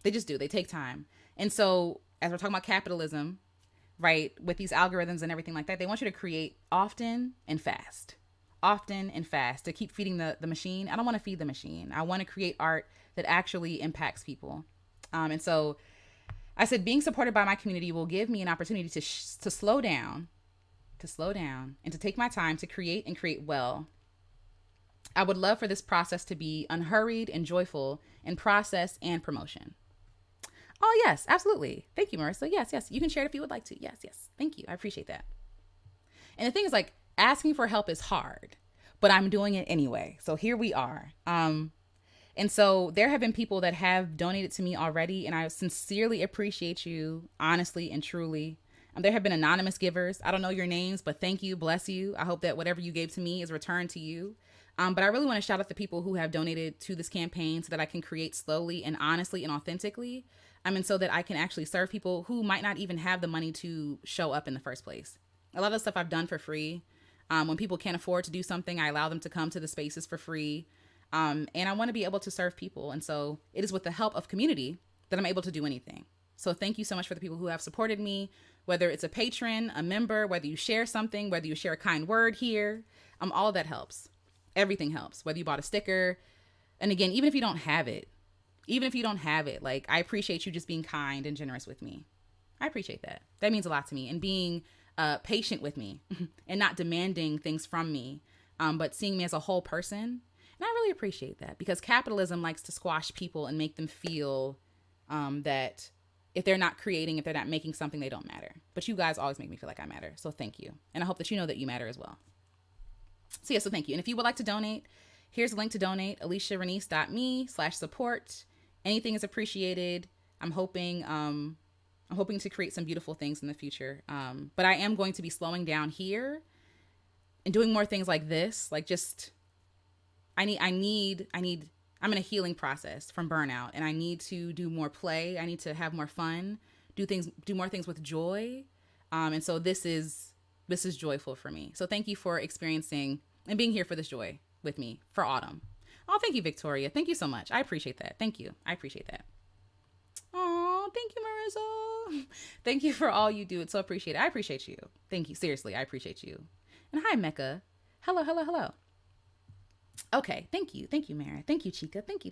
Speaker 1: They just do. They take time. And so as we're talking about capitalism, right, with these algorithms and everything like that, they want you to create often and fast to keep feeding the machine. I don't want to feed the machine. I want to create art that actually impacts people. And so I said, being supported by my community will give me an opportunity to slow down and to take my time to create and create well. I would love for this process to be unhurried and joyful in process and promotion. Oh, yes, absolutely. Thank you, Marissa. Yes. You can share it if you would like to. Yes. Thank you. I appreciate that. And the thing is, asking for help is hard, but I'm doing it anyway. So here we are. And so there have been people that have donated to me already, and I sincerely appreciate you, honestly and truly. There have been anonymous givers. I don't know your names, but thank you. Bless you. I hope that whatever you gave to me is returned to you. But I really want to shout out the people who have donated to this campaign so that I can create slowly and honestly and authentically. And so that I can actually serve people who might not even have the money to show up in the first place. A lot of the stuff I've done for free. When people can't afford to do something, I allow them to come to the spaces for free. And I want to be able to serve people. And so it is with the help of community that I'm able to do anything. So thank you so much for the people who have supported me, whether it's a patron, a member, whether you share something, whether you share a kind word here, all of that helps. Everything helps, whether you bought a sticker. And again, even if you don't have it, I appreciate you just being kind and generous with me. I appreciate that. That means a lot to me, and being patient with me and not demanding things from me, but seeing me as a whole person. And I really appreciate that, because capitalism likes to squash people and make them feel that if they're not creating, if they're not making something, they don't matter. But you guys always make me feel like I matter. So thank you. And I hope that you know that you matter as well. So thank you. And if you would like to donate, here's a link to donate, aliciarenice.me/support. Anything is appreciated. I'm hoping to create some beautiful things in the future. But I am going to be slowing down here and doing more things like this. I'm in a healing process from burnout, and I need to do more play. I need to have more fun, do more things with joy. And so this is joyful for me. So thank you for experiencing and being here for this joy with me for autumn. Oh, thank you, Victoria. Thank you so much. I appreciate that. Thank you. I appreciate that. Oh, thank you, Marissa. Thank you for all you do. It's so appreciated. I appreciate you. Thank you. Seriously, I appreciate you. And hi, Mecca. Hello. Okay. Thank you, Mara. Thank you, Chica. Thank you.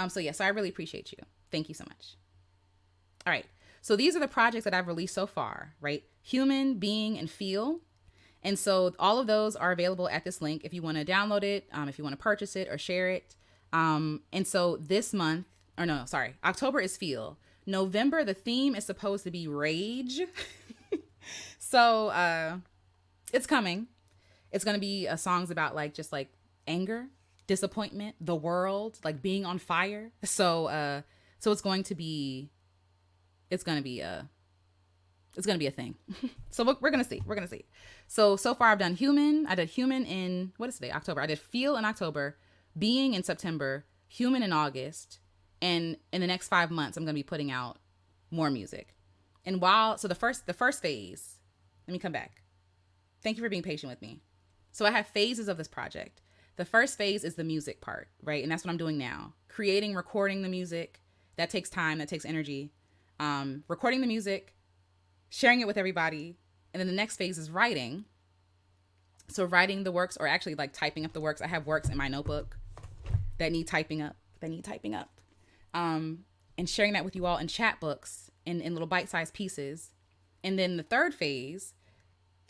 Speaker 1: So I really appreciate you. Thank you so much. All right. So these are the projects that I've released so far, right? Human, Being, and Feel. And so all of those are available at this link if you want to download it, if you want to purchase it or share it. And so this month, or no, sorry, October is feel. November, the theme is supposed to be rage. So it's coming. It's going to be songs about like just like anger, disappointment, the world, like being on fire. So it's going to be a thing. So we're going to see. We're going to see. So far I've done human. I did human in, what is today? October. I did feel in October, being in September, human in August. And in the next 5 months, I'm going to be putting out more music. And the first phase, let me come back. Thank you for being patient with me. So I have phases of this project. The first phase is the music part, right? And that's what I'm doing now. Recording the music. That takes time, that takes energy. Recording the music, sharing it with everybody. And then the next phase is writing. So writing the works, or actually like typing up the works. I have works in my notebook that need typing up. And sharing that with you all in chat books in little bite-sized pieces. And then the third phase,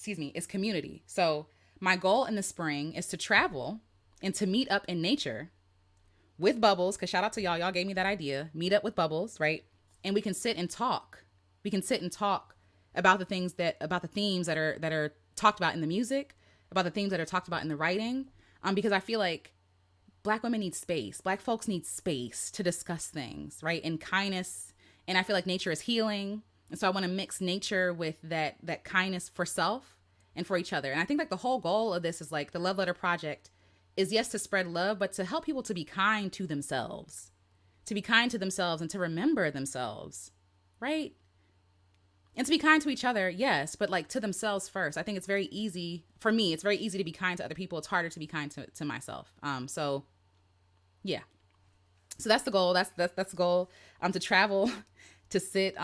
Speaker 1: is community. So my goal in the spring is to travel and to meet up in nature with Bubbles, because shout out to y'all. Y'all gave me that idea. Meet up with Bubbles, right? And we can sit and talk. About the themes that are talked about in the music, about the themes that are talked about in the writing. Because I feel like Black women need space. Black folks need space to discuss things, right? And kindness. And I feel like nature is healing. And so I want to mix nature with that kindness for self and for each other. And I think like the whole goal of this is like the Love Letter Project is, yes, to spread love, but to help people to be kind to themselves, and to remember themselves, right? And to be kind to each other, yes, but like to themselves first. I think it's very easy for me. It's very easy to be kind to other people. It's harder to be kind to myself. So yeah. So that's the goal. That's the goal. To travel, to sit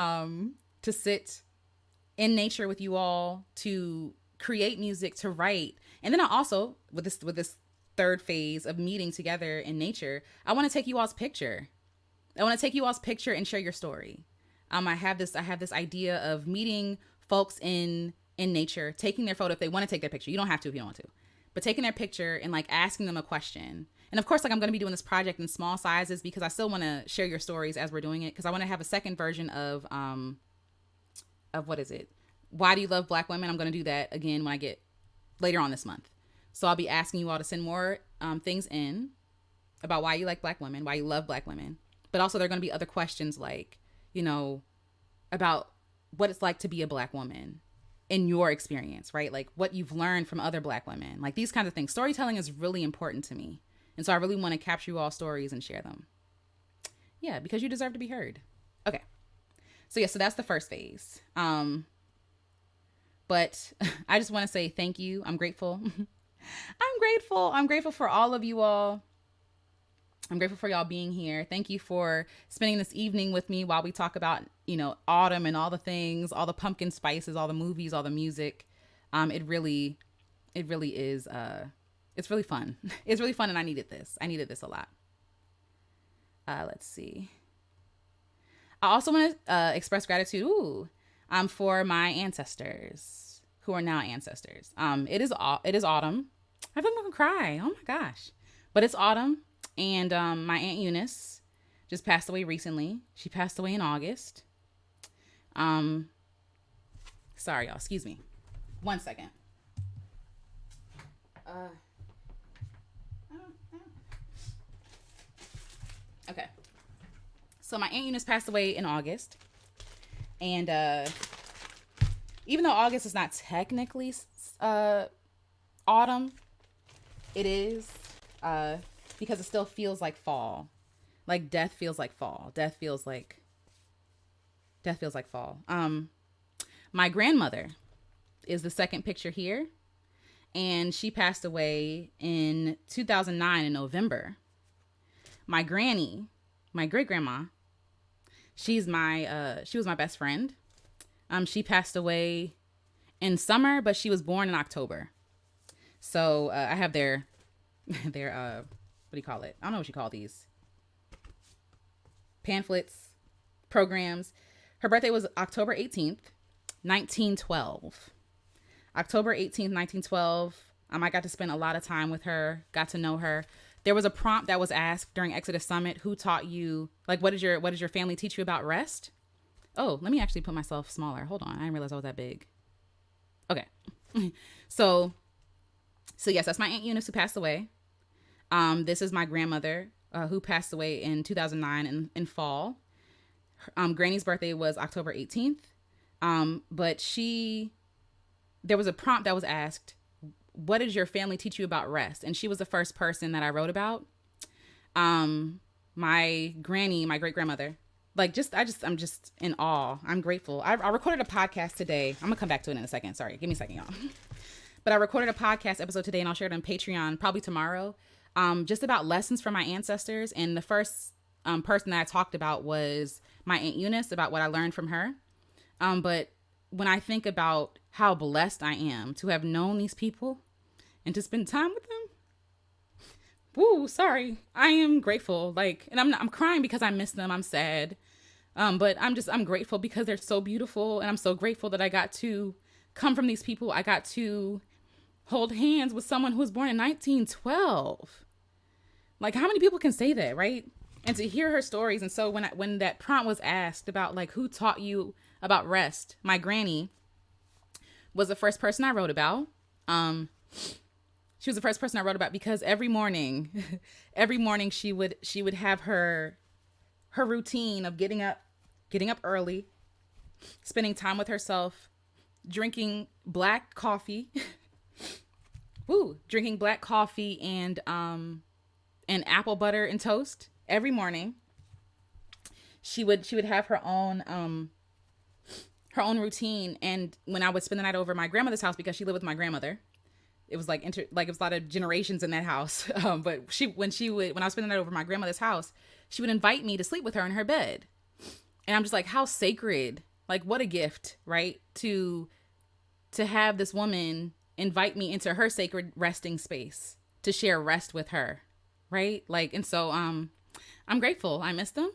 Speaker 1: in nature with you all, to create music, to write. And then I also, with this third phase of meeting together in nature, I want to take you all's picture. And share your story. I have this idea of meeting folks in nature, taking their photo if they want to take their picture. You don't have to if you don't want to, but taking their picture and like asking them a question. And of course, like I'm going to be doing this project in small sizes because I still want to share your stories as we're doing it. Cause I want to have a second version of what is it? Why do you love Black women? I'm going to do that again when I get later on this month. So I'll be asking you all to send more things in about why you like Black women, why you love Black women. But also there are going to be other questions like, about what it's like to be a Black woman in your experience, right? Like what you've learned from other Black women, like these kinds of things. Storytelling is really important to me. And so I really want to capture you all stories and share them. Yeah, because you deserve to be heard. Okay. So that's the first phase. But I just want to say thank you. I'm grateful. I'm grateful for all of you all. I'm grateful for y'all being here. Thank you for spending this evening with me while we talk about, autumn and all the things, all the pumpkin spices, all the movies, all the music. It really is, it's really fun. It's really fun. And I needed this. a lot. Let's see. I also want to express gratitude for my ancestors who are now ancestors. It is autumn. I feel like I'm gonna cry. Oh my gosh. But it's autumn. And my Aunt Eunice just passed away recently. She passed away in August. Sorry, y'all. Excuse me. 1 second. Okay. So my Aunt Eunice passed away in August. And even though August is not technically autumn, it is because it still feels like fall. Like death feels like fall. Death feels like fall. My grandmother is the second picture here. And she passed away in 2009 in November. My granny, my great grandma, she was my best friend. She passed away in summer, but she was born in October. So I have their what do you call it? I don't know what you call these. Pamphlets, programs. Her birthday was October 18th, 1912. October 18th, 1912. I got to spend a lot of time with her, got to know her. There was a prompt that was asked during Exodus Summit. Who taught you, like, what did your family teach you about rest? Oh, let me actually put myself smaller. Hold on. I didn't realize I was that big. Okay. So yes, that's my Aunt Eunice who passed away. This is my grandmother who passed away in 2009 in fall. Granny's birthday was October 18th. But there was a prompt that was asked, what did your family teach you about rest? And she was the first person that I wrote about. My granny, my great grandmother, I'm just in awe. I'm grateful. I recorded a podcast today. I'm gonna come back to it in a second. Sorry. Give me a second, y'all. But I recorded a podcast episode today and I'll share it on Patreon probably tomorrow. Just about lessons from my ancestors. And the first person that I talked about was my Aunt Eunice, about what I learned from her. But when I think about how blessed I am to have known these people and to spend time with them, woo, sorry, I am grateful. And I'm crying because I miss them. I'm sad. But I'm grateful because they're so beautiful. And I'm so grateful that I got to come from these people. I got to hold hands with someone who was born in 1912. Like, how many people can say that, right? And to hear her stories. And so when that prompt was asked about, like, who taught you about rest, my granny was the first person I wrote about. She was the first person I wrote about because every morning she would have her routine of getting up early, spending time with herself, drinking black coffee, and apple butter and toast every morning. She would have her own routine. And when I would spend the night over at my grandmother's house, because she lived with my grandmother, it was it was a lot of generations in that house. But when I was spending the night over at my grandmother's house, she would invite me to sleep with her in her bed. And I'm just like, how sacred, like, what a gift, right? To have this woman invite me into her sacred resting space to share rest with her. Right. And so, I'm grateful. I miss them.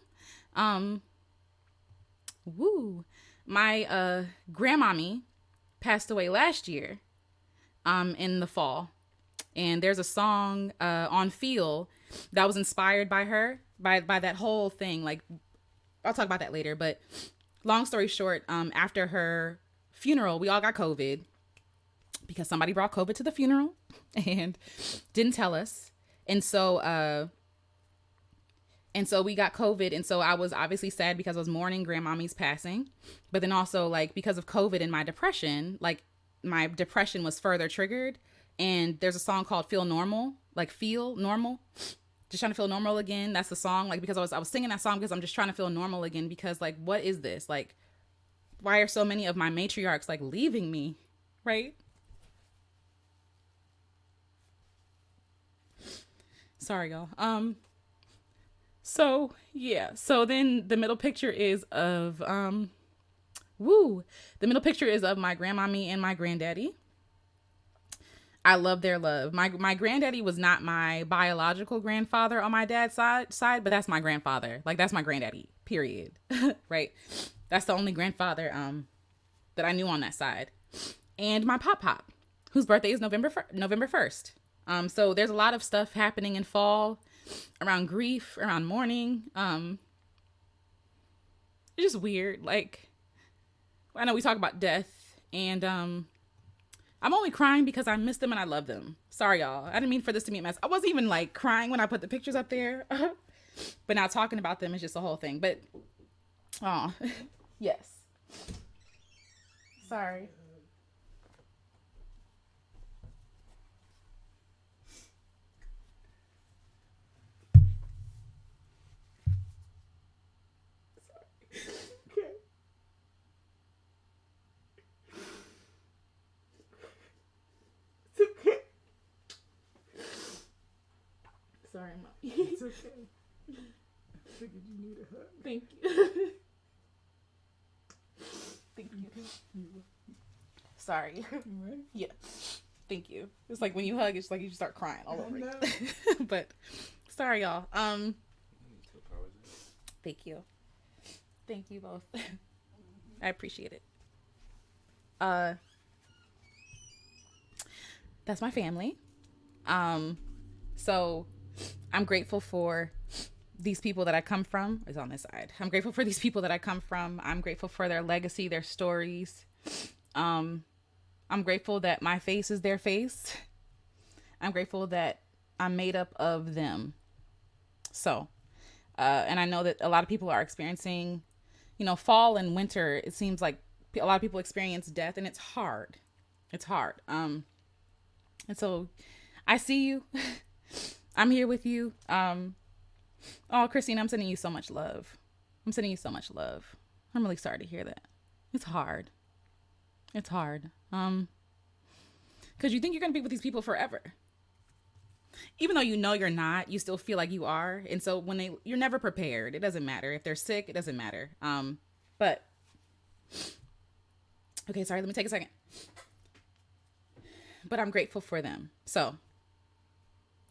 Speaker 1: My, grandmommy passed away last year, in the fall. And there's a song, on Feel that was inspired by her, by that whole thing. Like, I'll talk about that later, but long story short, after her funeral, we all got COVID because somebody brought COVID to the funeral and didn't tell us. And so we got COVID. And so I was obviously sad because I was mourning grandmommy's passing, but then also, like, because of COVID and my depression was further triggered. And there's a song called Feel Normal, like feel normal, just trying to feel normal again. That's the song, like, because I was singing that song because I'm just trying to feel normal again, because, like, what is this? Like, why are so many of my matriarchs, like, leaving me? Right. Sorry, y'all. So yeah. So then the middle picture is of, my grandmommy and my granddaddy. I love their love. My granddaddy was not my biological grandfather on my dad's side, but that's my grandfather. Like, that's my granddaddy, period. Right. That's the only grandfather, that I knew on that side. And my pop, whose birthday is November 1st. So there's a lot of stuff happening in fall around grief, around mourning. It's just weird. Like, I know we talk about death, and I'm only crying because I miss them and I love them. Sorry, y'all. I didn't mean for this to be a mess. I wasn't even, like, crying when I put the pictures up there. But now talking about them is just a whole thing. But, yes. Sorry. Sorry, Mom.
Speaker 2: It's okay. I figured you need a hug.
Speaker 1: Thank you. Thank you. Sorry.
Speaker 2: You right?
Speaker 1: Yeah. Thank you. It's like when you hug, it's like you just start crying all over again. But sorry, y'all.
Speaker 2: I need to apologize.
Speaker 1: Thank you. Thank you both. I appreciate it. That's my family. So I'm grateful for these people that I come from. Is on this side. I'm grateful for these people that I come from. I'm grateful for their legacy, their stories. I'm grateful that my face is their face. I'm grateful that I'm made up of them. So, and I know that a lot of people are experiencing, fall and winter. It seems like a lot of people experience death, and it's hard. It's hard. And so I see you. I'm here with you. Oh, Christine, I'm sending you so much love. I'm sending you so much love. I'm really sorry to hear that. It's hard. It's hard. Because you think you're going to be with these people forever. Even though you're not, you still feel like you are. And so you're never prepared. It doesn't matter. If they're sick, it doesn't matter. But, okay, sorry, let me take a second. But I'm grateful for them. So,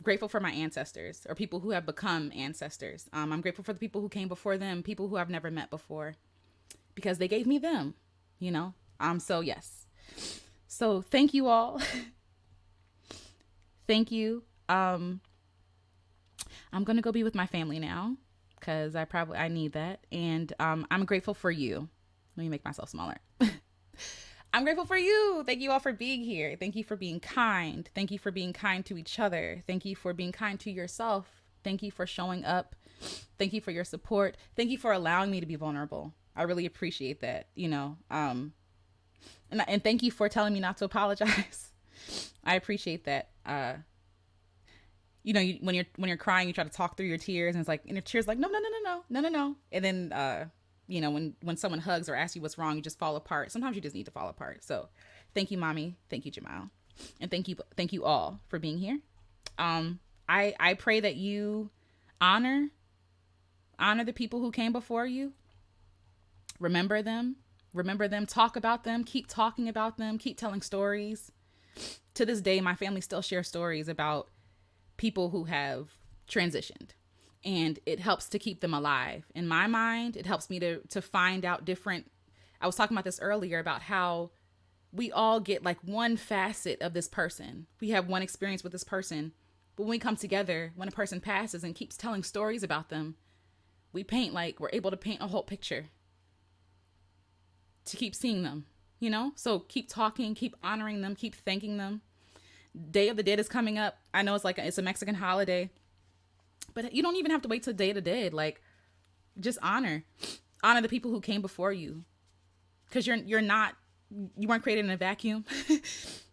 Speaker 1: grateful for my ancestors, or people who have become ancestors. I'm grateful for the people who came before them, people who I've never met before, because they gave me them, so yes. So thank you all. Thank you. I'm going to go be with my family now, because I need that. And I'm grateful for you. Let me make myself smaller. I'm grateful for you. Thank you all for being here. Thank you for being kind. Thank you for being kind to each other. Thank you for being kind to yourself. Thank you for showing up. Thank you for your support. Thank you for allowing me to be vulnerable. I really appreciate that, and thank you for telling me not to apologize. I appreciate that. When you're crying, you try to talk through your tears, and it's like, and your tears like, no. And then, when someone hugs or asks you what's wrong, you just fall apart. Sometimes you just need to fall apart. So thank you, Mommy. Thank you, Jamal. And thank you all for being here. I pray that you honor the people who came before you. Remember them, talk about them, keep talking about them, keep telling stories. To this day, my family still shares stories about people who have transitioned. And it helps to keep them alive. In my mind, it helps me to find out different. I was talking about this earlier about how we all get like one facet of this person. We have one experience with this person. But when we come together, when a person passes and keeps telling stories about them, we're able to paint a whole picture to keep seeing them, So keep talking, keep honoring them, keep thanking them. Day of the Dead is coming up. I know it's a Mexican holiday. But you don't even have to wait till Day of the Dead. Like, just honor the people who came before you, because you weren't created in a vacuum.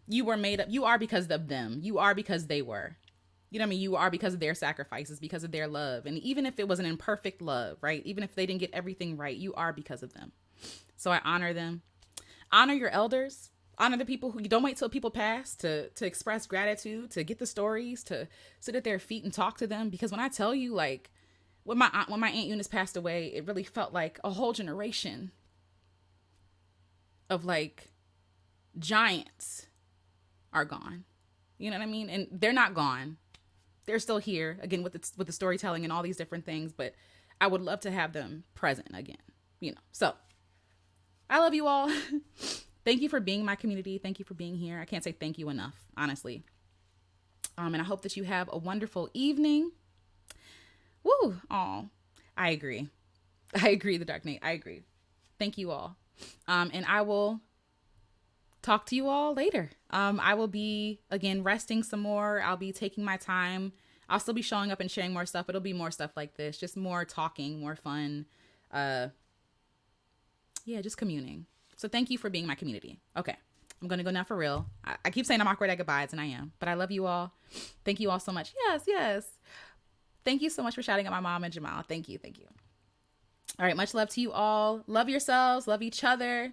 Speaker 1: You were made up. You are because of them. You are because they were. You know what I mean? You are because of their sacrifices, because of their love. And even if it was an imperfect love, right? Even if they didn't get everything right, you are because of them. So I honor them. Honor your elders. Honor the people who, you don't wait till people pass to express gratitude, to get the stories, to sit at their feet and talk to them. Because when I tell you, like, when my Aunt Eunice passed away, it really felt like a whole generation of like giants are gone. You know what I mean? And they're not gone. They're still here, again, with the storytelling and all these different things. But I would love to have them present again, So I love you all. Thank you for being my community. Thank you for being here. I can't say thank you enough, honestly. And I hope that you have a wonderful evening. Woo! Oh, I agree. The Dark Knight. I agree. Thank you all. And I will talk to you all later. I will be, again, resting some more. I'll be taking my time. I'll still be showing up and sharing more stuff. It'll be more stuff like this. Just more talking, more fun. Just communing. So thank you for being my community. Okay, I'm going to go now for real. I keep saying I'm awkward at goodbyes, and I am. But I love you all. Thank you all so much. Yes. Thank you so much for shouting at my mom and Jamal. Thank you. All right, much love to you all. Love yourselves. Love each other.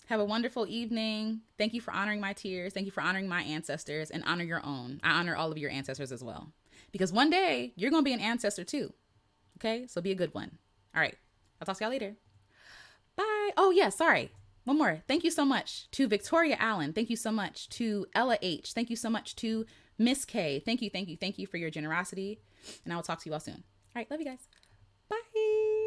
Speaker 1: Have a wonderful evening. Thank you for honoring my tears. Thank you for honoring my ancestors, and honor your own. I honor all of your ancestors as well. Because one day, you're going to be an ancestor too. Okay? So be a good one. All right. I'll talk to y'all later. Bye. Oh, yeah. Sorry. One more. Thank you so much to Victoria Allen. Thank you so much to Ella H. Thank you so much to Miss K. Thank you for your generosity. And I will talk to you all soon. All right. Love you guys.